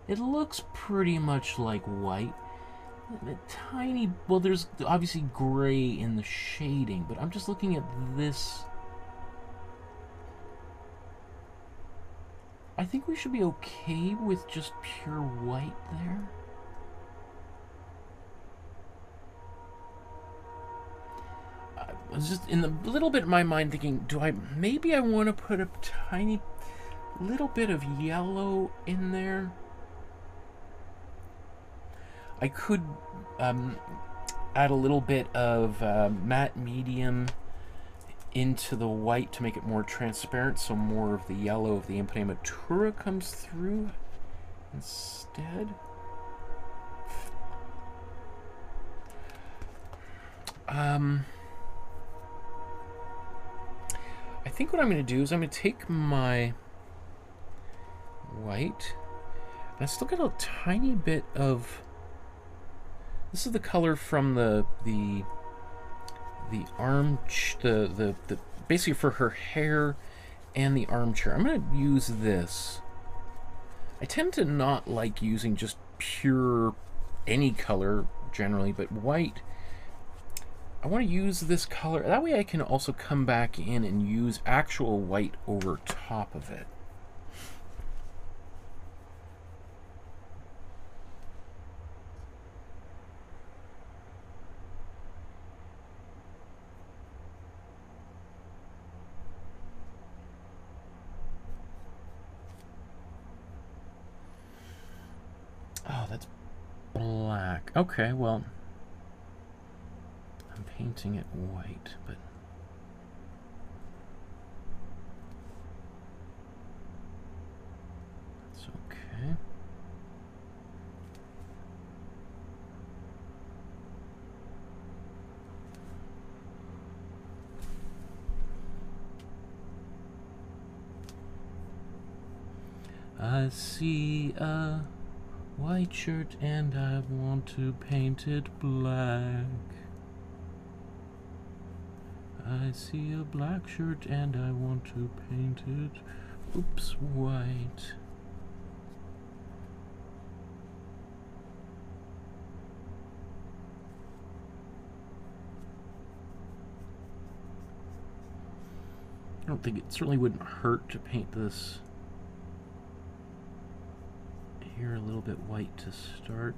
[SPEAKER 1] It looks pretty much like white. A tiny, well, there's obviously gray in the shading, but I'm just looking at this. I think we should be okay with just pure white there. I was just in a little bit in my mind thinking, maybe I want to put a tiny little bit of yellow in there. I could add a little bit of matte medium into the white to make it more transparent, so more of the yellow of the Imprimatura comes through instead. I think what I'm going to do is I'm going to take my white, and I still got a tiny bit of... This is the color from the basically for her hair and the armchair. I'm going to use this. I tend to not like using just pure any color generally, but white, I want to use this color. That way I can also come back in and use actual white over top of it. Oh, that's black. Okay, well, I'm painting it white, but that's okay. I see a white shirt and I want to paint it black. I see a black shirt and I want to paint it, oops, white. I don't think it certainly wouldn't hurt to paint this here a little bit white to start.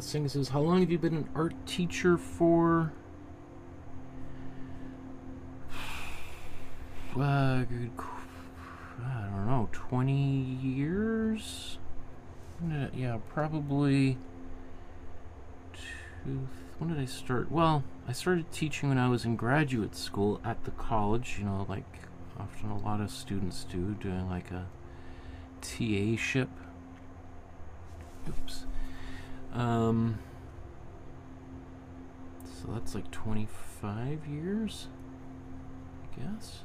[SPEAKER 1] Singh says, how long have you been an art teacher for? I don't know, 20 years? Yeah, probably. When did I start? Well, I started teaching when I was in graduate school at the college, you know, like often a lot of students do, doing like a TA-ship. Oops. So that's like 25 years, I guess.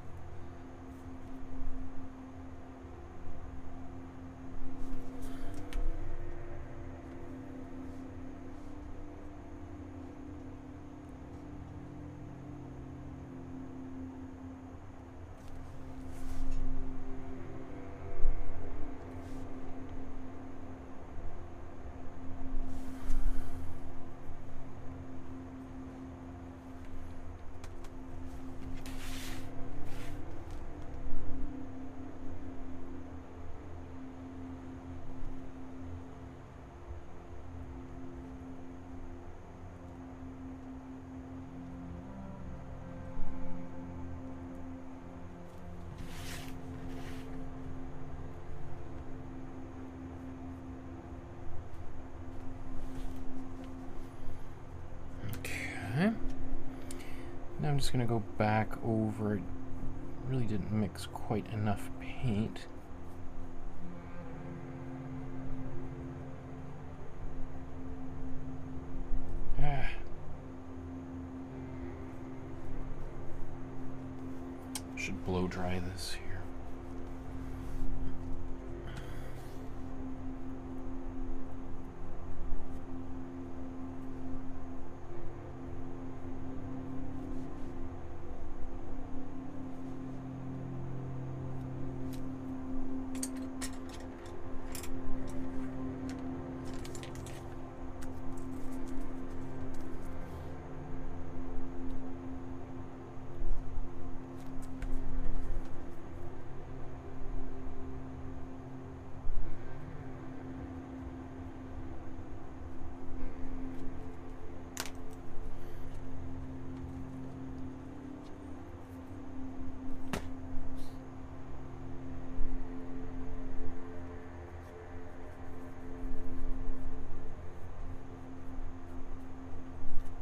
[SPEAKER 1] Okay. Now I'm just going to go back over it. Really didn't mix quite enough paint. Should blow dry this here.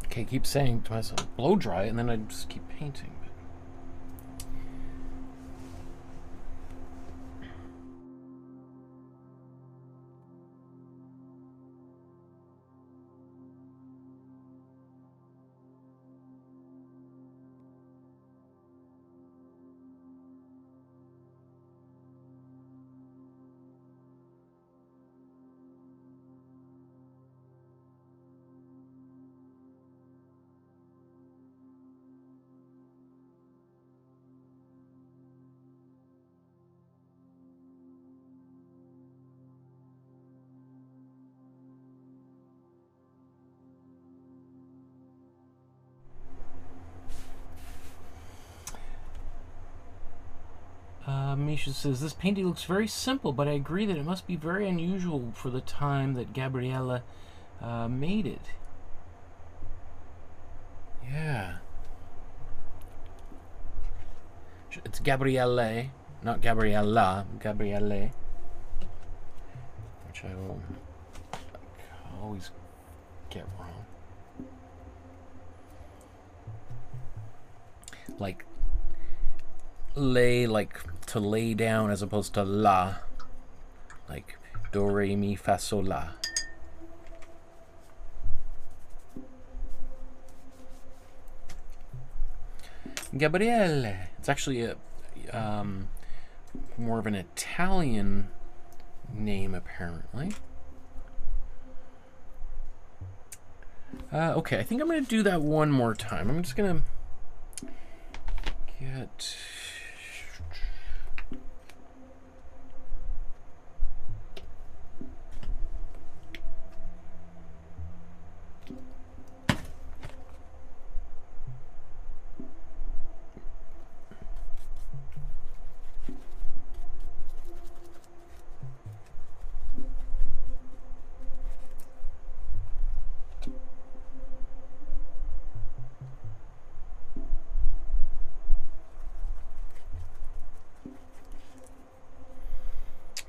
[SPEAKER 1] Okay, I keep saying to myself, blow dry, and then I just keep painting. Misha says, this painting looks very simple, but I agree that it must be very unusual for the time that Gabriele made it. Yeah. It's Gabriele, not Gabriella, Gabriele. Which I will always get wrong. Like lay, like to lay down, as opposed to la, like do re mi fa sol la. Gabriele. It's actually a more of an Italian name, apparently. Okay, I think I'm going to do that one more time. I'm just going to get...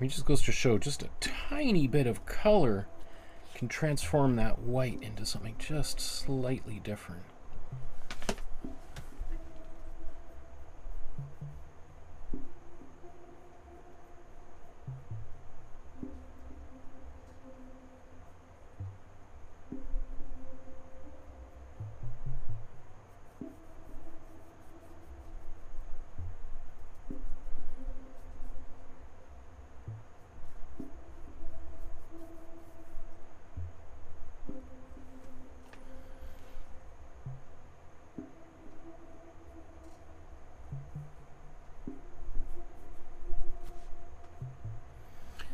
[SPEAKER 1] It just goes to show just a tiny bit of color can transform that white into something just slightly different.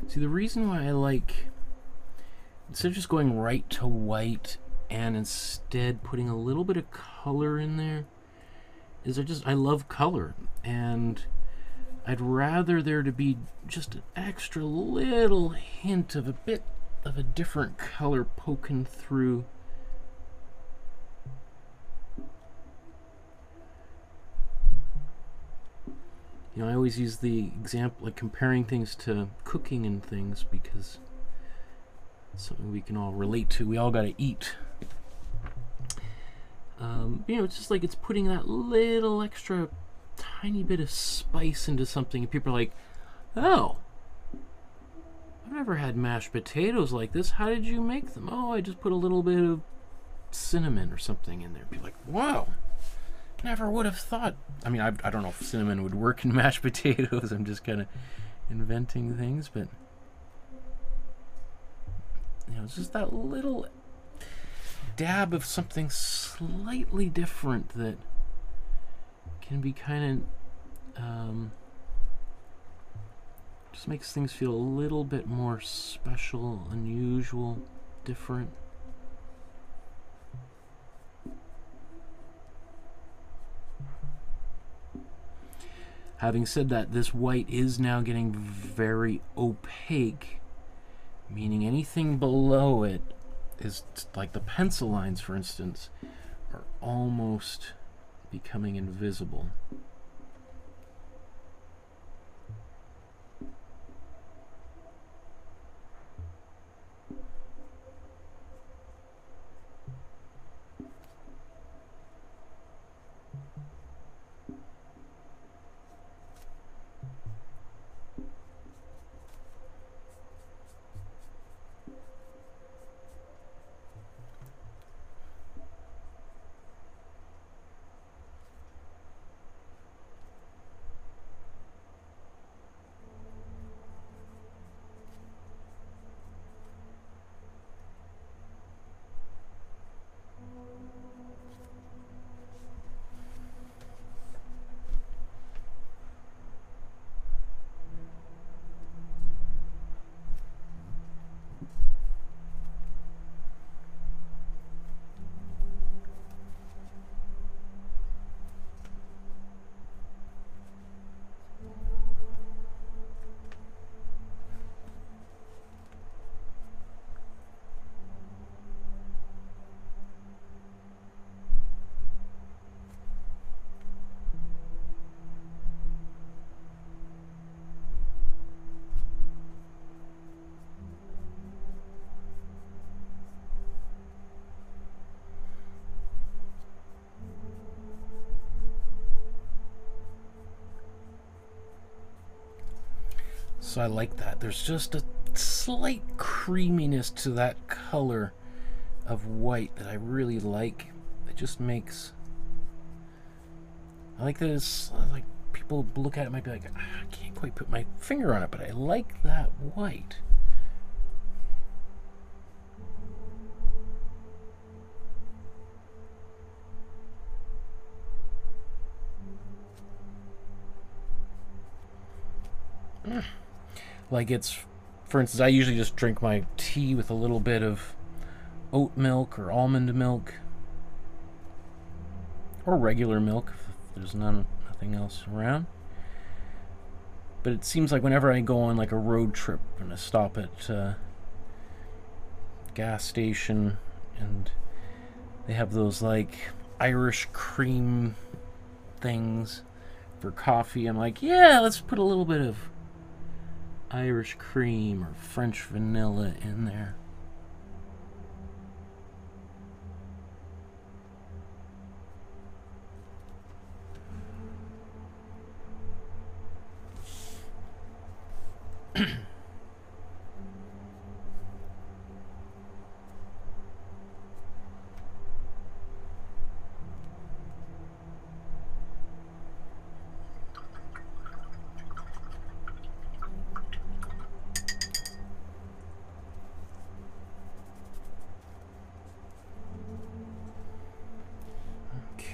[SPEAKER 1] See, the reason why I like, instead of just going right to white and instead putting a little bit of color in there, is I love color, and I'd rather there to be just an extra little hint of a bit of a different color poking through. You know, I always use the example, like comparing things to cooking and things, because it's something we can all relate to. We all got to eat. You know, it's just like it's putting that little extra tiny bit of spice into something, and people are like, oh, I've never had mashed potatoes like this. How did you make them? Oh, I just put a little bit of cinnamon or something in there. People are like, wow, never would have thought. I mean, I don't know if cinnamon would work in mashed potatoes. I'm just kind of inventing things, but you know, it's just that little dab of something slightly different that can be kind of just makes things feel a little bit more special, unusual, different. Having said that, this white is now getting very opaque, meaning anything below it is like the pencil lines, for instance, are almost becoming invisible. So I like that. There's just a slight creaminess to that color of white that I really like. It just makes... I like that it's like people look at it might be like, I can't quite put my finger on it, but I like that white. Like it's, for instance, I usually just drink my tea with a little bit of oat milk or almond milk, or regular milk if there's nothing else around. But it seems like whenever I go on like a road trip and I stop at a gas station and they have those like Irish cream things for coffee, I'm like, yeah, let's put a little bit of Irish cream or French vanilla in there.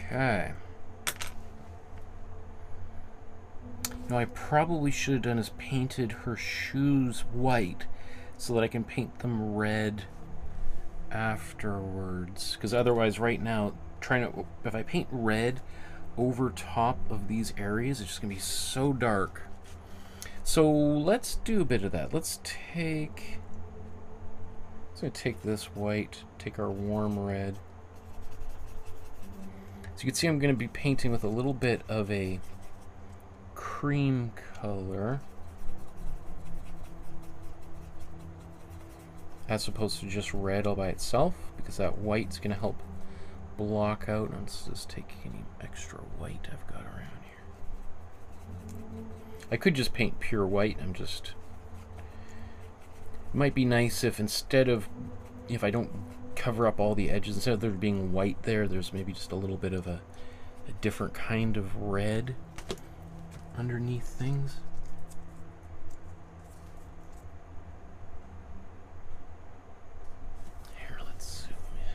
[SPEAKER 1] Okay. Now I probably should have done is painted her shoes white so that I can paint them red afterwards. Because otherwise right now, if I paint red over top of these areas, it's just going to be so dark. So let's do a bit of that. Let's going to take this white, take our warm red. So you can see I'm going to be painting with a little bit of a cream color as opposed to just red all by itself, because that white's going to help block out. Let's just take any extra white I've got around here. I could just paint pure white. It might be nice if instead of, if I don't cover up all the edges, instead of there being white there, there's maybe just a little bit of a different kind of red underneath things. Here, let's zoom in.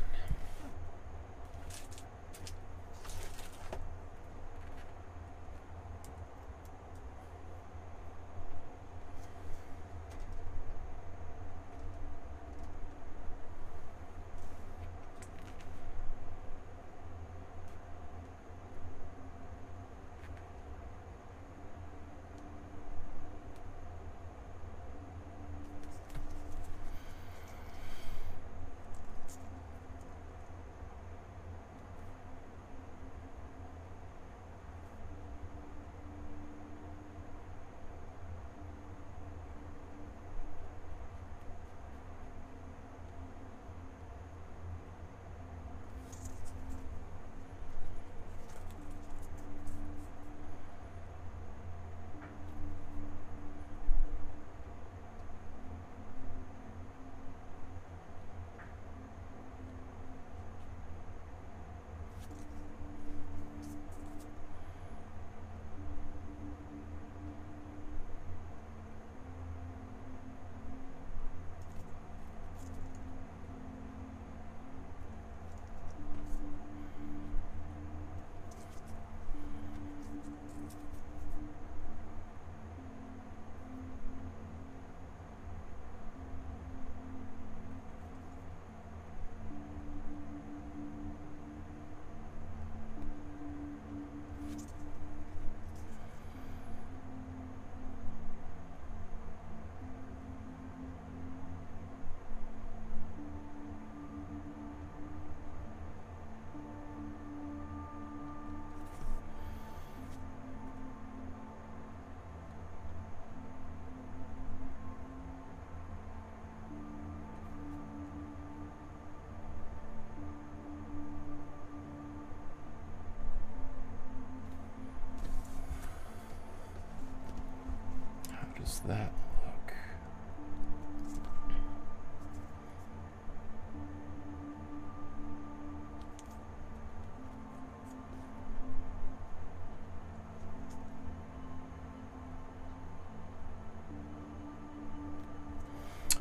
[SPEAKER 1] Does that look?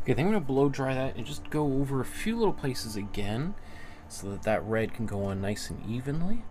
[SPEAKER 1] Okay, then I'm going to blow dry that and just go over a few little places again so that that red can go on nice and evenly.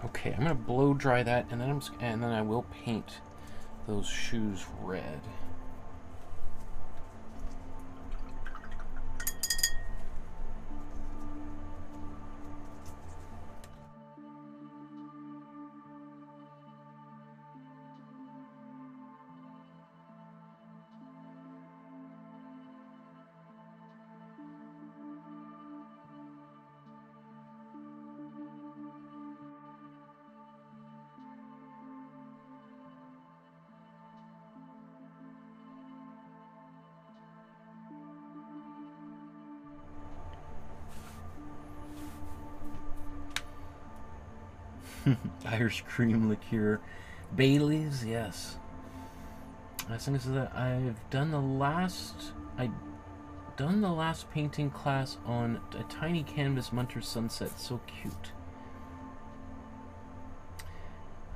[SPEAKER 1] Okay, I'm gonna blow dry that, and then I will paint those shoes red. Irish cream liqueur, Bailey's, yes. As soon as that, I've done done the last painting class on a tiny canvas Münter sunset. So cute.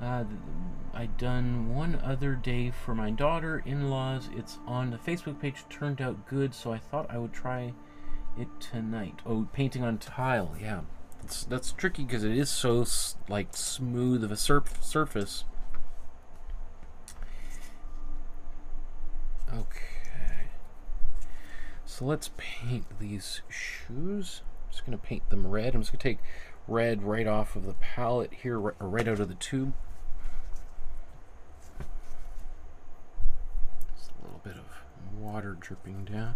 [SPEAKER 1] I done one other day for my daughter-in-laws. It's on the Facebook page. Turned out good, so I thought I would try it tonight. Oh, painting on tile. Yeah, that's tricky because it is so like smooth of a surface. Okay, so let's paint these shoes. I'm just gonna paint them red. I'm just gonna take red right off of the palette here, or right out of the tube. Just a little bit of water dripping down.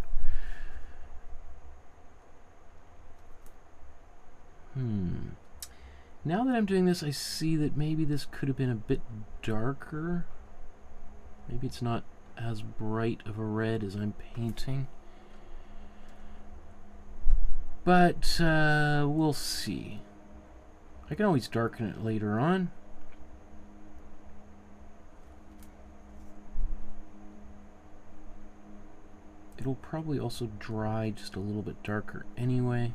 [SPEAKER 1] Now that I'm doing this, I see that maybe this could have been a bit darker. Maybe it's not as bright of a red as I'm painting. But we'll see. I can always darken it later on. It'll probably also dry just a little bit darker anyway.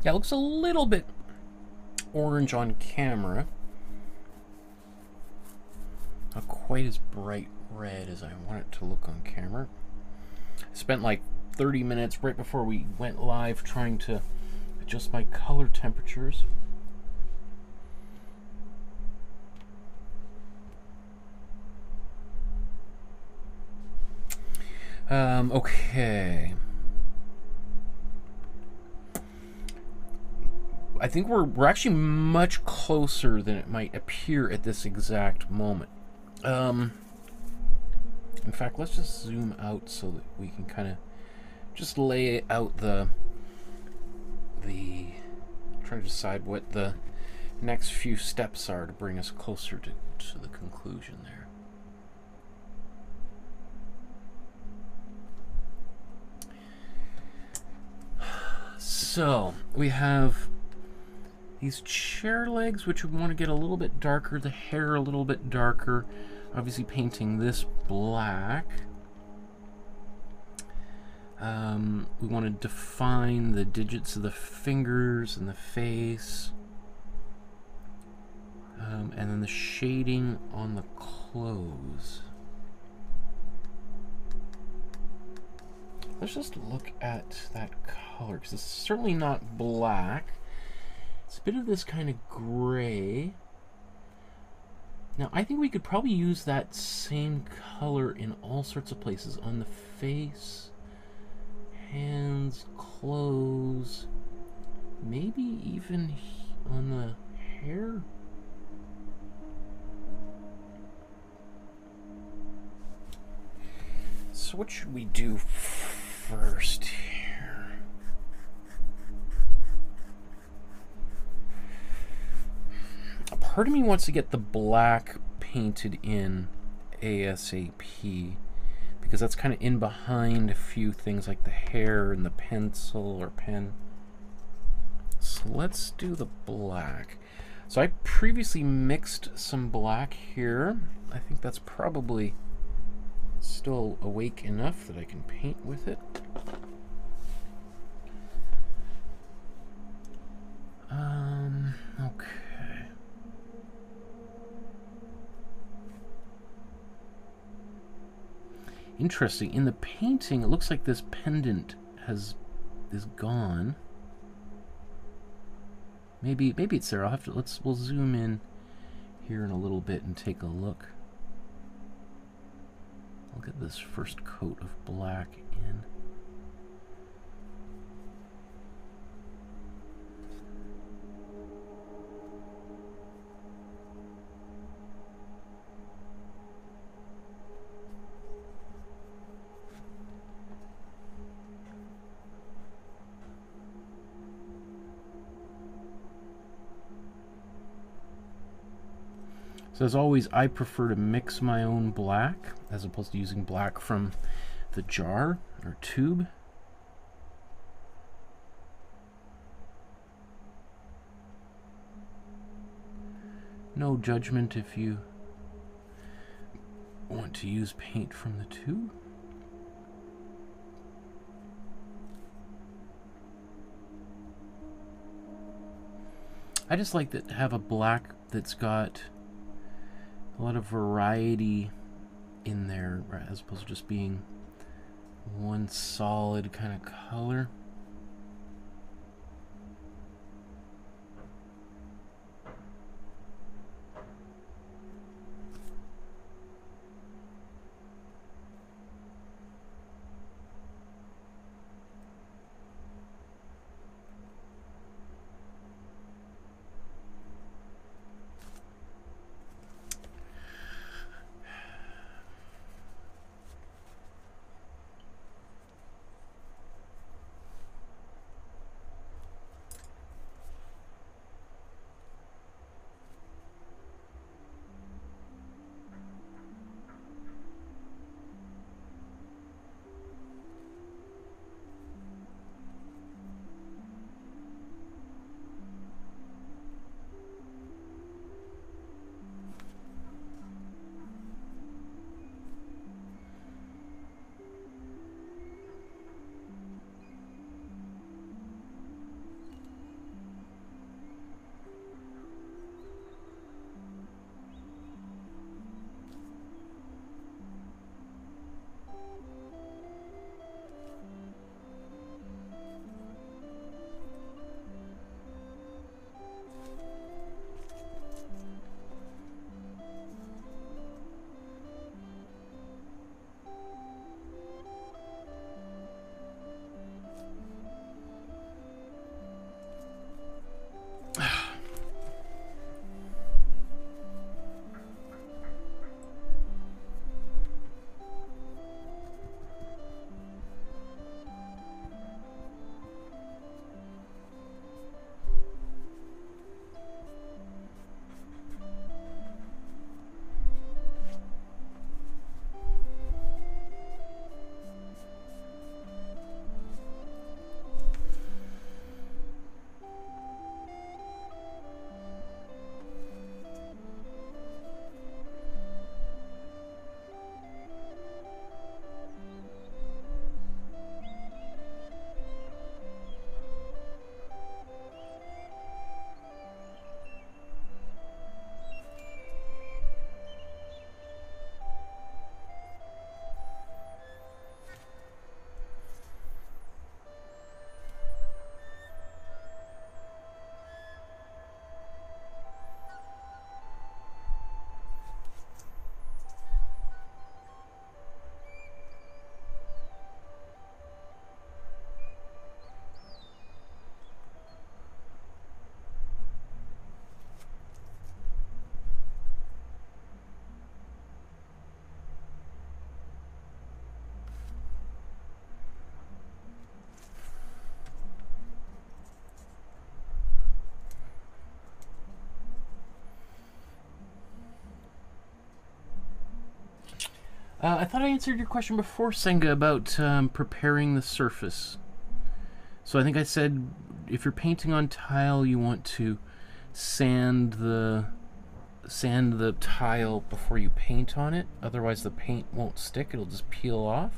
[SPEAKER 1] Yeah, it looks a little bit orange on camera. Not quite as bright red as I want it to look on camera. I spent like 30 minutes right before we went live trying to adjust my color temperatures. Okay. I think we're actually much closer than it might appear at this exact moment. In fact, let's just zoom out so that we can kind of just lay out the try to decide what the next few steps are to bring us closer to the conclusion there. So we have these chair legs, which we want to get a little bit darker, the hair a little bit darker. Obviously painting this black. We want to define the digits of the fingers and the face. And then the shading on the clothes. Let's just look at that color, because it's certainly not black. It's a bit of this kind of gray. Now, I think we could probably use that same color in all sorts of places. On the face, hands, clothes, maybe even on the hair. So what should we do first here? A part of me wants to get the black painted in ASAP, because that's kind of in behind a few things like the hair and the pencil or pen. So let's do the black. So I previously mixed some black here. I think that's probably still awake enough that I can paint with it. Okay. Interesting. In the painting, it looks like this pendant is gone. Maybe it's there. I'll have to we'll zoom in here in a little bit and take a look. I'll get this first coat of black in. So as always, I prefer to mix my own black as opposed to using black from the jar or tube. No judgment if you want to use paint from the tube. I just like to have a black that's got a lot of variety in there, as opposed to just being one solid kind of color. I thought I answered your question before, Senga, about preparing the surface. So I think I said if you're painting on tile, you want to sand the tile before you paint on it. Otherwise the paint won't stick, it'll just peel off.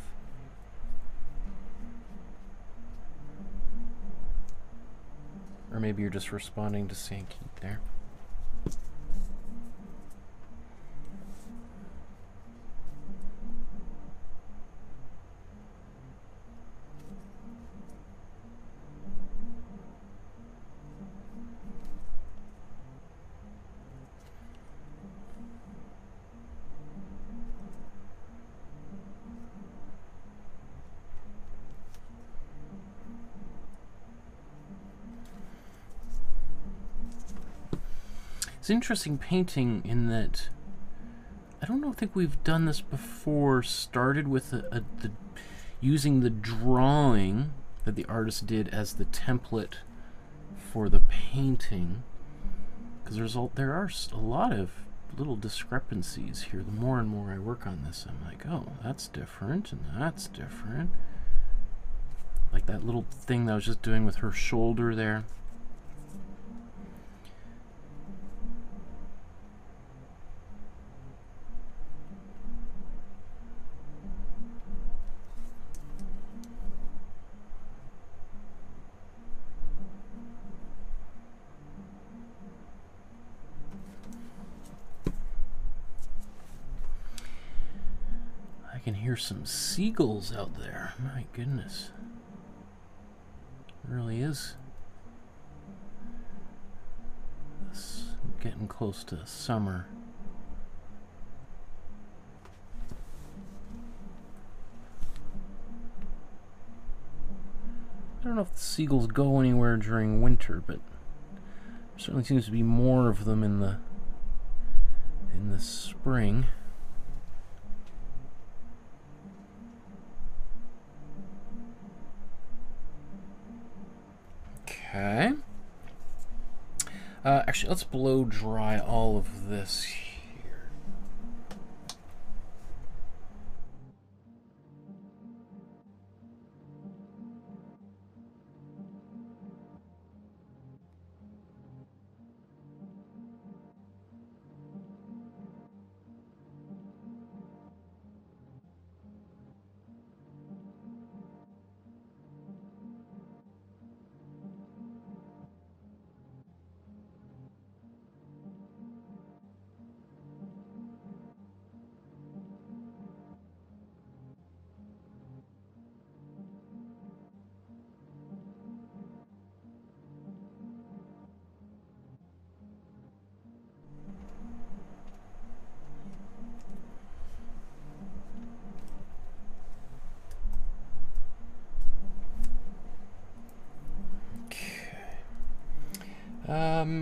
[SPEAKER 1] Or maybe you're just responding to Sankey there. It's interesting painting in that I don't think we've done this before. Started with using the drawing that the artist did as the template for the painting, because there are a lot of little discrepancies here. The more and more I work on this, I'm like, oh, that's different and that's different. Like that little thing that I was just doing with her shoulder there. I can hear some seagulls out there. My goodness. It really is. It's getting close to summer. I don't know if the seagulls go anywhere during winter, but there certainly seems to be more of them in the spring. Okay. Actually, let's blow dry all of this here.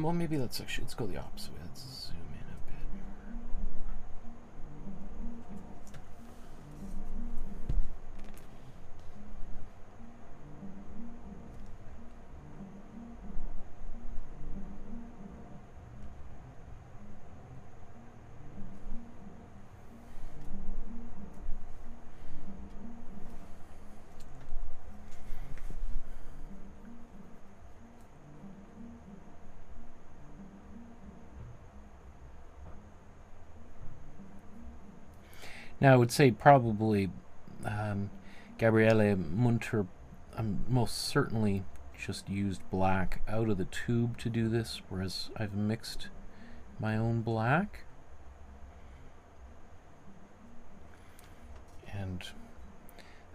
[SPEAKER 1] Well, maybe let's go the opposite way. Let's zoom in a bit. Now, I would say probably Gabriele Münter most certainly just used black out of the tube to do this, whereas I've mixed my own black. And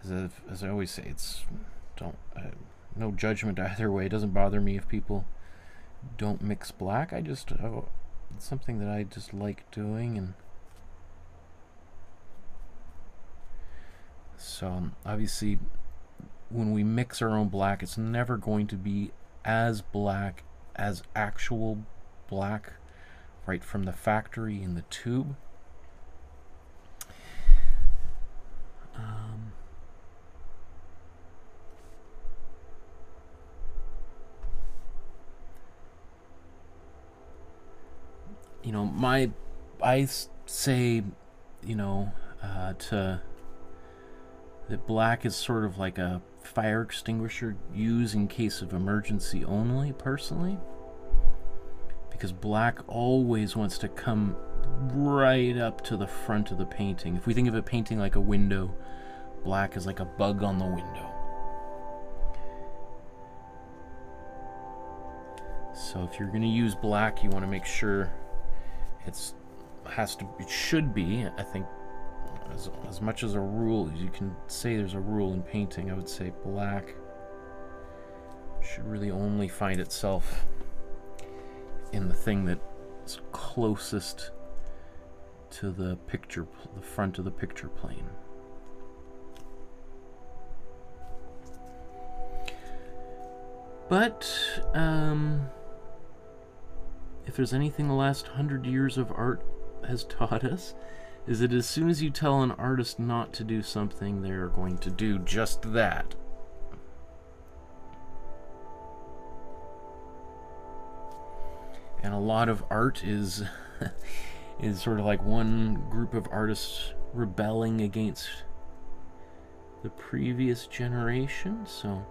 [SPEAKER 1] as I always say, it's no judgment either way. It doesn't bother me if people don't mix black. It's something that I just like doing. And so obviously when we mix our own black, it's never going to be as black as actual black right from the factory in the tube. You know, I say, you know, that black is sort of like a fire extinguisher used in case of emergency only, personally. Because black always wants to come right up to the front of the painting. If we think of a painting like a window, black is like a bug on the window. So if you're going to use black, you want to make sure it should be, I think, as much as a rule as you can say there's a rule in painting, I would say black should really only find itself in the thing that's closest to the picture, the front of the picture plane. But if there's anything the last 100 years of art has taught us, is that as soon as you tell an artist not to do something, they're going to do just that. And a lot of art is is sort of like one group of artists rebelling against the previous generation, so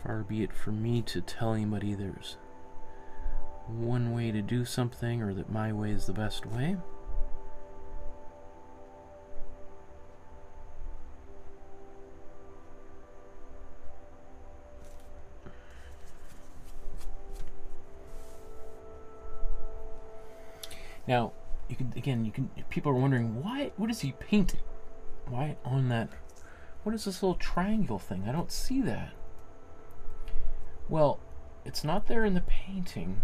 [SPEAKER 1] far be it from me to tell anybody there's one way to do something or that my way is the best way. Now, people are wondering, what is he painting? Why on that? What is this little triangle thing? I don't see that. Well, it's not there in the painting,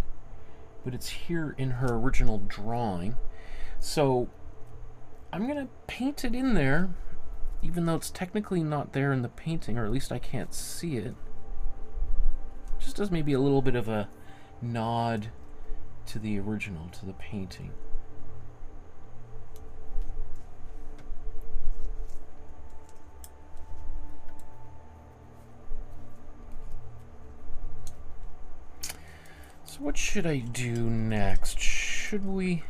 [SPEAKER 1] but it's here in her original drawing. So I'm going to paint it in there, even though it's technically not there in the painting, or at least I can't see it. Just as maybe a little bit of a nod to the original, to the painting. So what should I do next? Should we...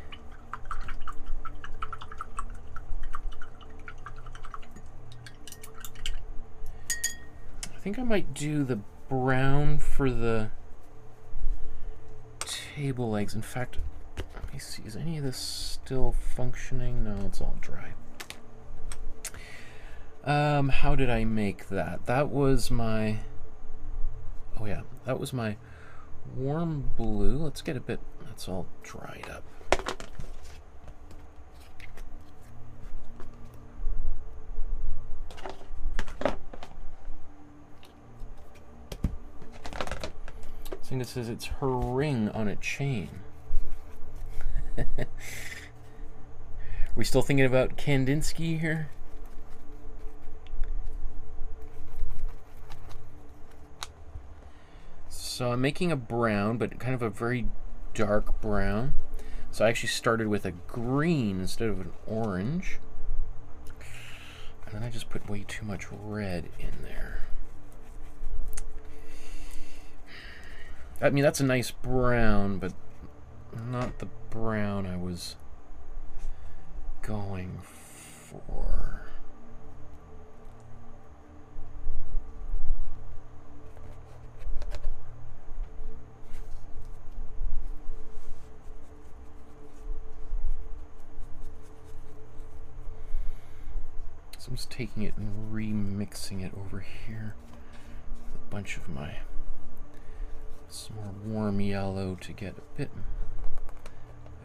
[SPEAKER 1] I think I might do the brown for the table legs. In fact, let me see, is any of this still functioning? No, it's all dry. How did I make that? That was my... Oh yeah, that was my warm blue. Let's get a bit, that's all dried up. This thing that says it's her ring on a chain. We still thinking about Kandinsky here? So I'm making a brown, but kind of a very dark brown. So I actually started with a green instead of an orange. And then I just put way too much red in there. I mean, that's a nice brown, but not the brown I was going for. So I'm just taking it and remixing it over here with a bunch of my some more warm yellow to get a bit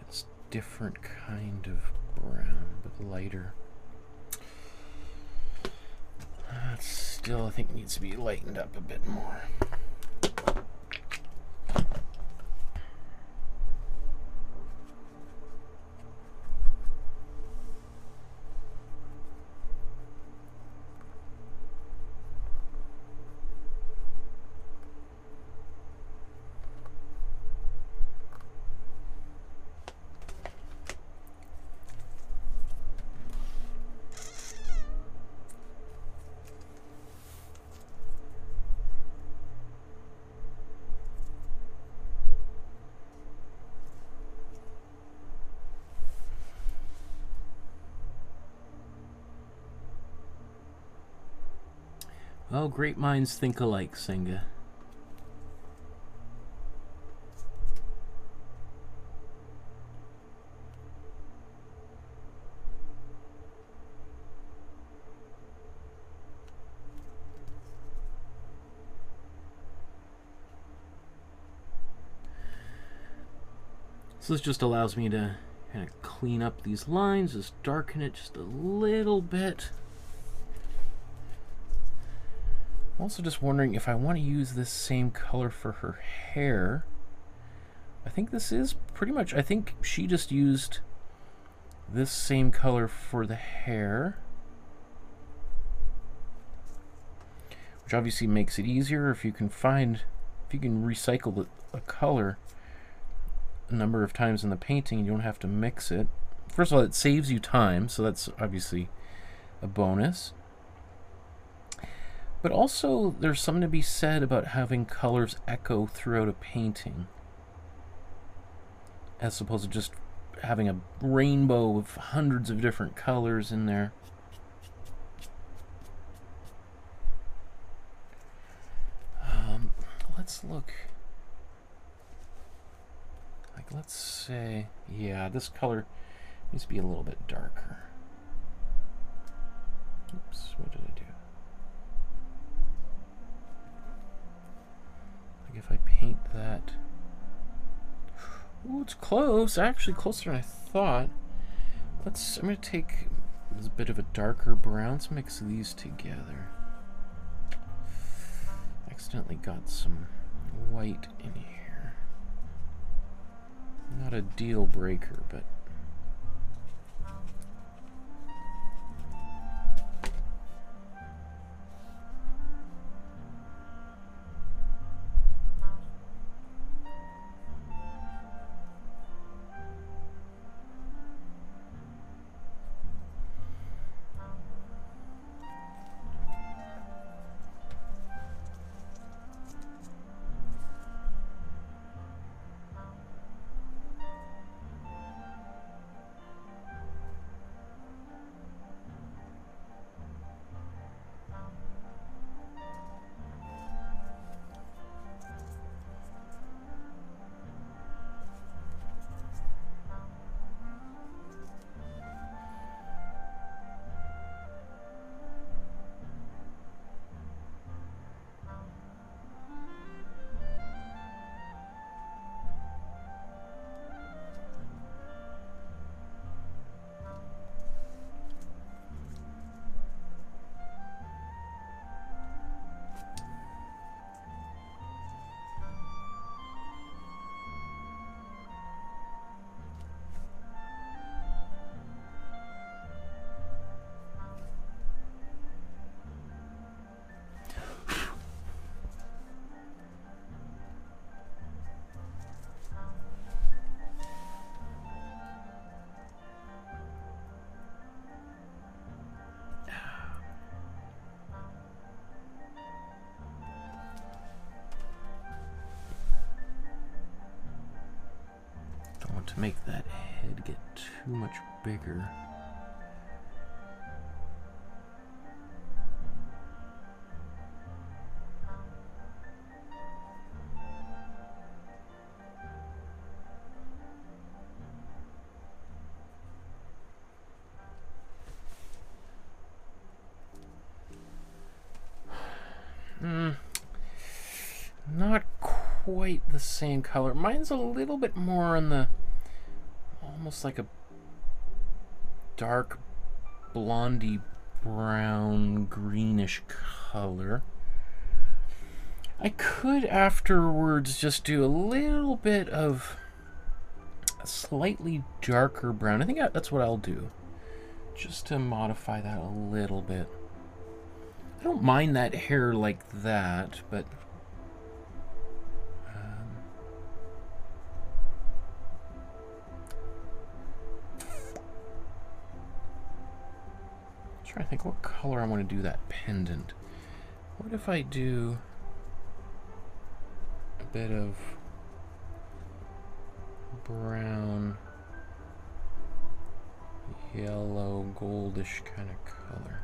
[SPEAKER 1] it's different kind of brown, but lighter. That still, I think, needs to be lightened up a bit more. Oh, great minds think alike, Senga. So this just allows me to kind of clean up these lines, just darken it just a little bit. I'm also just wondering if I want to use this same color for her hair. I think this is pretty much, I think she just used this same color for the hair, which obviously makes it easier if you can recycle a color a number of times in the painting. You don't have to mix it. First of all, it saves you time, so that's obviously a bonus. But also, there's something to be said about having colors echo throughout a painting, as opposed to just having a rainbow of hundreds of different colors in there. Let's look. Like, let's say, yeah, this color needs to be a little bit darker. Oops, what did I do? Like if I paint that. Ooh, it's close. Actually, closer than I thought. I'm going to take a bit of a darker brown. Let's mix these together. Accidentally got some white in here. Not a deal breaker, but to make that head get too much bigger. Not quite the same color. Mine's a little bit more on the almost like a dark blondie brown greenish color. I could afterwards just do a little bit of a slightly darker brown. I think that's what I'll do, just to modify that a little bit. I don't mind that hair like that, but trying to think what color I want to do that pendant. What if I do a bit of brown, yellow, goldish kind of color?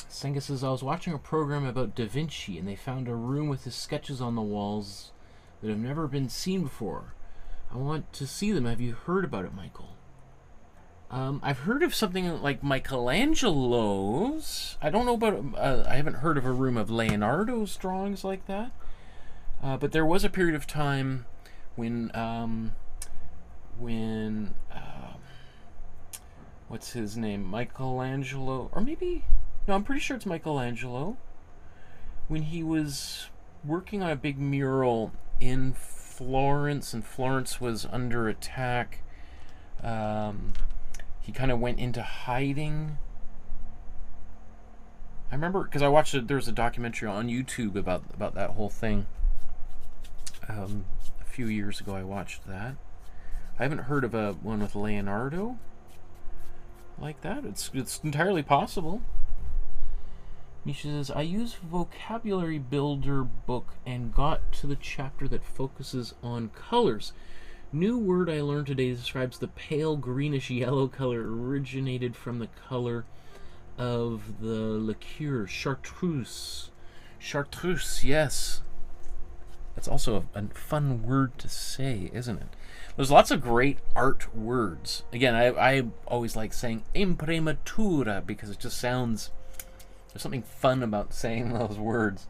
[SPEAKER 1] Senga says, I was watching a program about Da Vinci, and they found a room with his sketches on the walls that have never been seen before. I want to see them. Have you heard about it, Michael? I've heard of something like Michelangelo's. I don't know about... I haven't heard of a room of Leonardo's drawings like that. But there was a period of time when what's his name? Michelangelo, or maybe... No, I'm pretty sure it's Michelangelo. When he was working on a big mural in Florence, and Florence was under attack, he kind of went into hiding. I remember, because I watched it, there was a documentary on YouTube about that whole thing. A few years ago I watched that. I haven't heard of a one with Leonardo like that. It's entirely possible. Misha says, I use vocabulary builder book and got to the chapter that focuses on colors. New word I learned today describes the pale greenish yellow color originated from the color of the liqueur, chartreuse. Chartreuse, yes. That's also a fun word to say, isn't it? There's lots of great art words. Again, I always like saying Imprimatura because it just sounds... There's something fun about saying those words.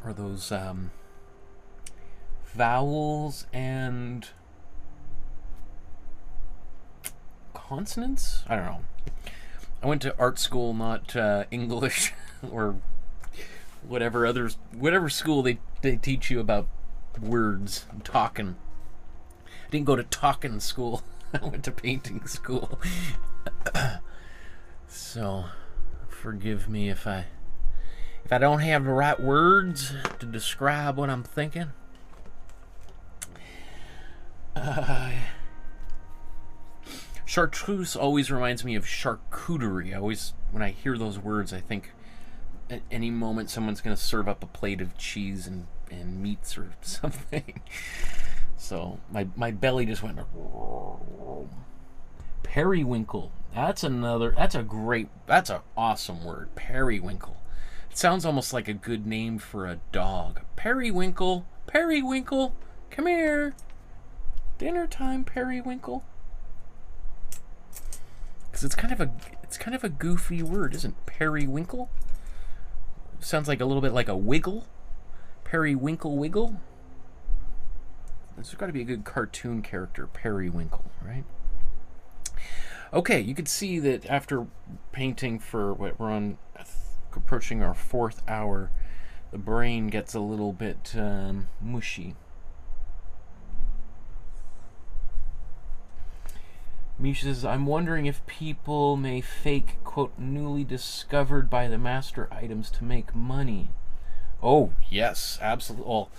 [SPEAKER 1] Or those vowels and consonants? I don't know. I went to art school, not English or whatever school they teach you about words and talking. I didn't go to talking school. I went to painting school. So, forgive me if I don't have the right words to describe what I'm thinking. Chartreuse always reminds me of charcuterie. When I hear those words, I think at any moment someone's going to serve up a plate of cheese and meats or something. So my belly just went. Periwinkle. That's an awesome word. Periwinkle. It sounds almost like a good name for a dog. Periwinkle, Periwinkle, come here. Dinner time, Periwinkle. Because it's kind of a goofy word, isn't it? Periwinkle? Sounds like a little bit like a wiggle. Periwinkle wiggle. There's got to be a good cartoon character, Periwinkle, right? Okay, you can see that after painting for what we're on, approaching our 4th hour, the brain gets a little bit mushy. Misha says, I'm wondering if people may fake, quote, newly discovered by the master items to make money. Oh, yes, absolutely. Well,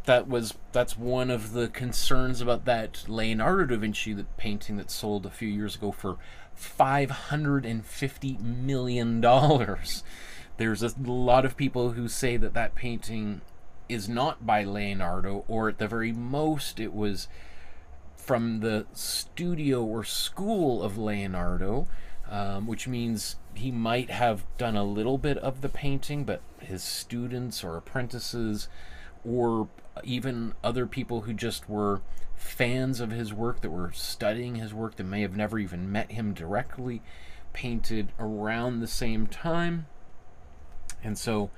[SPEAKER 1] that's one of the concerns about that Leonardo da Vinci painting that sold a few years ago for $550 million. There's a lot of people who say that painting is not by Leonardo, or at the very most it was from the studio or school of Leonardo, which means he might have done a little bit of the painting, but his students or apprentices or even other people who just were fans of his work, that were studying his work, that may have never even met him directly, painted around the same time. And so,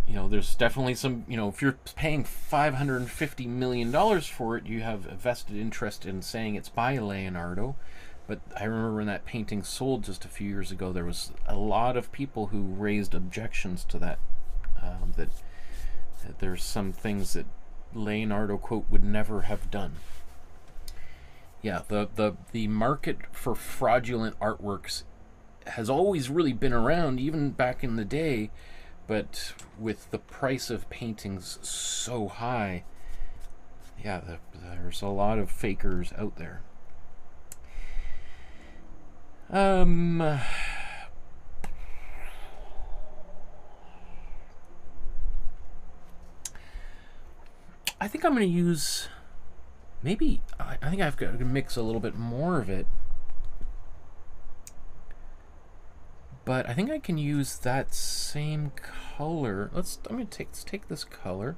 [SPEAKER 1] you know, there's definitely some, you know, if you're paying $550 million for it, you have a vested interest in saying it's by Leonardo. But I remember when that painting sold just a few years ago, there was a lot of people who raised objections to that, that there's some things that Leonardo, quote, would never have done. Yeah, the market for fraudulent artworks has always really been around, even back in the day, but with the price of paintings so high, yeah, there's a lot of fakers out there. I think I'm going to use Maybe, I think I've got to mix a little bit more of it. But I think I can use that same color. Let's take this color.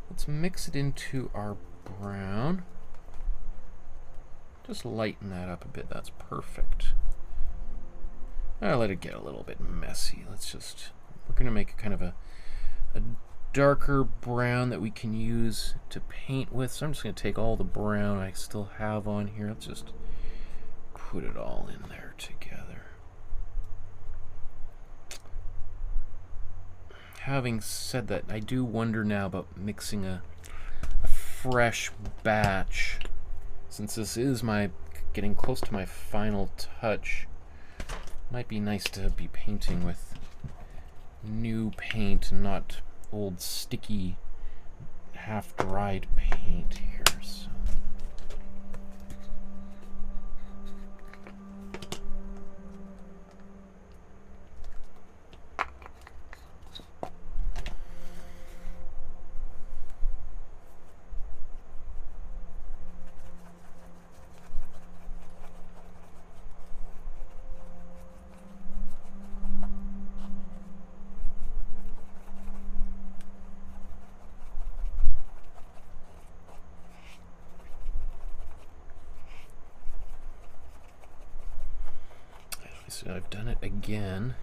[SPEAKER 1] Let's mix it into our brown. Just lighten that up a bit. That's perfect. I'll let it get a little bit messy. We're going to make a kind of a darker brown that we can use to paint with. So I'm just going to take all the brown I still have on here. Let's just put it all in there together. Having said that, I do wonder now about mixing a fresh batch, since this is getting close to my final touch. Might be nice to be painting with new paint and not old sticky half-dried paint here. So. So I've done it again.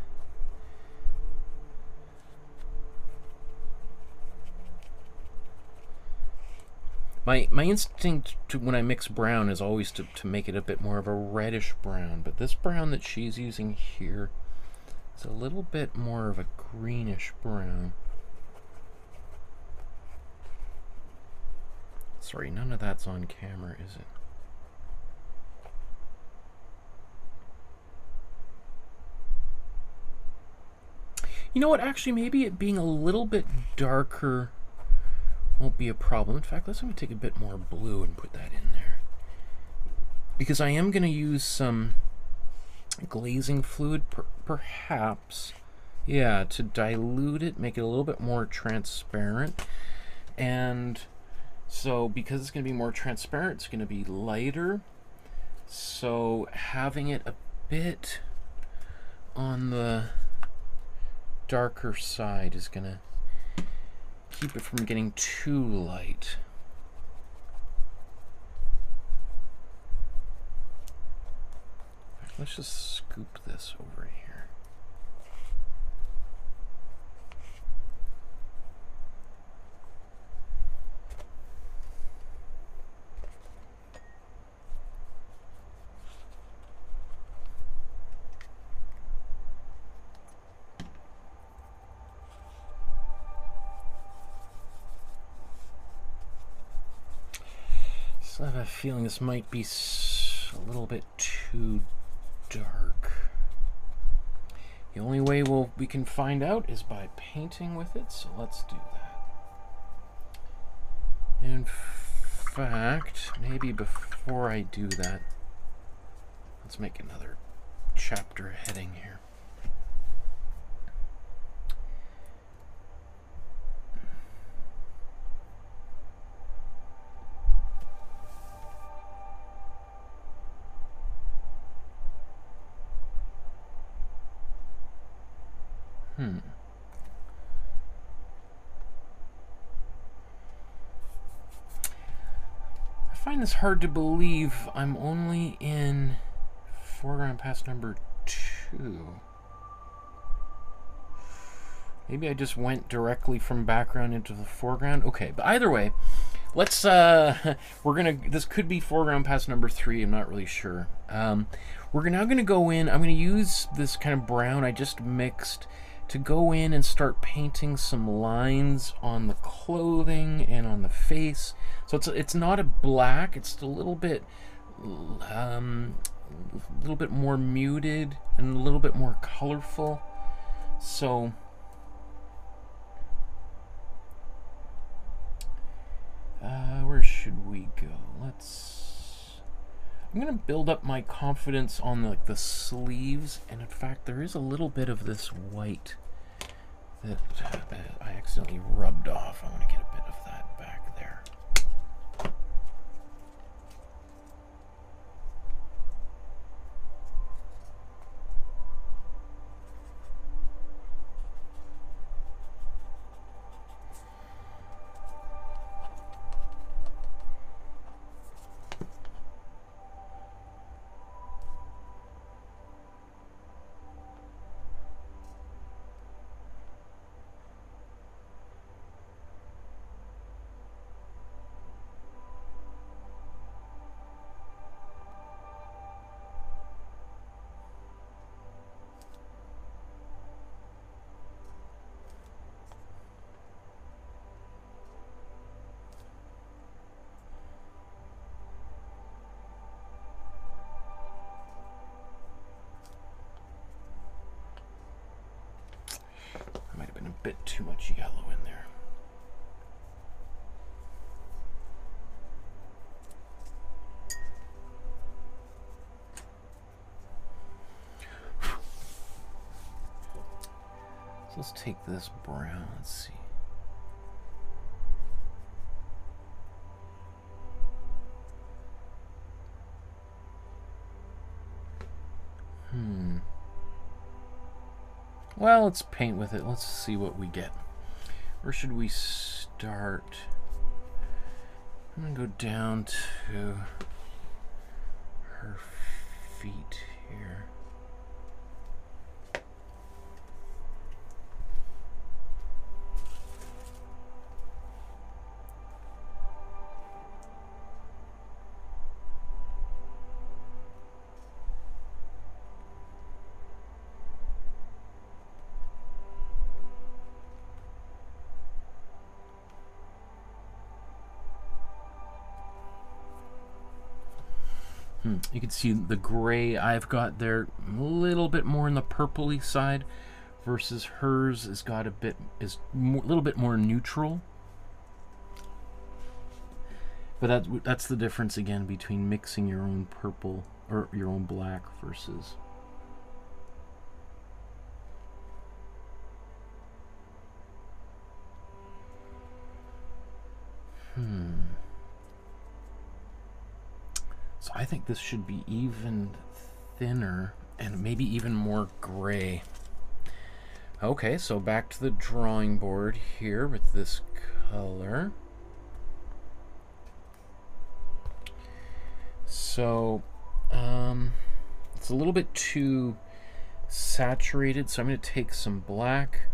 [SPEAKER 1] My instinct when I mix brown is always to make it a bit more of a reddish brown, but this brown that she's using here is a little bit more of a greenish brown. Sorry, none of that's on camera, is it? You know what, actually, maybe it being a little bit darker won't be a problem. In fact, let's take a bit more blue and put that in there. Because I am going to use some glazing fluid, perhaps, yeah, to dilute it, make it a little bit more transparent. And so, because it's going to be more transparent, it's going to be lighter. So, having it a bit on the darker side is going to keep it from getting too light. Let's just scoop this over here. I have a feeling this might be a little bit too dark. The only way we can find out is by painting with it, so let's do that. In fact, maybe before I do that, let's make another chapter heading here. I find this hard to believe. I'm only in foreground pass number 2. Maybe I just went directly from background into the foreground. Okay, but either way, let's this could be foreground pass number 3. I'm not really sure. We're now gonna go in. I'm gonna use this kind of brown I just mixed to go in and start painting some lines on the clothing and on the face. So it's not a black, it's a little bit more muted and a little bit more colorful. So where should we go? I'm gonna build up my confidence on the sleeves, and in fact there is a little bit of this white that I accidentally rubbed off. I want to get a bit of that back there. bit too much yellow in there. So let's take this brown, let's see. Well, let's paint with it. Let's see what we get. Where should we start? I'm gonna go down to her feet here. You can see the gray I've got there a little bit more in the purpley side versus hers has got a little bit more neutral. But that's the difference again between mixing your own purple or your own black versus So I think this should be even thinner and maybe even more gray. Okay, so back to the drawing board here with this color. So it's a little bit too saturated, so I'm going to take some black.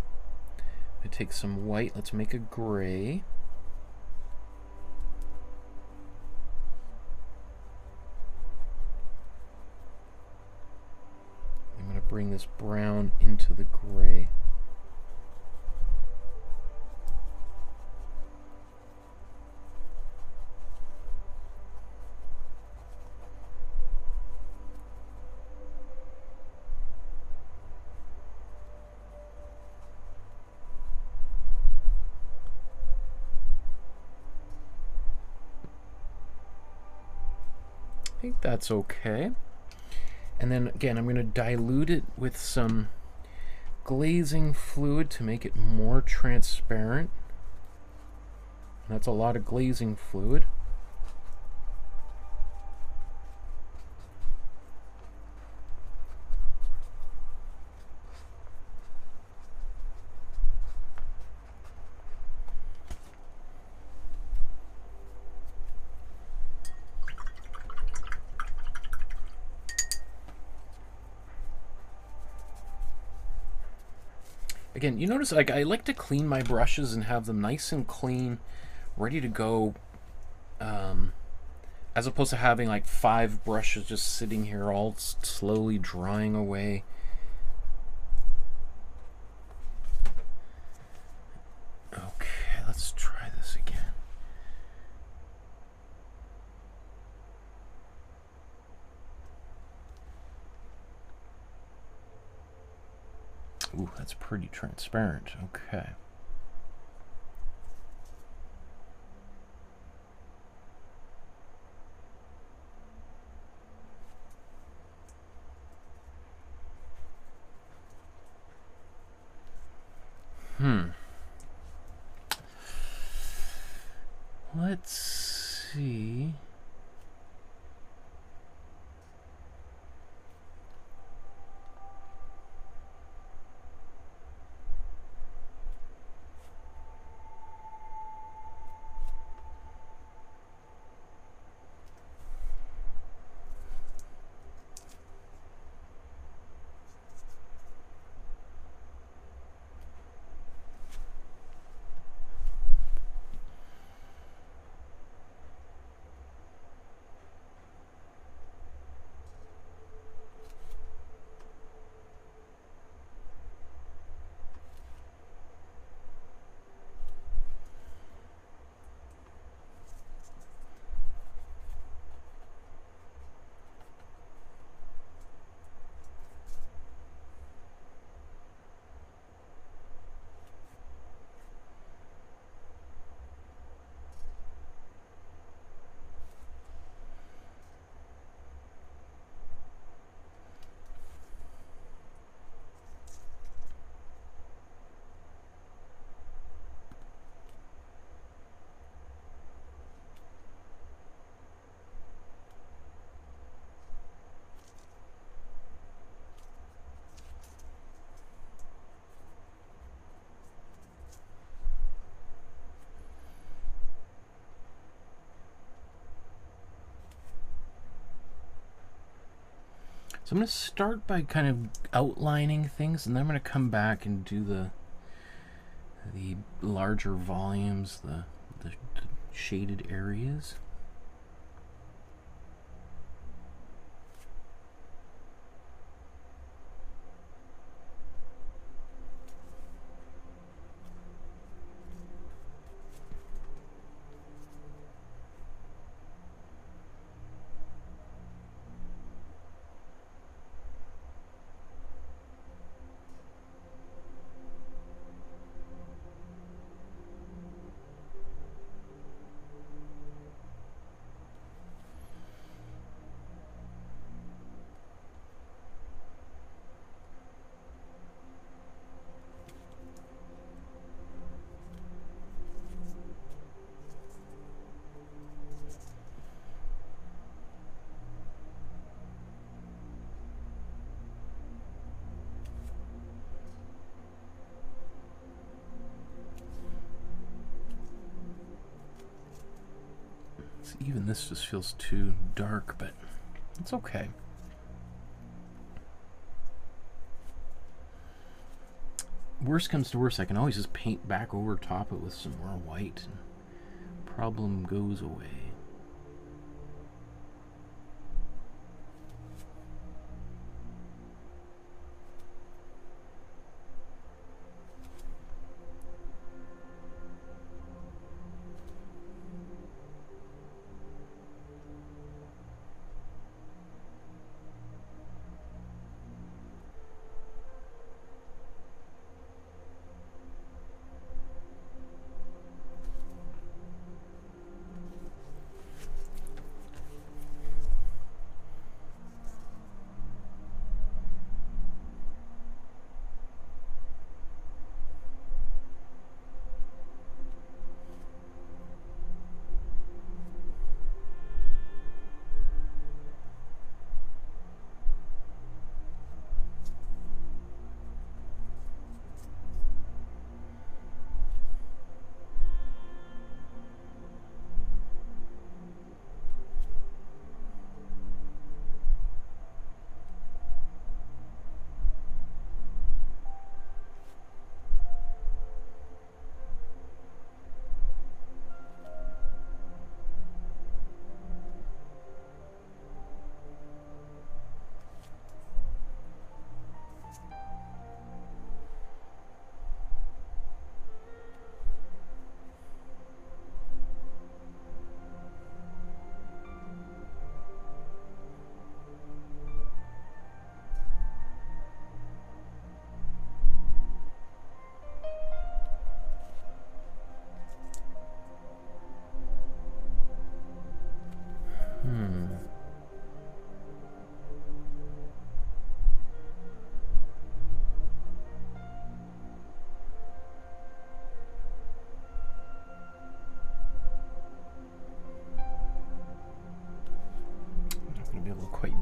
[SPEAKER 1] I'm going to take some white. Let's make a gray. Bring this brown into the gray. I think that's okay. And then again, I'm going to dilute it with some glazing fluid to make it more transparent. That's a lot of glazing fluid. Again, you notice like I like to clean my brushes and have them nice and clean, ready to go, as opposed to having like 5 brushes just sitting here all slowly drying away. Okay, let's try this again. Ooh, that's pretty transparent. Okay. Let's see. So I'm going to start by kind of outlining things, and then I'm going to come back and do the larger volumes, the shaded areas. Even this just feels too dark, but it's okay. Worst comes to worst, I can always just paint back over top it with some more white, and problem goes away.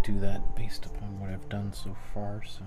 [SPEAKER 1] Do that based upon what I've done so far, so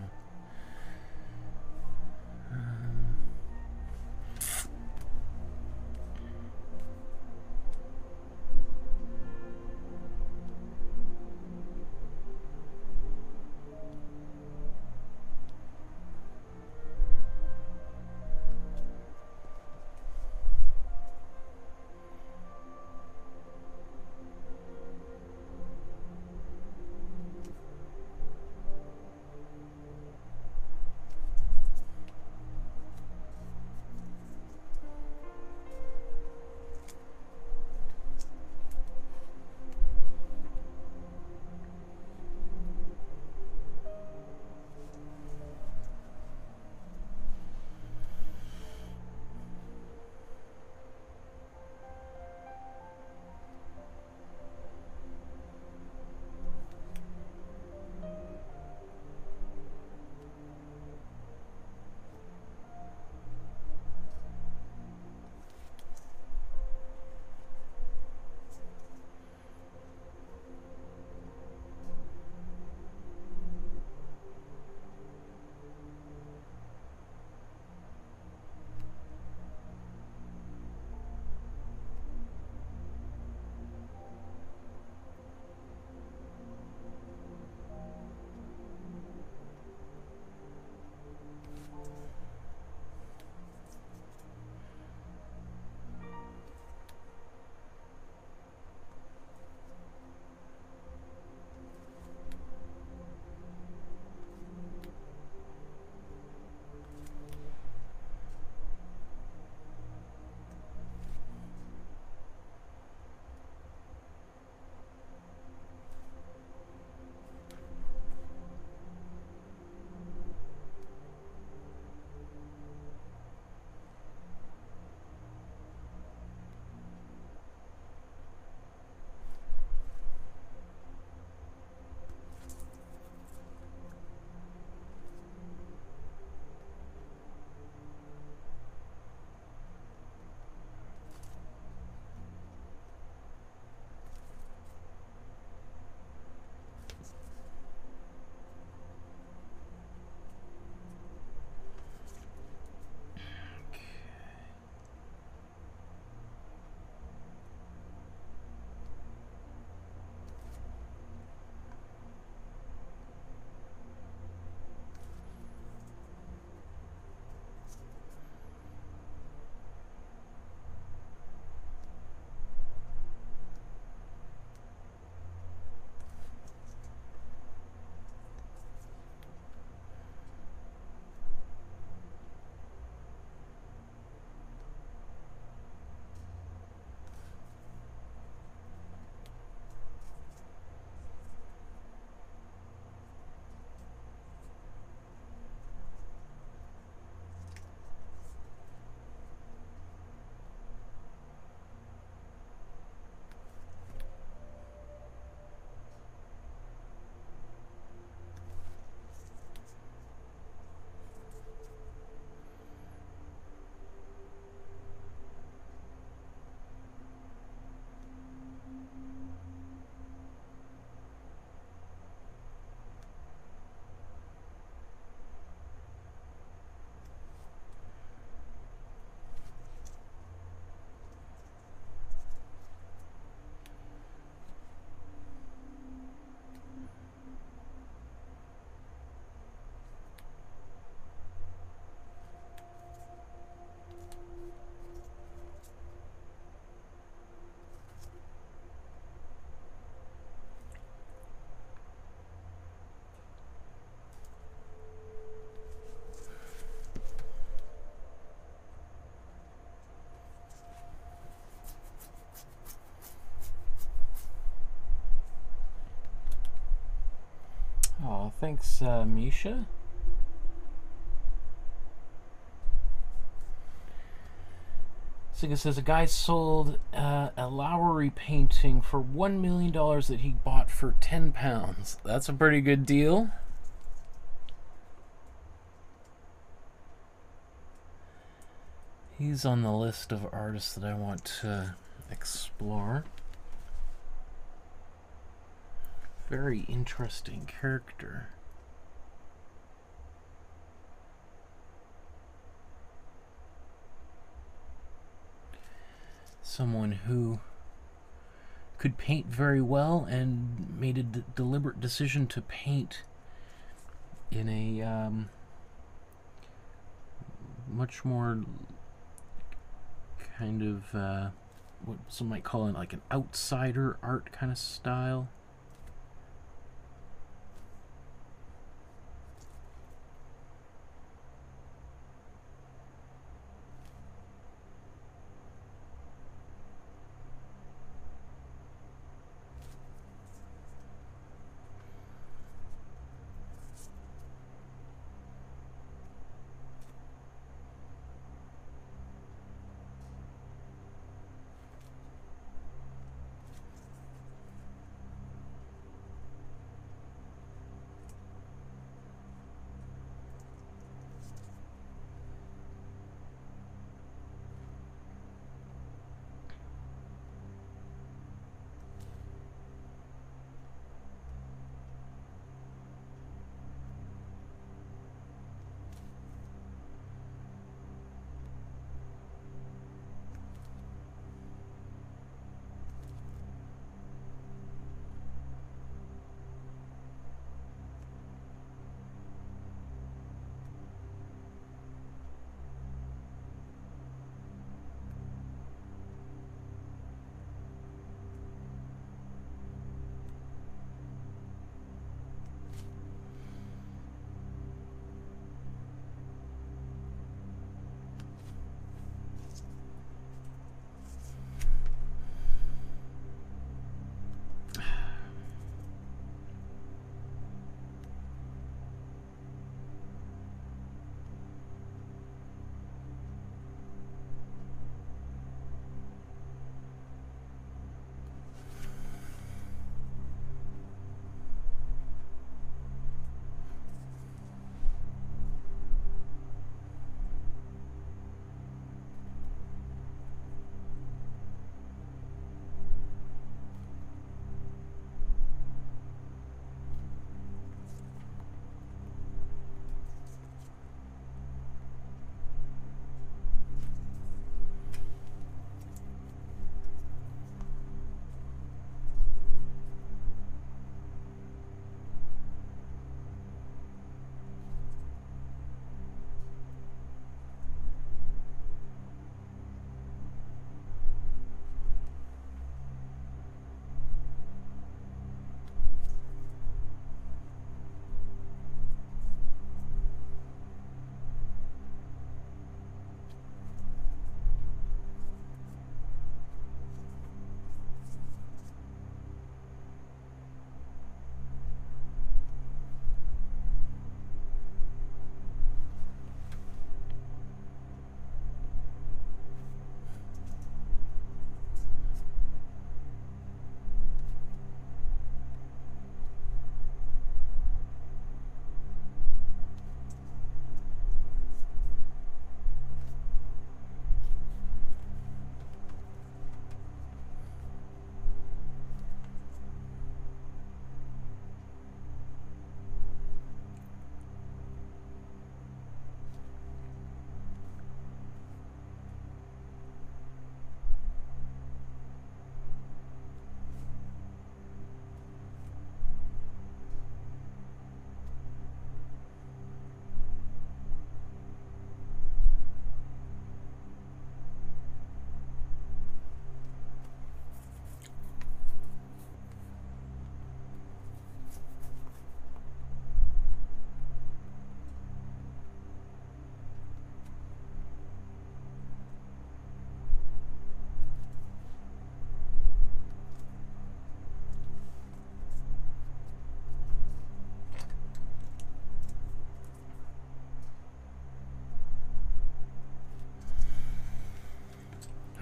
[SPEAKER 1] Thanks, Misha. Siga says a guy sold a Lowry painting for $1 million that he bought for £10. That's a pretty good deal. He's on the list of artists that I want to explore. Very interesting character. Someone who could paint very well and made a deliberate decision to paint in a much more kind of what some might call it like an outsider art kind of style.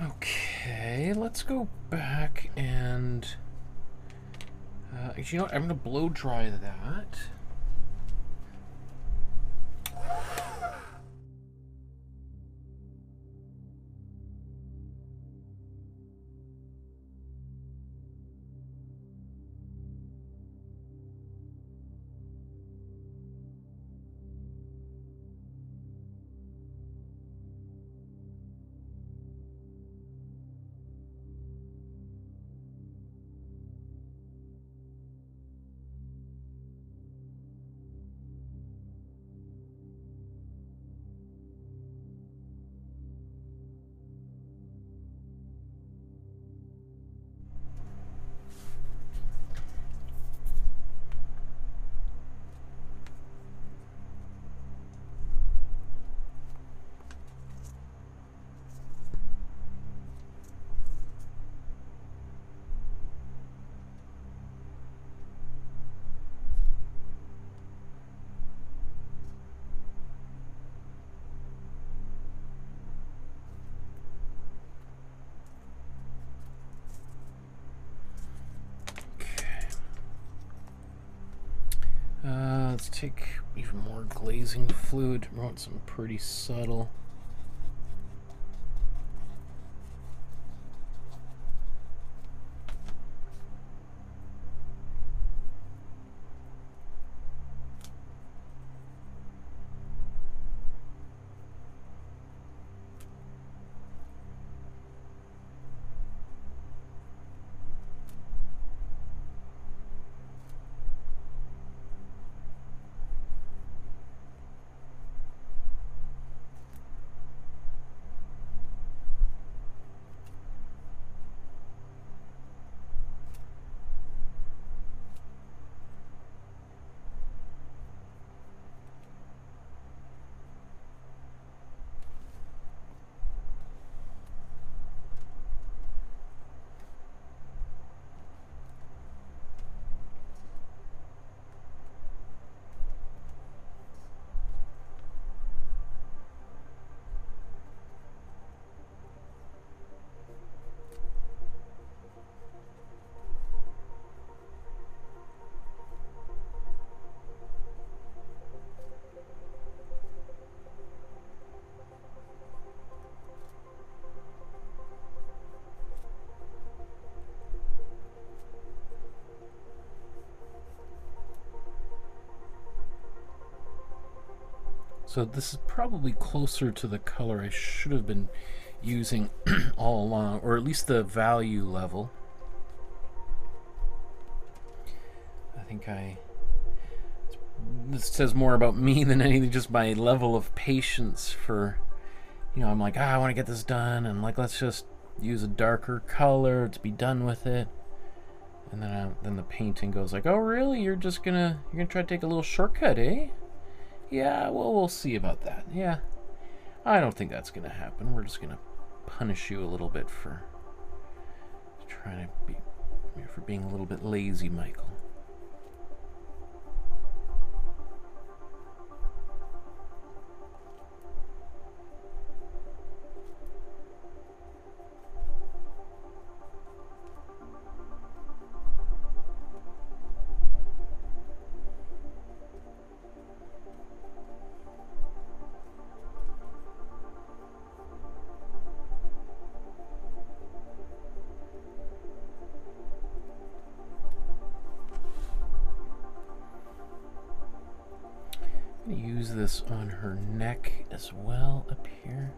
[SPEAKER 1] Okay, let's go back and you know what? I'm gonna blow dry that. Let's take even more glazing fluid. We want some pretty subtle. So this is probably closer to the color I should have been using all along, or at least the value level. I think this says more about me than anything, just my level of patience for, you know, I'm like, I want to get this done, and like, let's just use a darker color to be done with it. And then the painting goes like, oh really? You're gonna try to take a little shortcut, eh? Yeah, well, we'll see about that. Yeah, I don't think that's gonna happen. We're just gonna punish you a little bit for being a little bit lazy, Michael. Use this on her neck as well up here.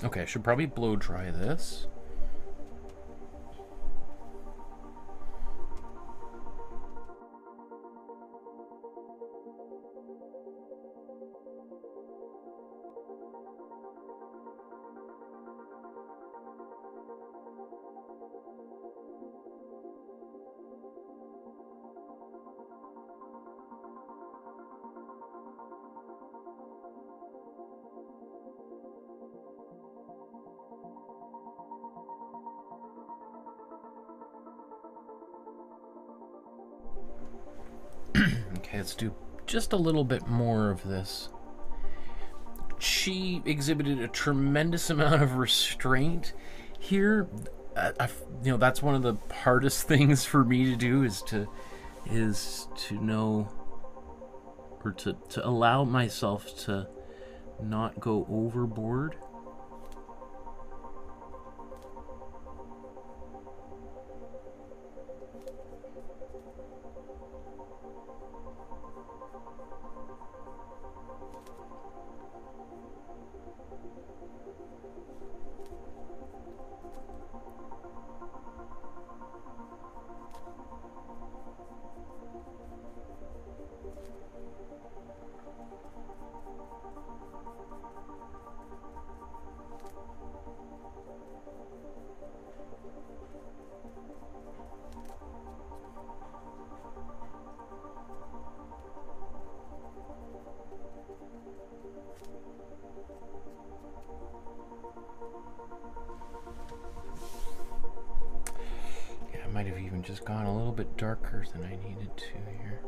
[SPEAKER 1] Okay, I should probably blow dry this. Okay, let's do just a little bit more of this. She exhibited a tremendous amount of restraint here. You know, that's one of the hardest things for me to do is to know, or to allow myself to not go overboard. Might have even just gone a little bit darker than I needed to here.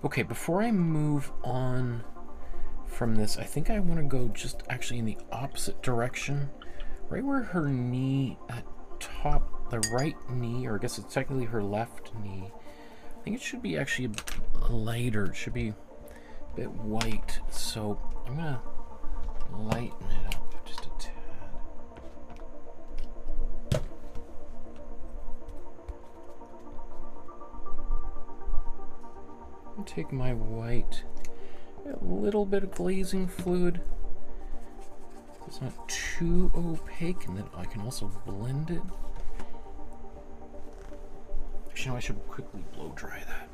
[SPEAKER 1] Okay, before I move on from this, I think I want to go just actually in the opposite direction. Right where her knee at top, the right knee, or I guess it's technically her left knee. I think it should be actually a lighter. It should be a bit white. So I'm going to lighten it up just a tad. Take my white, a little bit of glazing fluid. It's not too opaque, and then I can also blend it. Actually, no, I should quickly blow dry that.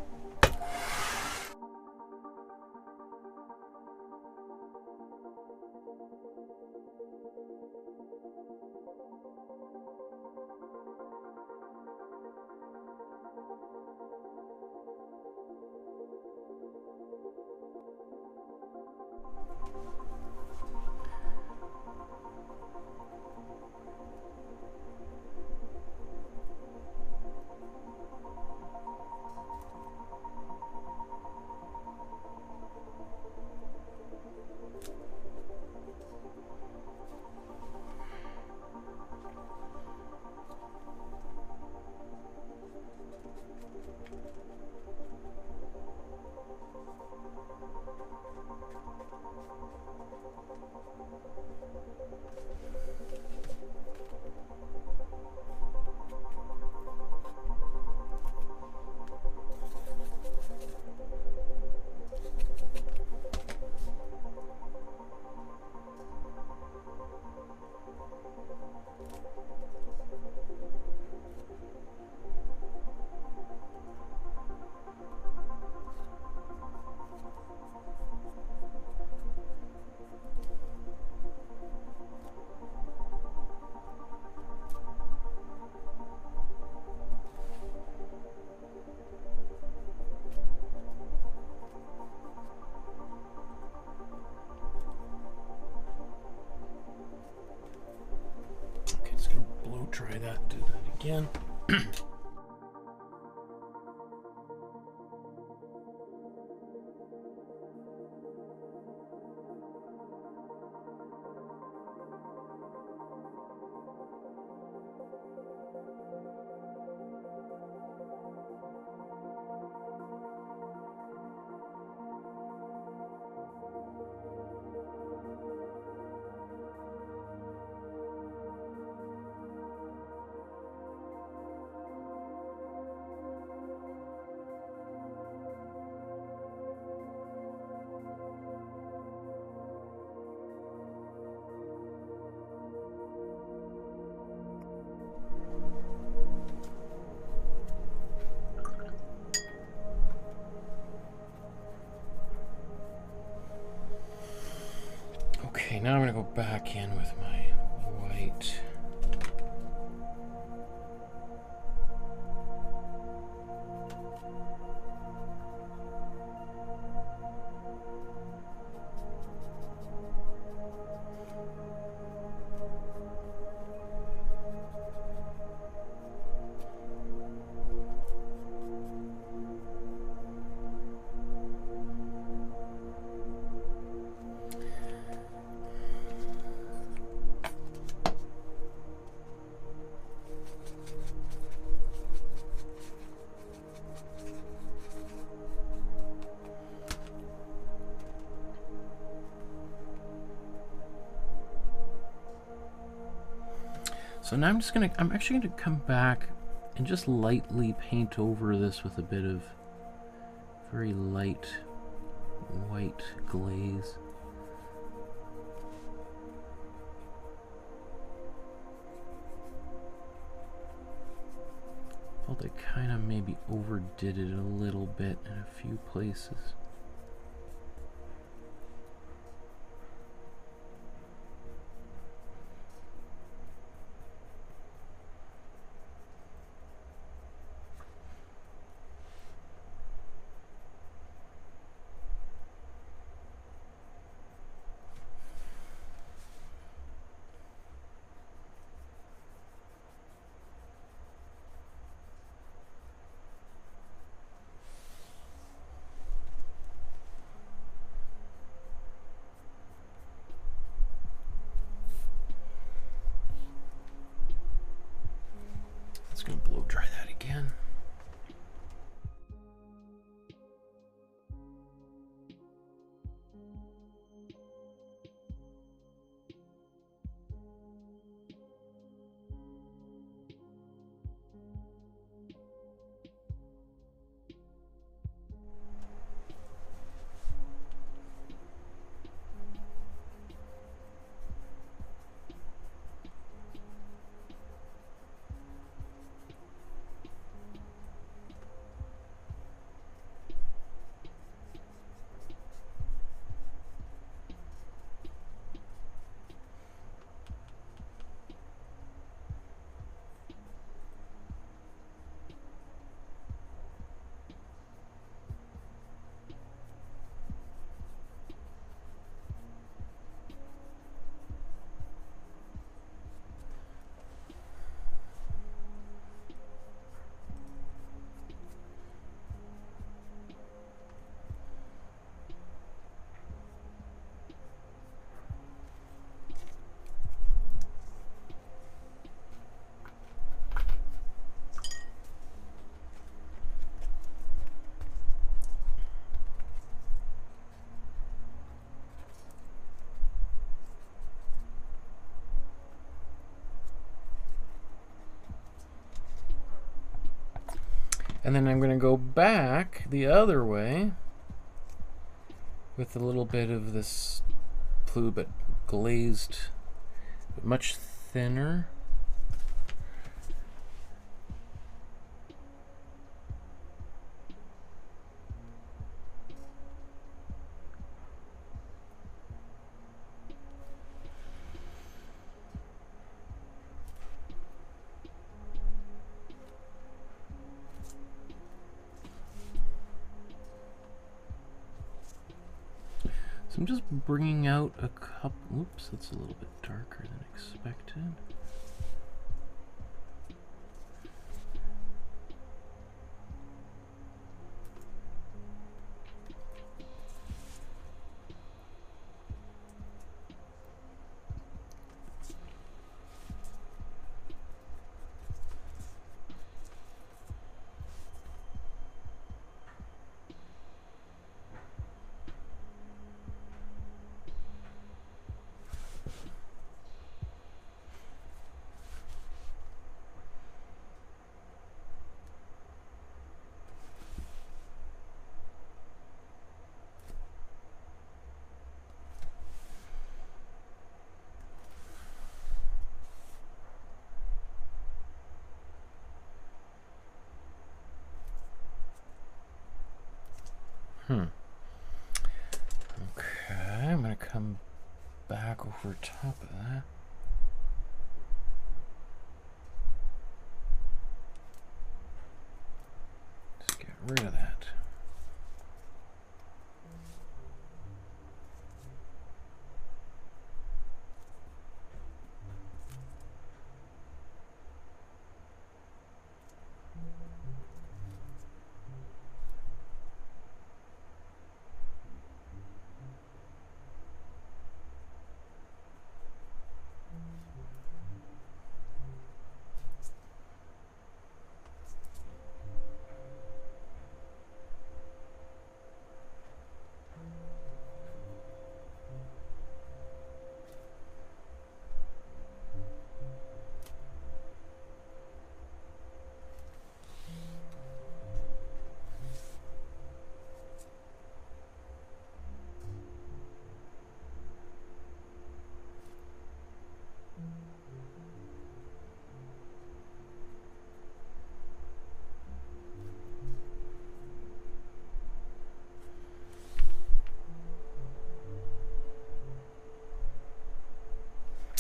[SPEAKER 1] again. Okay, now I'm going to go back in with my white. So now I'm actually gonna come back and just lightly paint over this with a bit of very light white glaze. Felt I kind of maybe overdid it a little bit in a few places. Just gonna blow dry that again. And then I'm going to go back the other way with a little bit of this blue but glazed, but much thinner. So I'm just bringing out a couple, oops, that's a little bit darker than expected. Okay, I'm going to come back over top of that. Just get rid of that.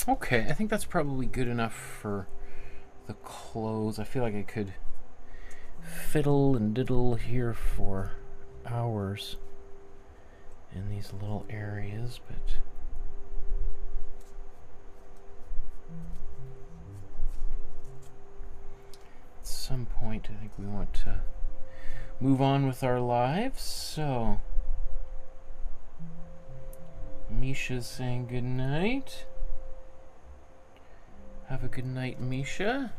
[SPEAKER 1] Okay, I think that's probably good enough for the clothes. I feel like I could fiddle and diddle here for hours in these little areas, but at some point I think we want to move on with our lives. So Misha's saying good night. Have a good night, Misha.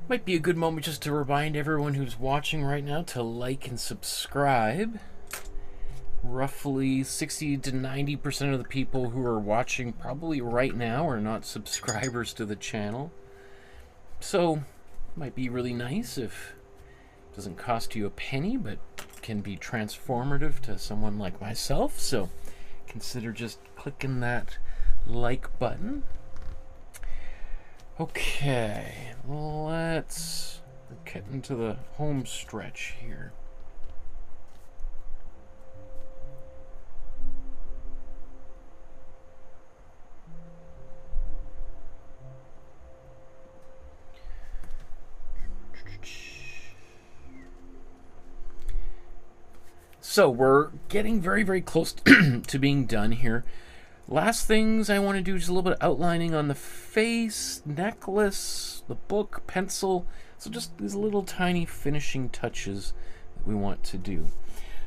[SPEAKER 1] Might be a good moment just to remind everyone who's watching right now to like and subscribe. Roughly 60 to 90% of the people who are watching probably right now are not subscribers to the channel. So, might be really nice if it doesn't cost you a penny, but can be transformative to someone like myself. So, consider just clicking that like button. Okay, let's get into the home stretch here. So we're getting very, very close to being done here. Last things I want to do is a little bit of outlining on the face, necklace, the book, pencil. So just these little tiny finishing touches that we want to do.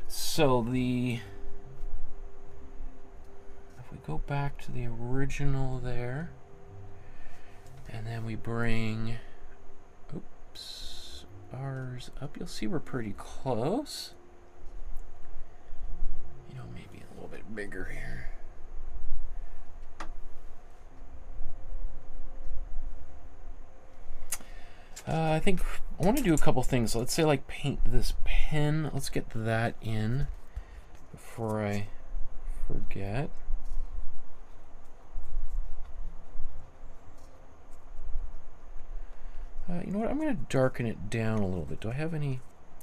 [SPEAKER 1] So if we go back to the original there, and then we bring, ours up, you'll see we're pretty close. You know, maybe a little bit bigger here. I think I want to do a couple things. So let's say like paint this pen. Let's get that in before I forget. You know what? I'm going to darken it down a little bit. Do I have any?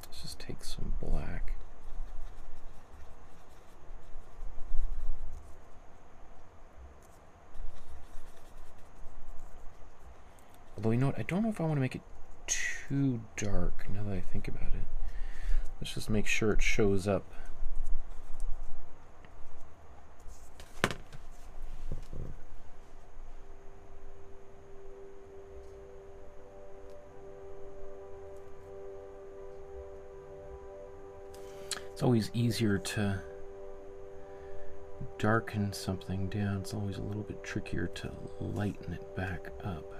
[SPEAKER 1] Let's just take some black. Although, you know what? I don't know if I want to make it too dark now that I think about it. Let's just make sure it shows up. It's always easier to darken something down. It's always a little bit trickier to lighten it back up.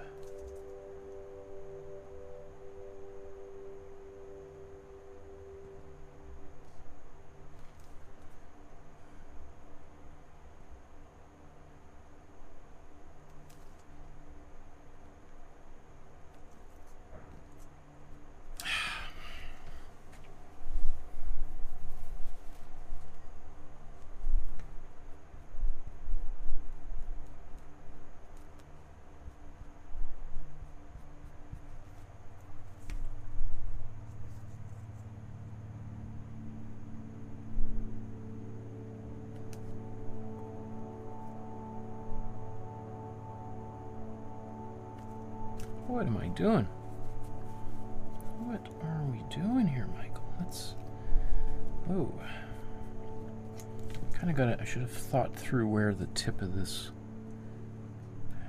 [SPEAKER 1] What am I doing? What are we doing here, Michael? Let's... Oh. Kind of got to... I should have thought through where the tip of this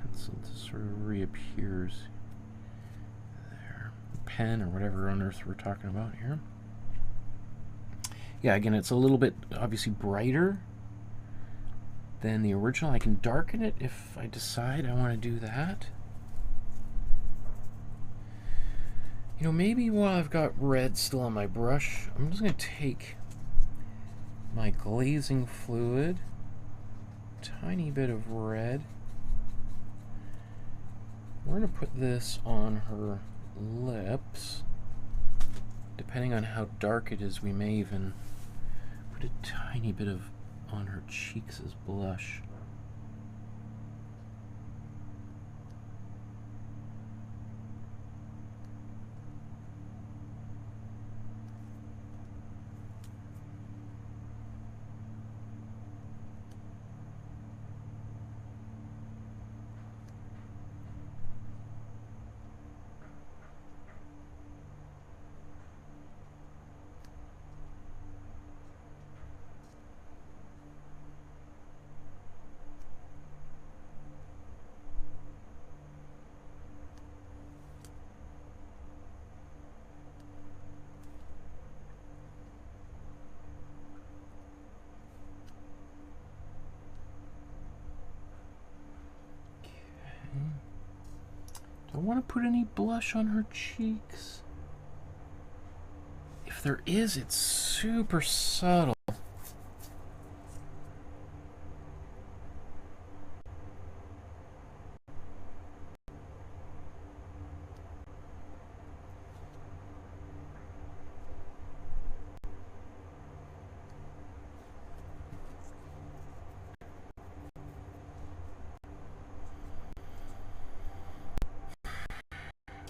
[SPEAKER 1] pencil sort of reappears. There. Pen or whatever on earth we're talking about here. Yeah, again, it's a little bit obviously brighter than the original. I can darken it if I decide I want to do that. You know, maybe while I've got red still on my brush, I'm just going to take my glazing fluid, tiny bit of red. We're going to put this on her lips. Depending on how dark it is, we may even put a tiny bit of on her cheeks as blush. Do I want to put any blush on her cheeks? If there is, it's super subtle.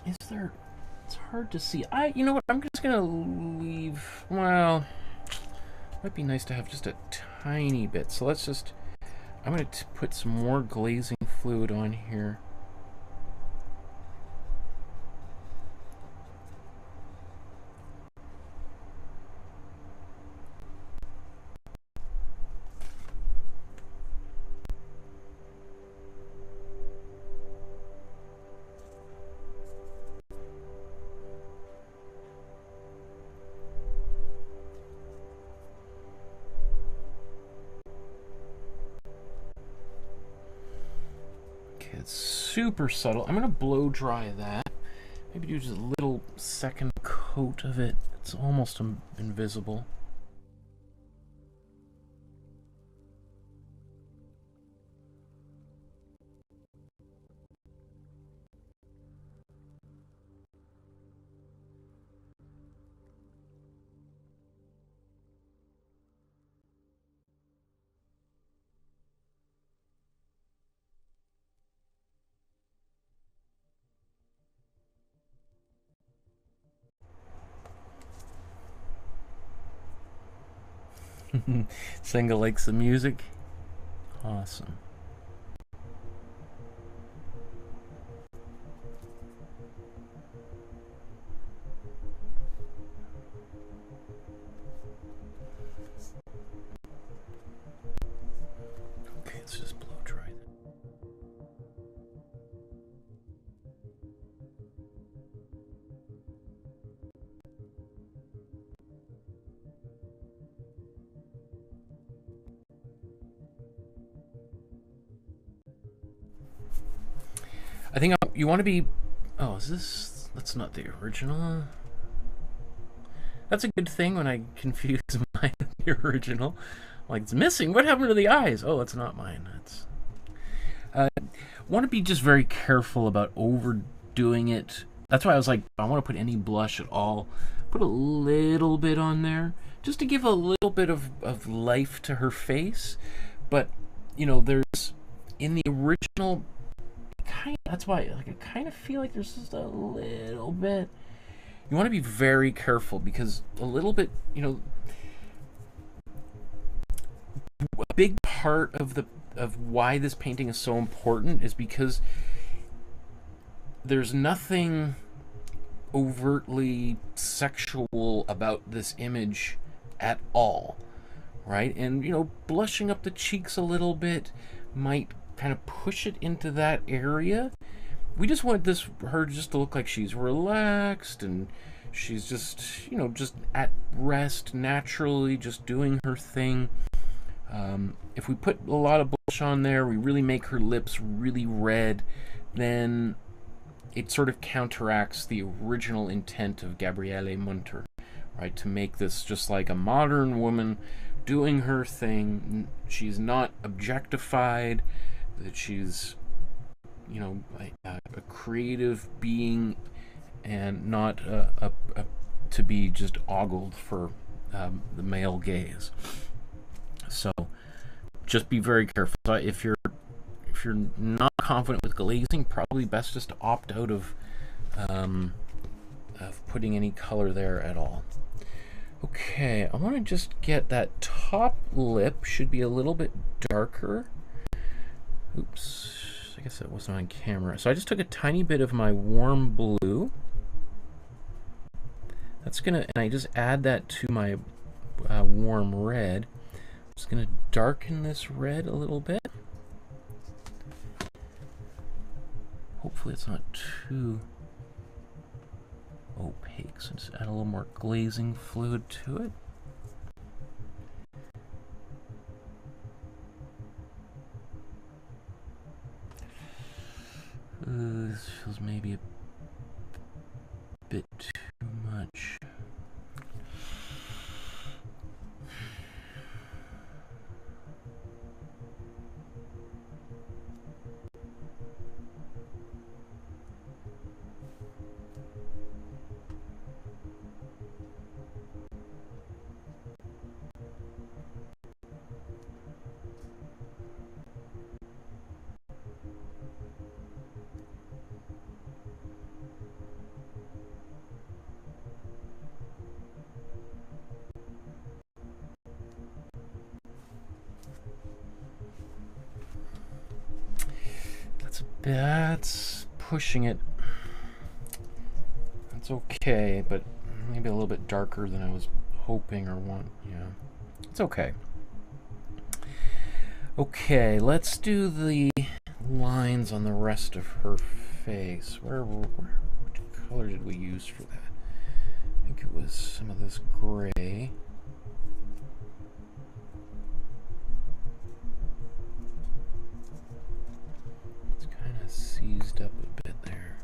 [SPEAKER 1] Is there... It's hard to see. You know what? I'm just gonna leave... Well... Might be nice to have just a tiny bit. So let's just... I'm gonna put some more glazing fluid on here. It's super subtle. I'm gonna blow dry that. Maybe do just a little second coat of it. It's almost invisible. Senga likes the music. Awesome. Okay, let's just blow dry that. I think you want to be... Oh, is this... That's not the original. That's a good thing when I confuse mine with the original. Like, it's missing. What happened to the eyes? Oh, it's not mine. That's... want to be just very careful about overdoing it. That's why I was like, I don't want to put any blush at all. Put a little bit on there. Just to give a little bit of life to her face. But, you know, there's... In the original... That's why, like, I kind of feel like there's just a little bit. You want to be very careful because a little bit, you know, a big part of why this painting is so important is because there's nothing overtly sexual about this image at all, right? And, you know, blushing up the cheeks a little bit might kind of push it into that area. We just want her just to look like she's relaxed and she's just, you know, just at rest naturally, just doing her thing. If we put a lot of blush on there, we really make her lips really red, then it sort of counteracts the original intent of Gabriele Münter, right? To make this just like a modern woman doing her thing. She's not objectified, that she's, you know, a creative being and not to be just ogled for the male gaze. So just be very careful. So if you're not confident with glazing, probably best just to opt out of putting any color there at all. Okay, I want to just get that top lip should be a little bit darker. Oops, I guess that wasn't on camera. So I just took a tiny bit of my warm blue. That's gonna, and I just add that to my warm red. I'm just gonna darken this red a little bit. Hopefully it's not too opaque, so just add a little more glazing fluid to it. This feels maybe a bit too much. That's pushing it. That's okay, but maybe a little bit darker than I was hoping or want. Yeah, it's okay. Okay, let's do the lines on the rest of her face. What color did we use for that? I think it was some of this gray. Seized up a bit there.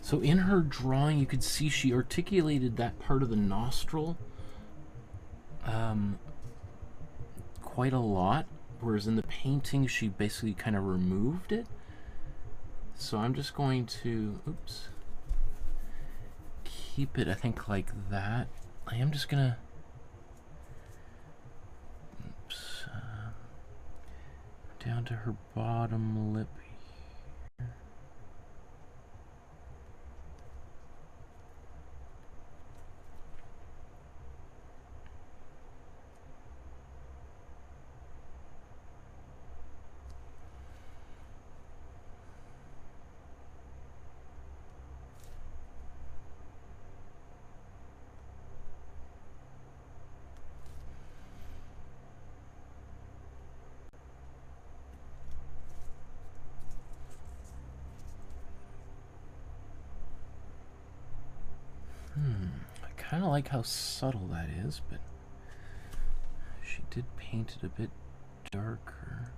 [SPEAKER 1] So in her drawing, you could see she articulated that part of the nostril quite a lot, whereas in the painting, she basically kind of removed it. So I'm just going to, oops, keep it, I think, like that. I am just gonna, oops, down to her bottom lip here. I kind of like how subtle that is, but she did paint it a bit darker.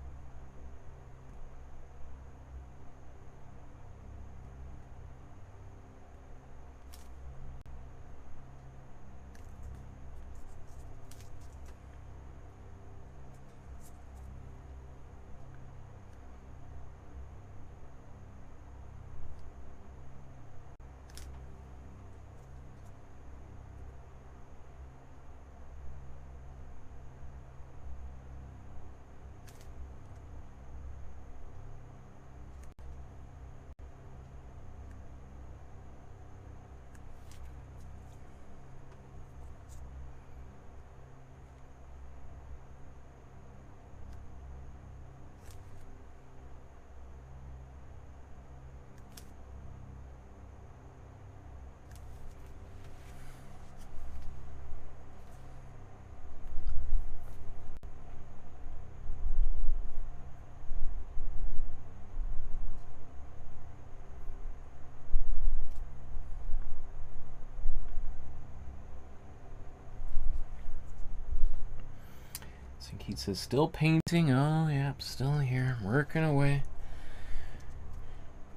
[SPEAKER 1] Keith says, still painting. Oh, yeah, still here, working away.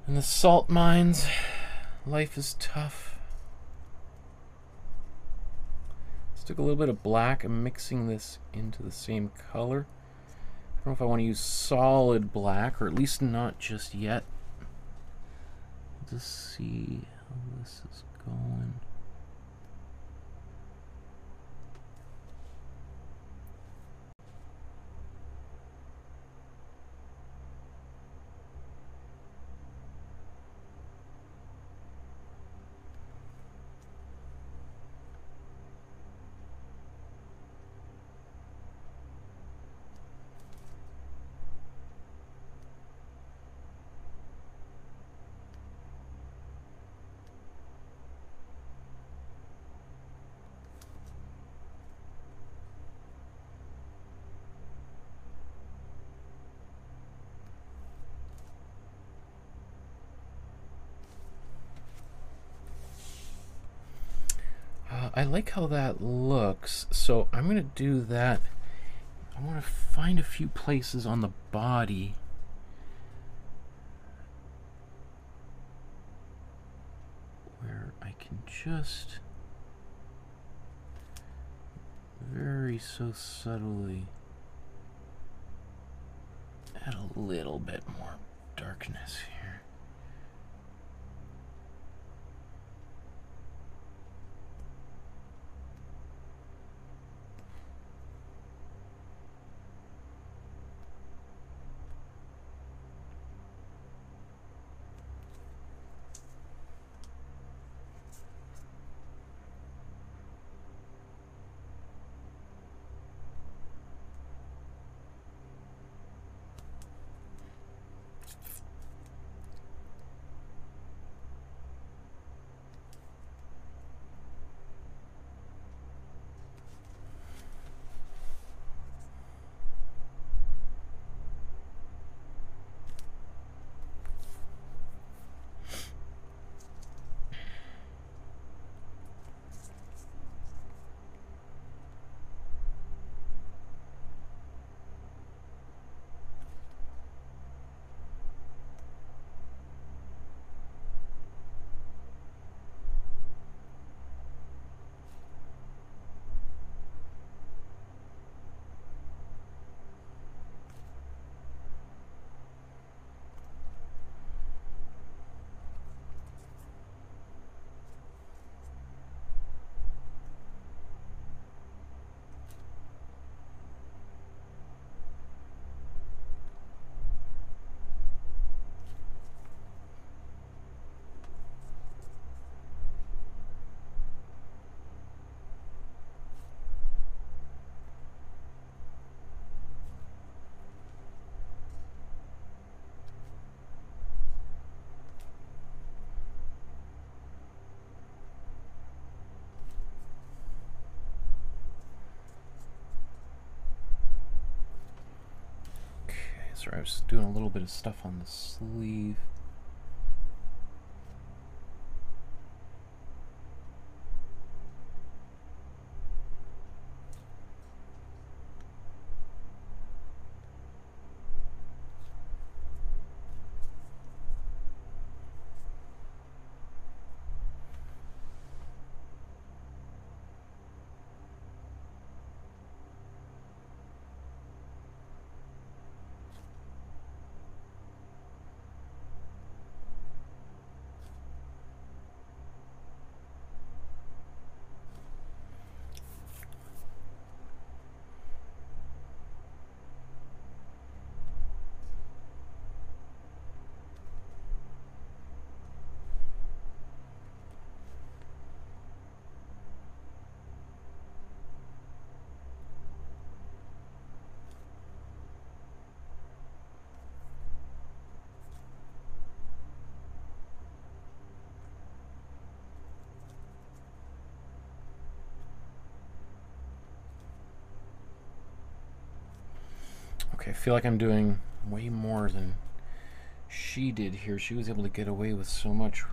[SPEAKER 1] In the salt mines, life is tough. Just took a little bit of black and mixing this into the same color. I don't know if I want to use solid black, or at least not just yet. Just see how this is going. I like how that looks, so I'm going to do that. I want to find a few places on the body where I can just very so subtly add a little bit more darkness here. Sorry, I was doing a little bit of stuff on the sleeve. Okay, I feel like I'm doing way more than she did here. She was able to get away with so much.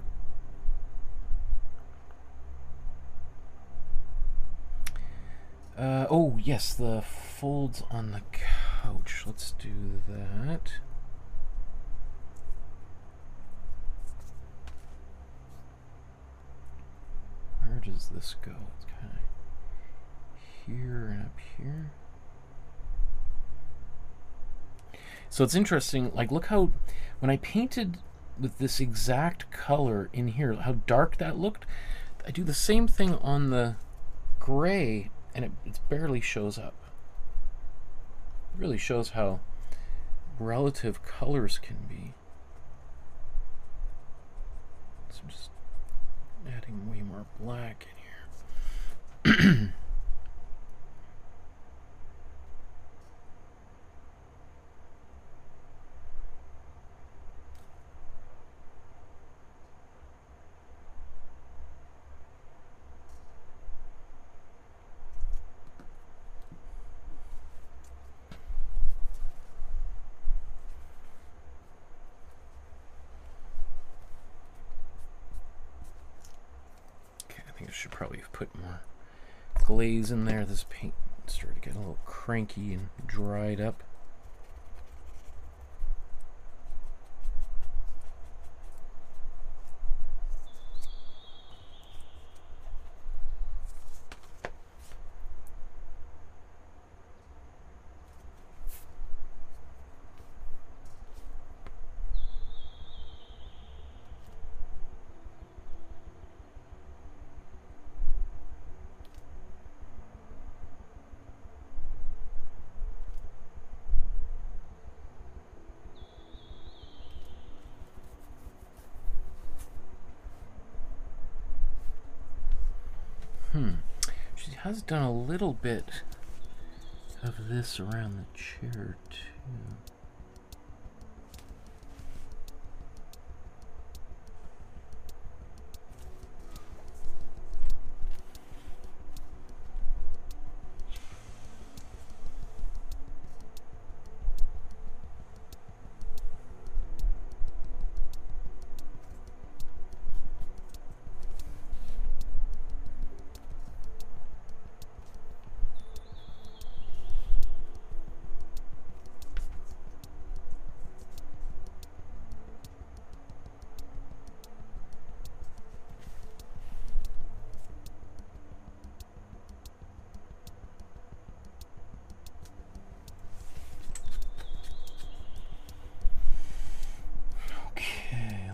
[SPEAKER 1] Oh, yes, the folds on the couch. Let's do that. Where does this go? It's kind of here and up here. So it's interesting, like, look how, when I painted with this exact color in here, how dark that looked. I do the same thing on the gray, and it barely shows up. It really shows how relative colors can be. So I'm just adding way more black in here. I should probably have put more glaze in there. This paint started to get a little cranky and dried up. She has done a little bit of this around the chair too.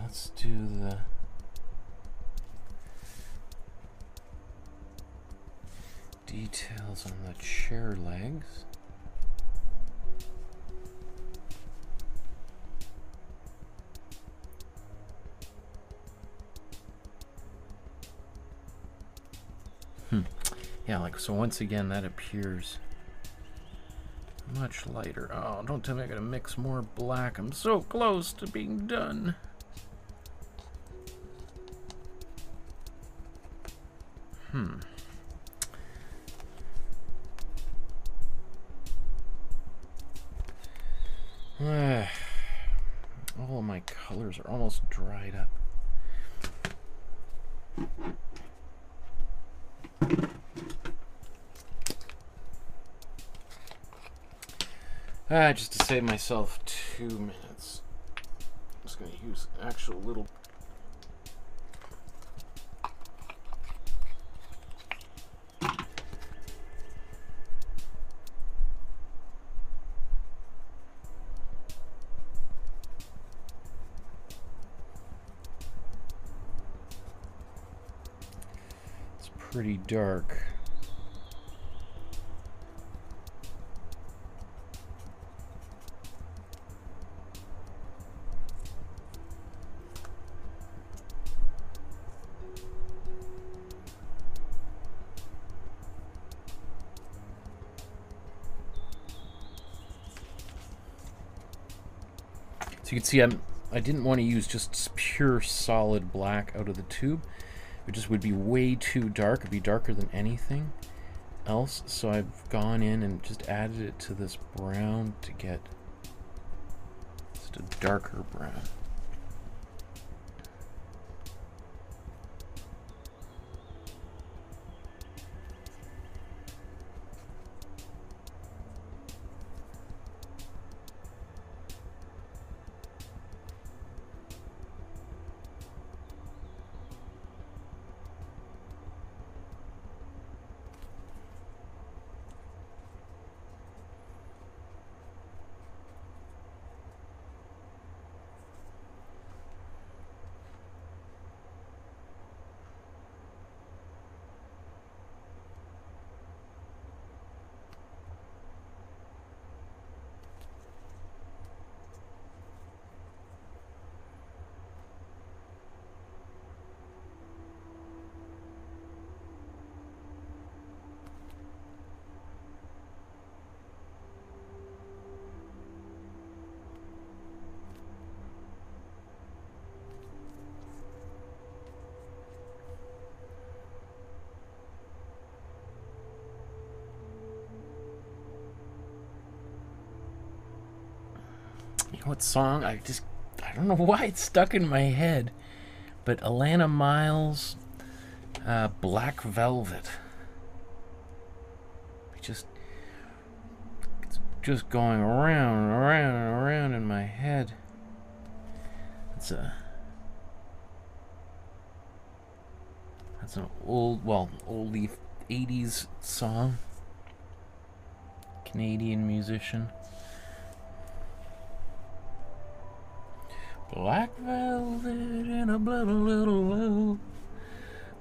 [SPEAKER 1] Let's do the details on the chair legs. Yeah, like, so once again that appears much lighter. Oh, don't tell me I gotta mix more black. I'm so close to being done. All of my colors are almost dried up. Just to save myself 2 minutes, I'm just going to use actual little... It's pretty dark. So you can see I didn't want to use just pure solid black out of the tube. It just would be way too dark. It'd be darker than anything. else, so I've gone in and just added it to this brown to get just a darker brown. You know what song? I don't know why it's stuck in my head, but Alana Miles, Black Velvet. It's just going around and around and around in my head. That's an oldie 80s song. Canadian musician. Black velvet and a little love.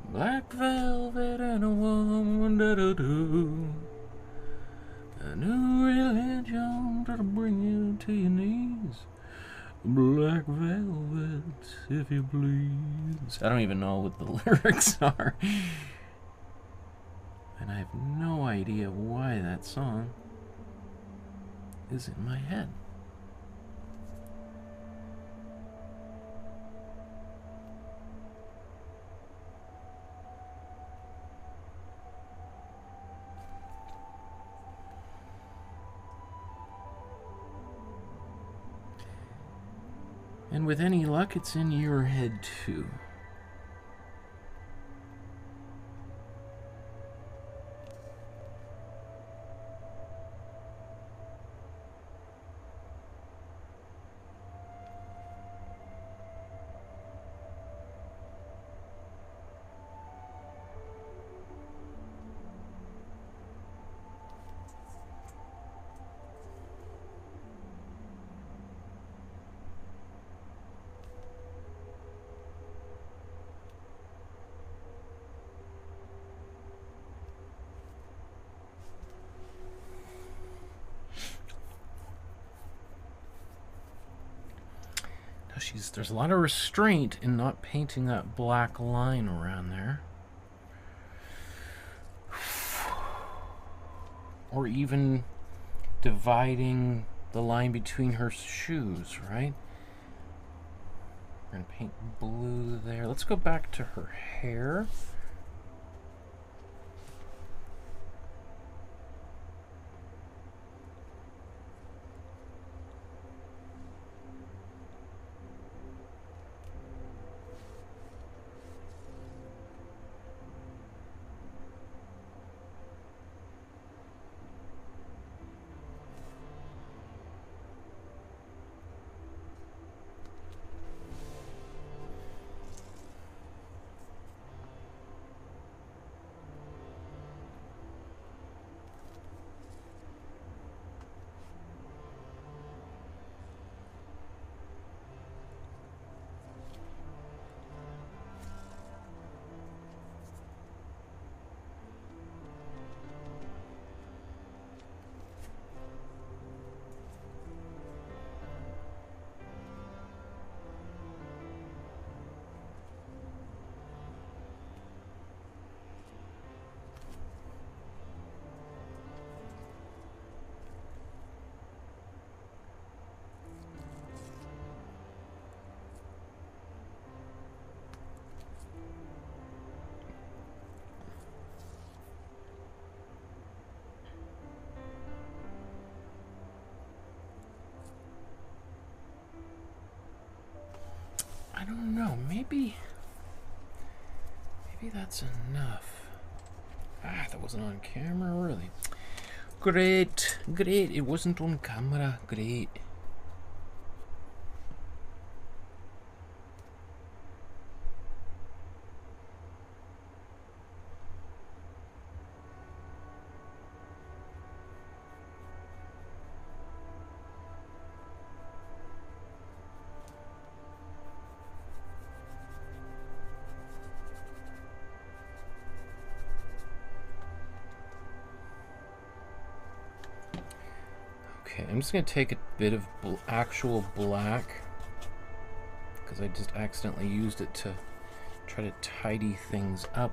[SPEAKER 1] Black velvet and a woman da-da-do. A new religion to bring you to your knees. Black velvet, if you please. I don't even know what the lyrics are. And I have no idea why that song is in my head. And with any luck, it's in your head too. There's a lot of restraint in not painting that black line around there. Or even dividing the line between her shoes, right? We're going to paint blue there. Let's go back to her hair. know. Maybe that's enough. Ah, that wasn't on camera, really. Great. It wasn't on camera. Great. Okay, I'm just going to take a bit of actual black, because I just accidentally used it to try to tidy things up.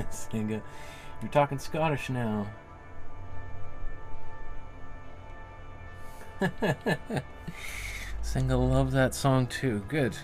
[SPEAKER 1] Singa, you're talking Scottish now. Singa loved that song too. Good.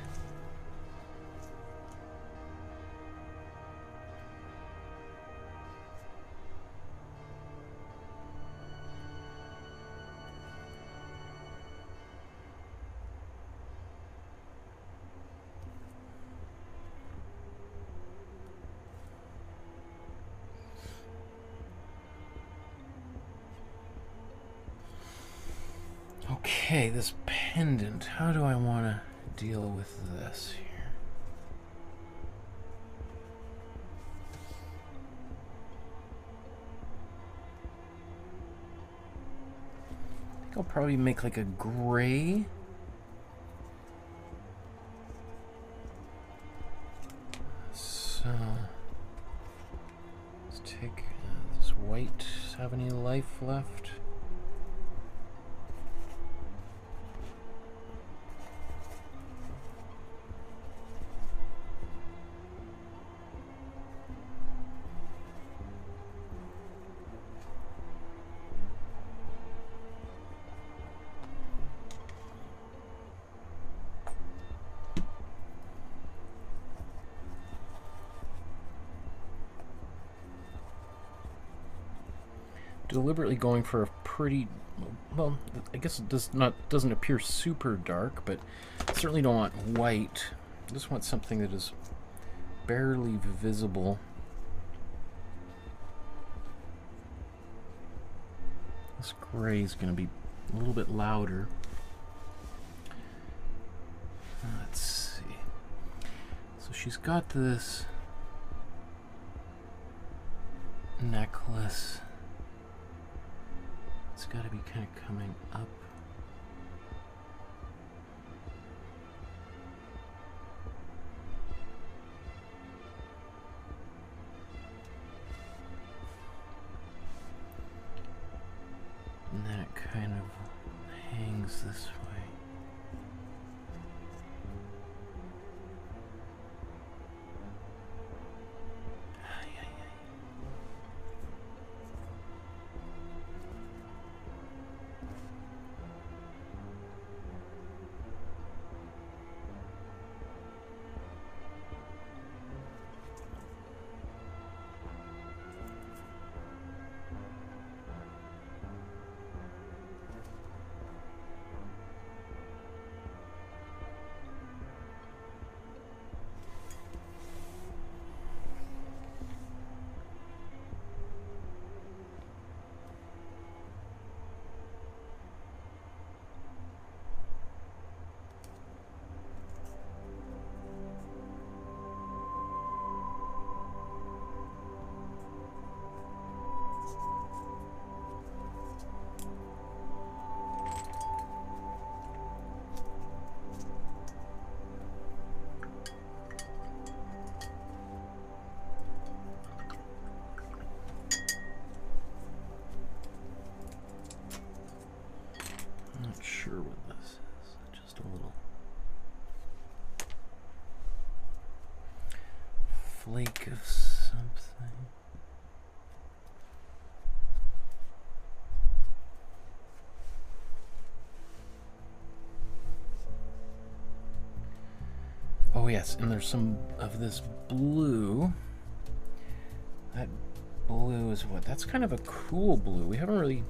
[SPEAKER 1] Okay, this pendant, how do I want to deal with this here? I think I'll probably make like a gray. So, let's take this white. Does it have any life left? Deliberately going for a pretty, well, I guess it doesn't appear super dark, but certainly don't want white. I just want something that is barely visible. This gray is going to be a little bit louder. Let's see. So she's got this necklace. It's got to be kind of coming up. And then it kind of hangs this way. sure what this is. Just a little flake of something. Oh yes, and there's some of this blue. That blue is what? That's kind of a cool blue. We haven't really.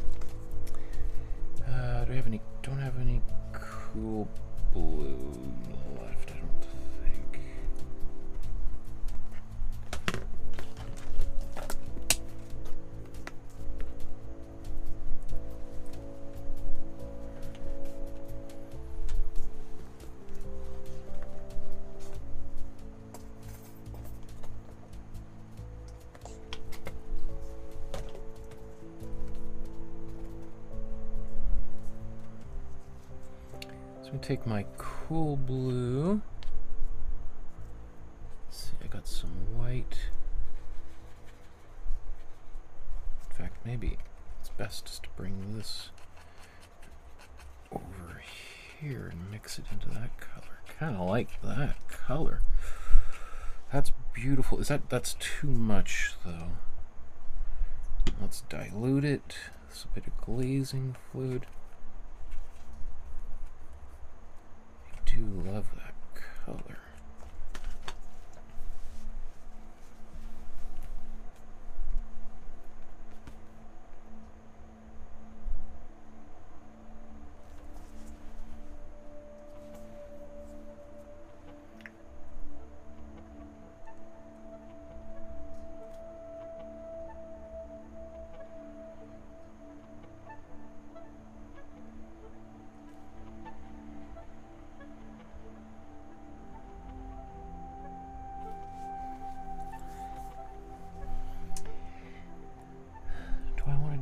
[SPEAKER 1] Do we have any? Don't have any cool blue left, I don't think. So I'm gonna take my cool blue. Let's see, I got some white. In fact, maybe it's best just to bring this over here and mix it into that color. Kind of like that color. That's beautiful. That's too much though. Let's dilute it. There's a bit of glazing fluid. I do love that color.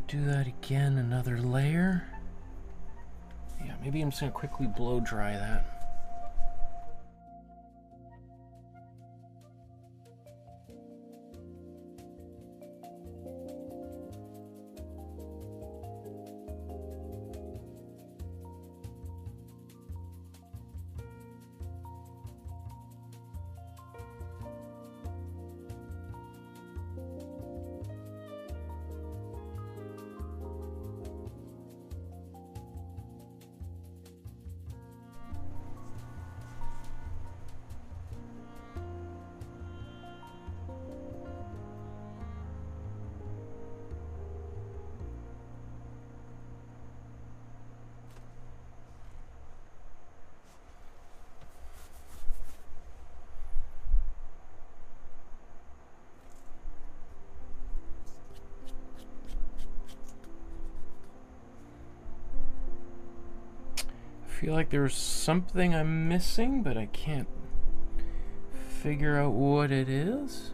[SPEAKER 1] Do that again, another layer. Yeah, maybe I'm just gonna quickly blow dry that. I feel like there's something I'm missing, but I can't figure out what it is.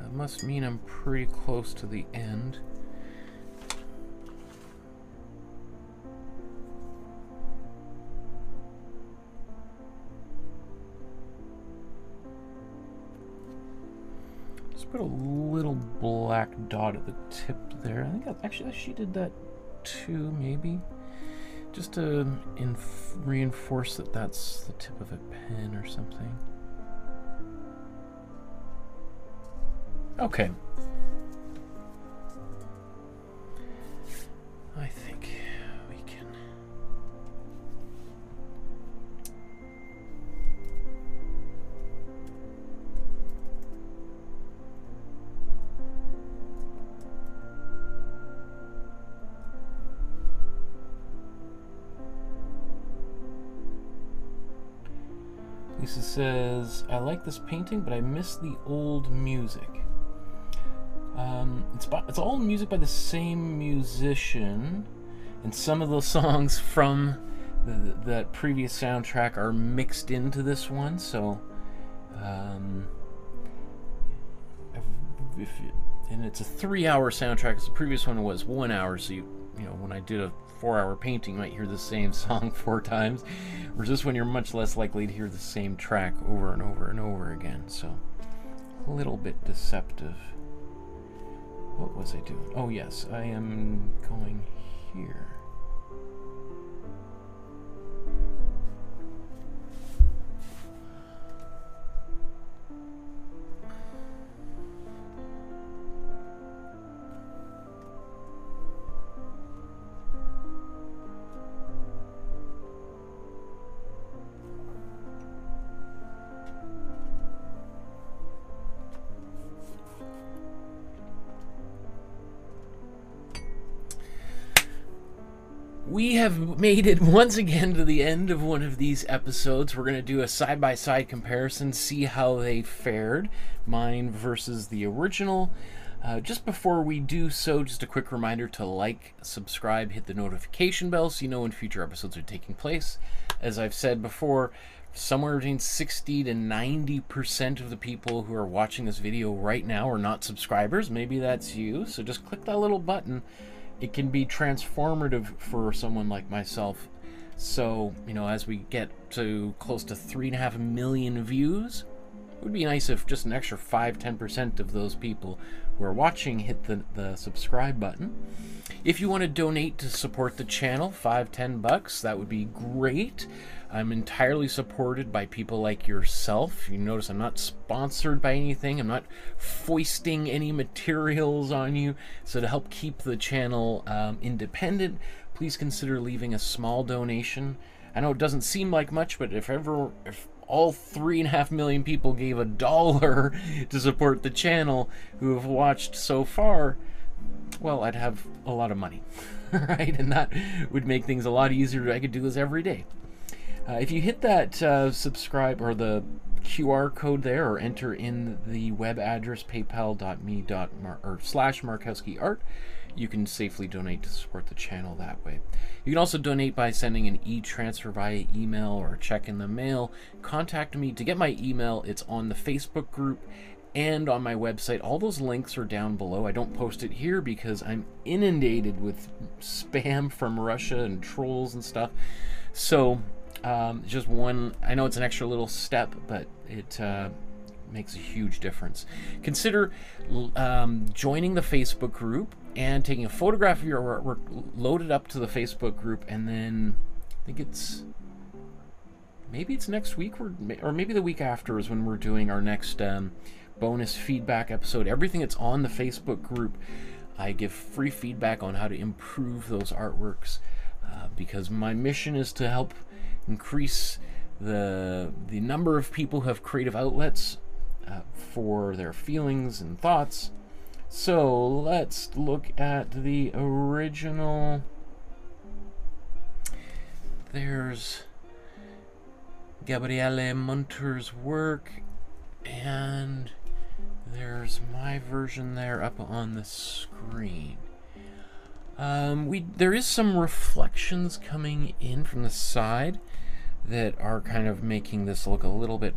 [SPEAKER 1] That must mean I'm pretty close to the end. Put a little black dot at the tip there. I think actually she did that too, maybe. Just to reinforce that that's the tip of a pen or something. Okay. I think we can. Lisa says, I like this painting, but I miss the old music. It's all music by the same musician, and some of those songs from that previous soundtrack are mixed into this one, so and it's a 3-hour soundtrack, because the previous one was 1 hour, so you know, when I did a 4-hour painting, you might hear the same song 4 times, whereas this one you're much less likely to hear the same track over and over and over again, so a little bit deceptive. What was I doing? Oh yes, I am going here. We have made it once again to the end of one of these episodes. We're going to do a side-by-side comparison, see how they fared, mine versus the original. Just before we do so, just a quick reminder to like, subscribe, hit the notification bell so you know when future episodes are taking place. As I've said before, somewhere between 60 to 90% of the people who are watching this video right now are not subscribers. Maybe that's you, so just click that little button. It can be transformative for someone like myself. So, you know, as we get to close to 3.5 million views, it would be nice if just an extra 5-10% of those people who are watching hit the subscribe button. If you want to donate to support the channel, $5-10, that would be great. I'm entirely supported by people like yourself. You notice I'm not sponsored by anything. I'm not foisting any materials on you. So to help keep the channel independent, please consider leaving a small donation. I know it doesn't seem like much, but if all 3.5 million people gave $1 to support the channel who have watched so far, well, I'd have a lot of money, right? And that would make things a lot easier. I could do this every day. If you hit that subscribe or the QR code there, or enter in the web address paypal.me/Markowsky Art, you can safely donate to support the channel that way. You can also donate by sending an e-transfer via email or a check in the mail. Contact me. To get my email, it's on the Facebook group and on my website. All those links are down below. I don't post it here because I'm inundated with spam from Russia and trolls and stuff. So just one, I know it's an extra little step, but it makes a huge difference. Consider joining the Facebook group and taking a photograph of your artwork, load it up to the Facebook group, and then I think maybe it's next week or maybe the week after is when we're doing our next bonus feedback episode. Everything that's on the Facebook group, I give free feedback on how to improve those artworks, because my mission is to help increase the number of people who have creative outlets for their feelings and thoughts. So let's look at the original. There's Gabriele Münter's work, and there's my version there up on the screen. There is some reflections coming in from the side that are kind of making this look a little bit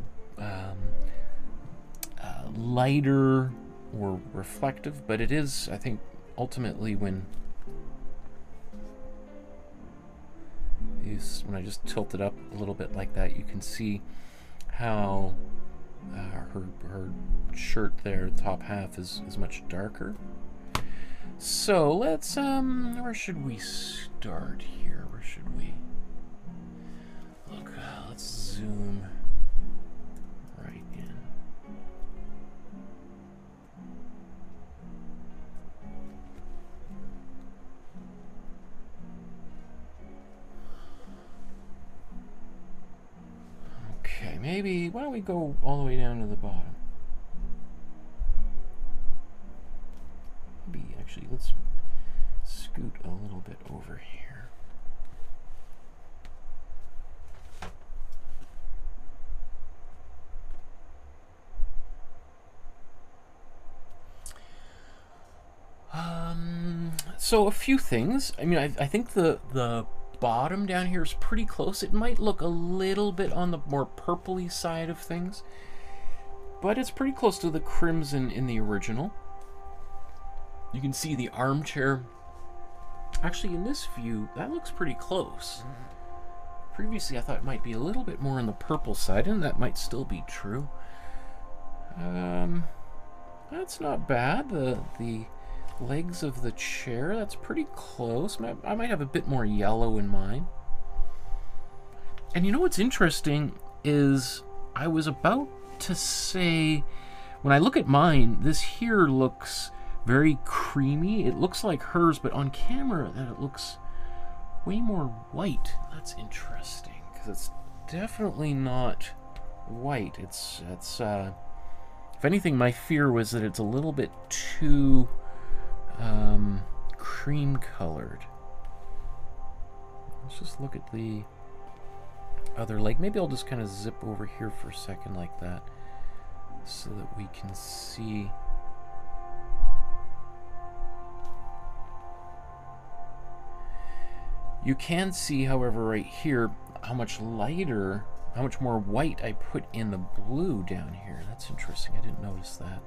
[SPEAKER 1] lighter or reflective, but it is, I think, ultimately when I just tilt it up a little bit like that, you can see how her shirt there, the top half, is much darker. So let's, where should we start here? Where should we look? Let's zoom right in. Okay, maybe, why don't we go all the way down to the bottom? Actually, let's scoot a little bit over here. So a few things. I mean, I think the bottom down here is pretty close. It might look a little bit on the more purpley side of things, but it's pretty close to the crimson in the original. You can see the armchair. Actually, in this view, that looks pretty close. Previously, I thought it might be a little bit more on the purple side, and that might still be true. That's not bad. The legs of the chair. That's pretty close. I might have a bit more yellow in mine. And you know what's interesting is I was about to say, when I look at mine, this here looks very creamy. It looks like hers, but on camera that it looks way more white. That's interesting, because it's definitely not white. It's if anything, my fear was that it's a little bit too cream colored. Let's just look at the other leg. Maybe I'll just kind of zip over here for a second like that so that we can see. You can see, however, right here how much lighter, how much more white I put in the blue down here. That's interesting. I didn't notice that.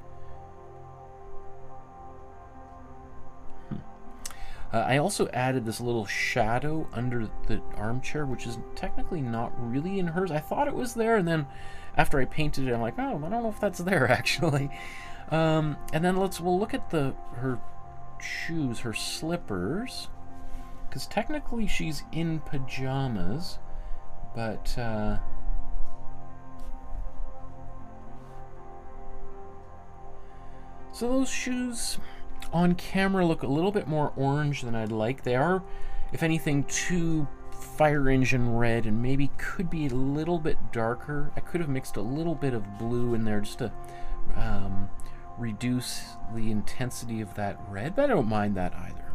[SPEAKER 1] I also added this little shadow under the armchair, which is technically not really in hers. I thought it was there, and then after I painted it, I'm like, oh, I don't know if that's there actually. And then we'll look at her shoes, her slippers, because technically she's in pajamas, but so those shoes on camera look a little bit more orange than I'd like. They are, if anything, too fire engine red, and maybe could be a little bit darker. I could have mixed a little bit of blue in there just to reduce the intensity of that red, but I don't mind that either.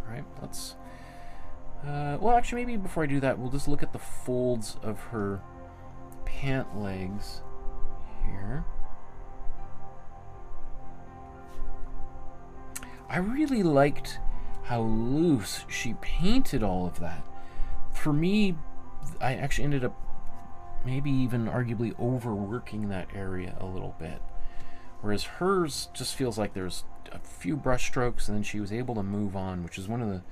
[SPEAKER 1] All right, let's well, actually, maybe before I do that, we'll just look at the folds of her pant legs here. I really liked how loose she painted all of that. For me, I actually ended up maybe even arguably overworking that area a little bit. Whereas hers just feels like there's a few brush strokes and then she was able to move on, which is one of the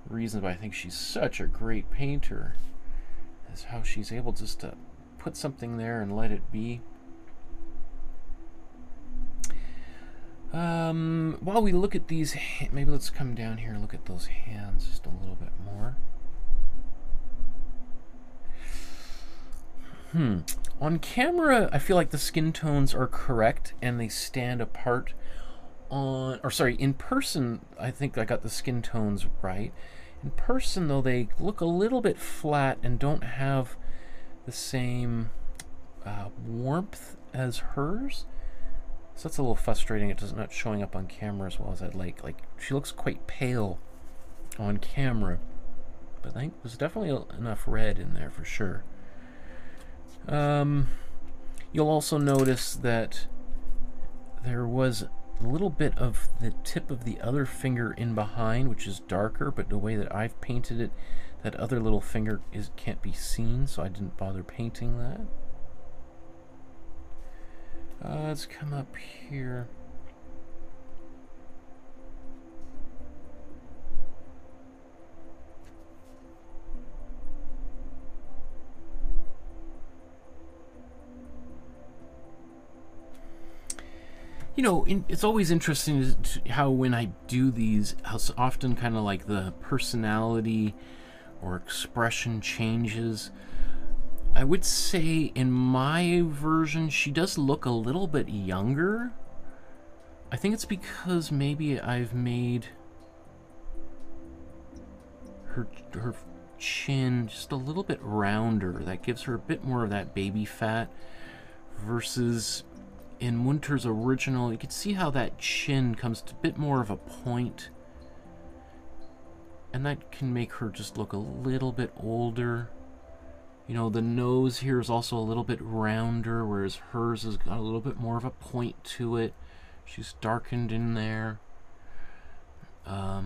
[SPEAKER 1] reasons why I think she's such a great painter, is how she's able just to put something there and let it be. While we look at these, maybe let's come down here and look at those hands just a little bit more. On camera, I feel like the skin tones are correct and they stand apart. In person, I think I got the skin tones right. In person, though, they look a little bit flat and don't have the same warmth as hers. So that's a little frustrating. It's not showing up on camera as well as I'd like. Like, she looks quite pale on camera, but I think there's definitely enough red in there for sure. You'll also notice that there was a little bit of the tip of the other finger in behind, which is darker, but the way that I've painted it, that other little finger can't be seen, so I didn't bother painting that. Let's come up here. You know, it's always interesting how when I do these, how often kind of like the personality or expression changes. I would say in my version, she does look a little bit younger. I think it's because maybe I've made her chin just a little bit rounder. That gives her a bit more of that baby fat, versus in Münter's original, you can see how that chin comes to a bit more of a point, and that can make her just look a little bit older. You know, the nose here is also a little bit rounder, whereas hers has got a little bit more of a point to it. She's darkened in there. I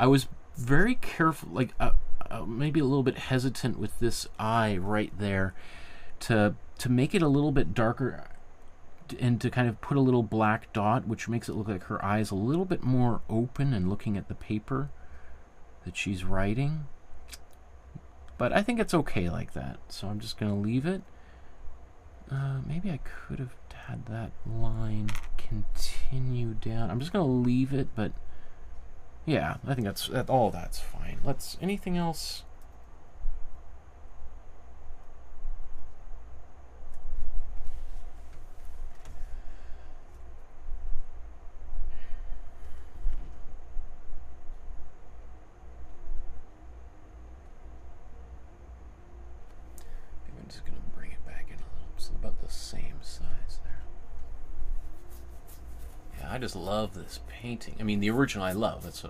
[SPEAKER 1] was very careful, like maybe a little bit hesitant with this eye right there to make it a little bit darker and to kind of put a little black dot, which makes it look like her eye is a little bit more open and looking at the paper that she's writing. But I think it's okay like that, so I'm just going to leave it. Maybe I could have had that line continue down. I'm just going to leave it, but yeah, I think that's all. That's fine. Anything else? I'm just going to bring it back in a little. It's about the same size there. Yeah, I just love this painting. I mean, the original I love. It's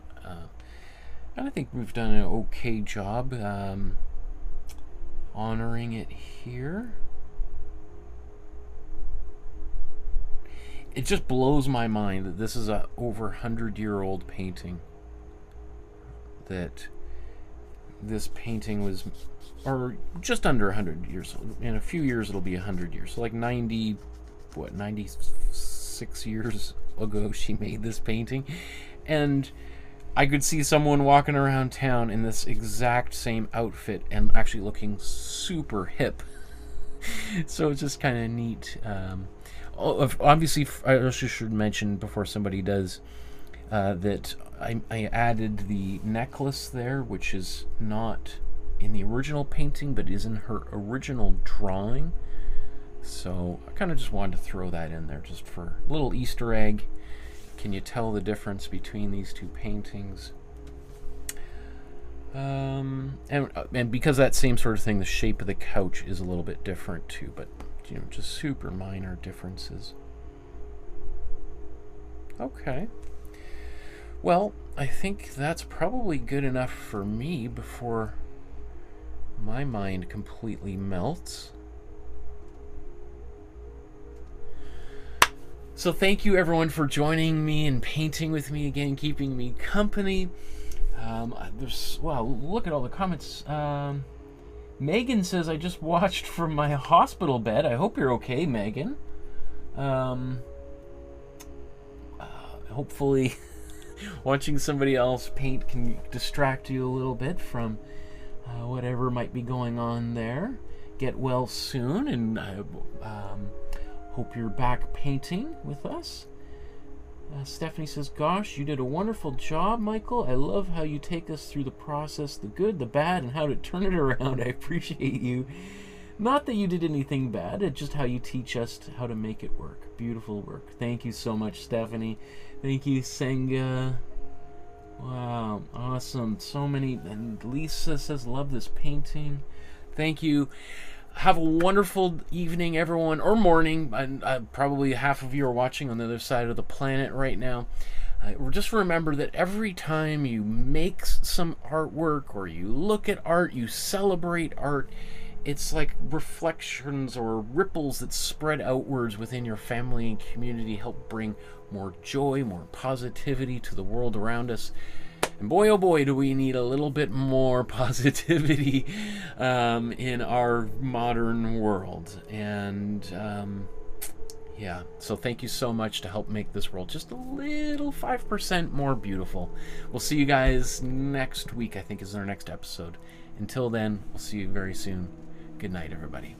[SPEAKER 1] and I think we've done an okay job honoring it here. It just blows my mind that this is a over 100-year-old painting. That this painting was, or just under 100 years. In a few years, it'll be 100 years. So like 96 years ago, she made this painting, and I could see someone walking around town in this exact same outfit and actually looking super hip. So it's just kind of neat. Obviously, I also should mention before somebody does that I added the necklace there, which is not in the original painting, but is in her original drawing. So I kind of just wanted to throw that in there just for a little Easter egg. Can you tell the difference between these two paintings? And because that same sort of thing, the shape of the couch is a little bit different too, but you know, just super minor differences. Okay. Well, I think that's probably good enough for me before my mind completely melts. So thank you everyone for joining me and painting with me again, keeping me company. Wow, look at all the comments. Megan says, I just watched from my hospital bed. I hope you're okay, Megan. Hopefully watching somebody else paint can distract you a little bit from whatever might be going on there. Get well soon, and hope you're back painting with us. Stephanie says, gosh, you did a wonderful job, Michael. I love how you take us through the process, the good, the bad, and how to turn it around. I appreciate you. Not that you did anything bad, it's just how you teach us how to make it work. Beautiful work. Thank you so much, Stephanie. Thank you, Senga. Wow, awesome. So many. And Lisa says, love this painting. Thank you. Have a wonderful evening, everyone, or morning. Probably half of you are watching on the other side of the planet right now. Just remember that every time you make some artwork or you look at art, you celebrate art, it's like reflections or ripples that spread outwards within your family and community, help bring more joy, more positivity to the world around us. And boy, oh boy, do we need a little bit more positivity in our modern world. And yeah, so thank you so much to help make this world just a little 5% more beautiful. We'll see you guys next week, I think is our next episode. Until then, we'll see you very soon. Good night, everybody.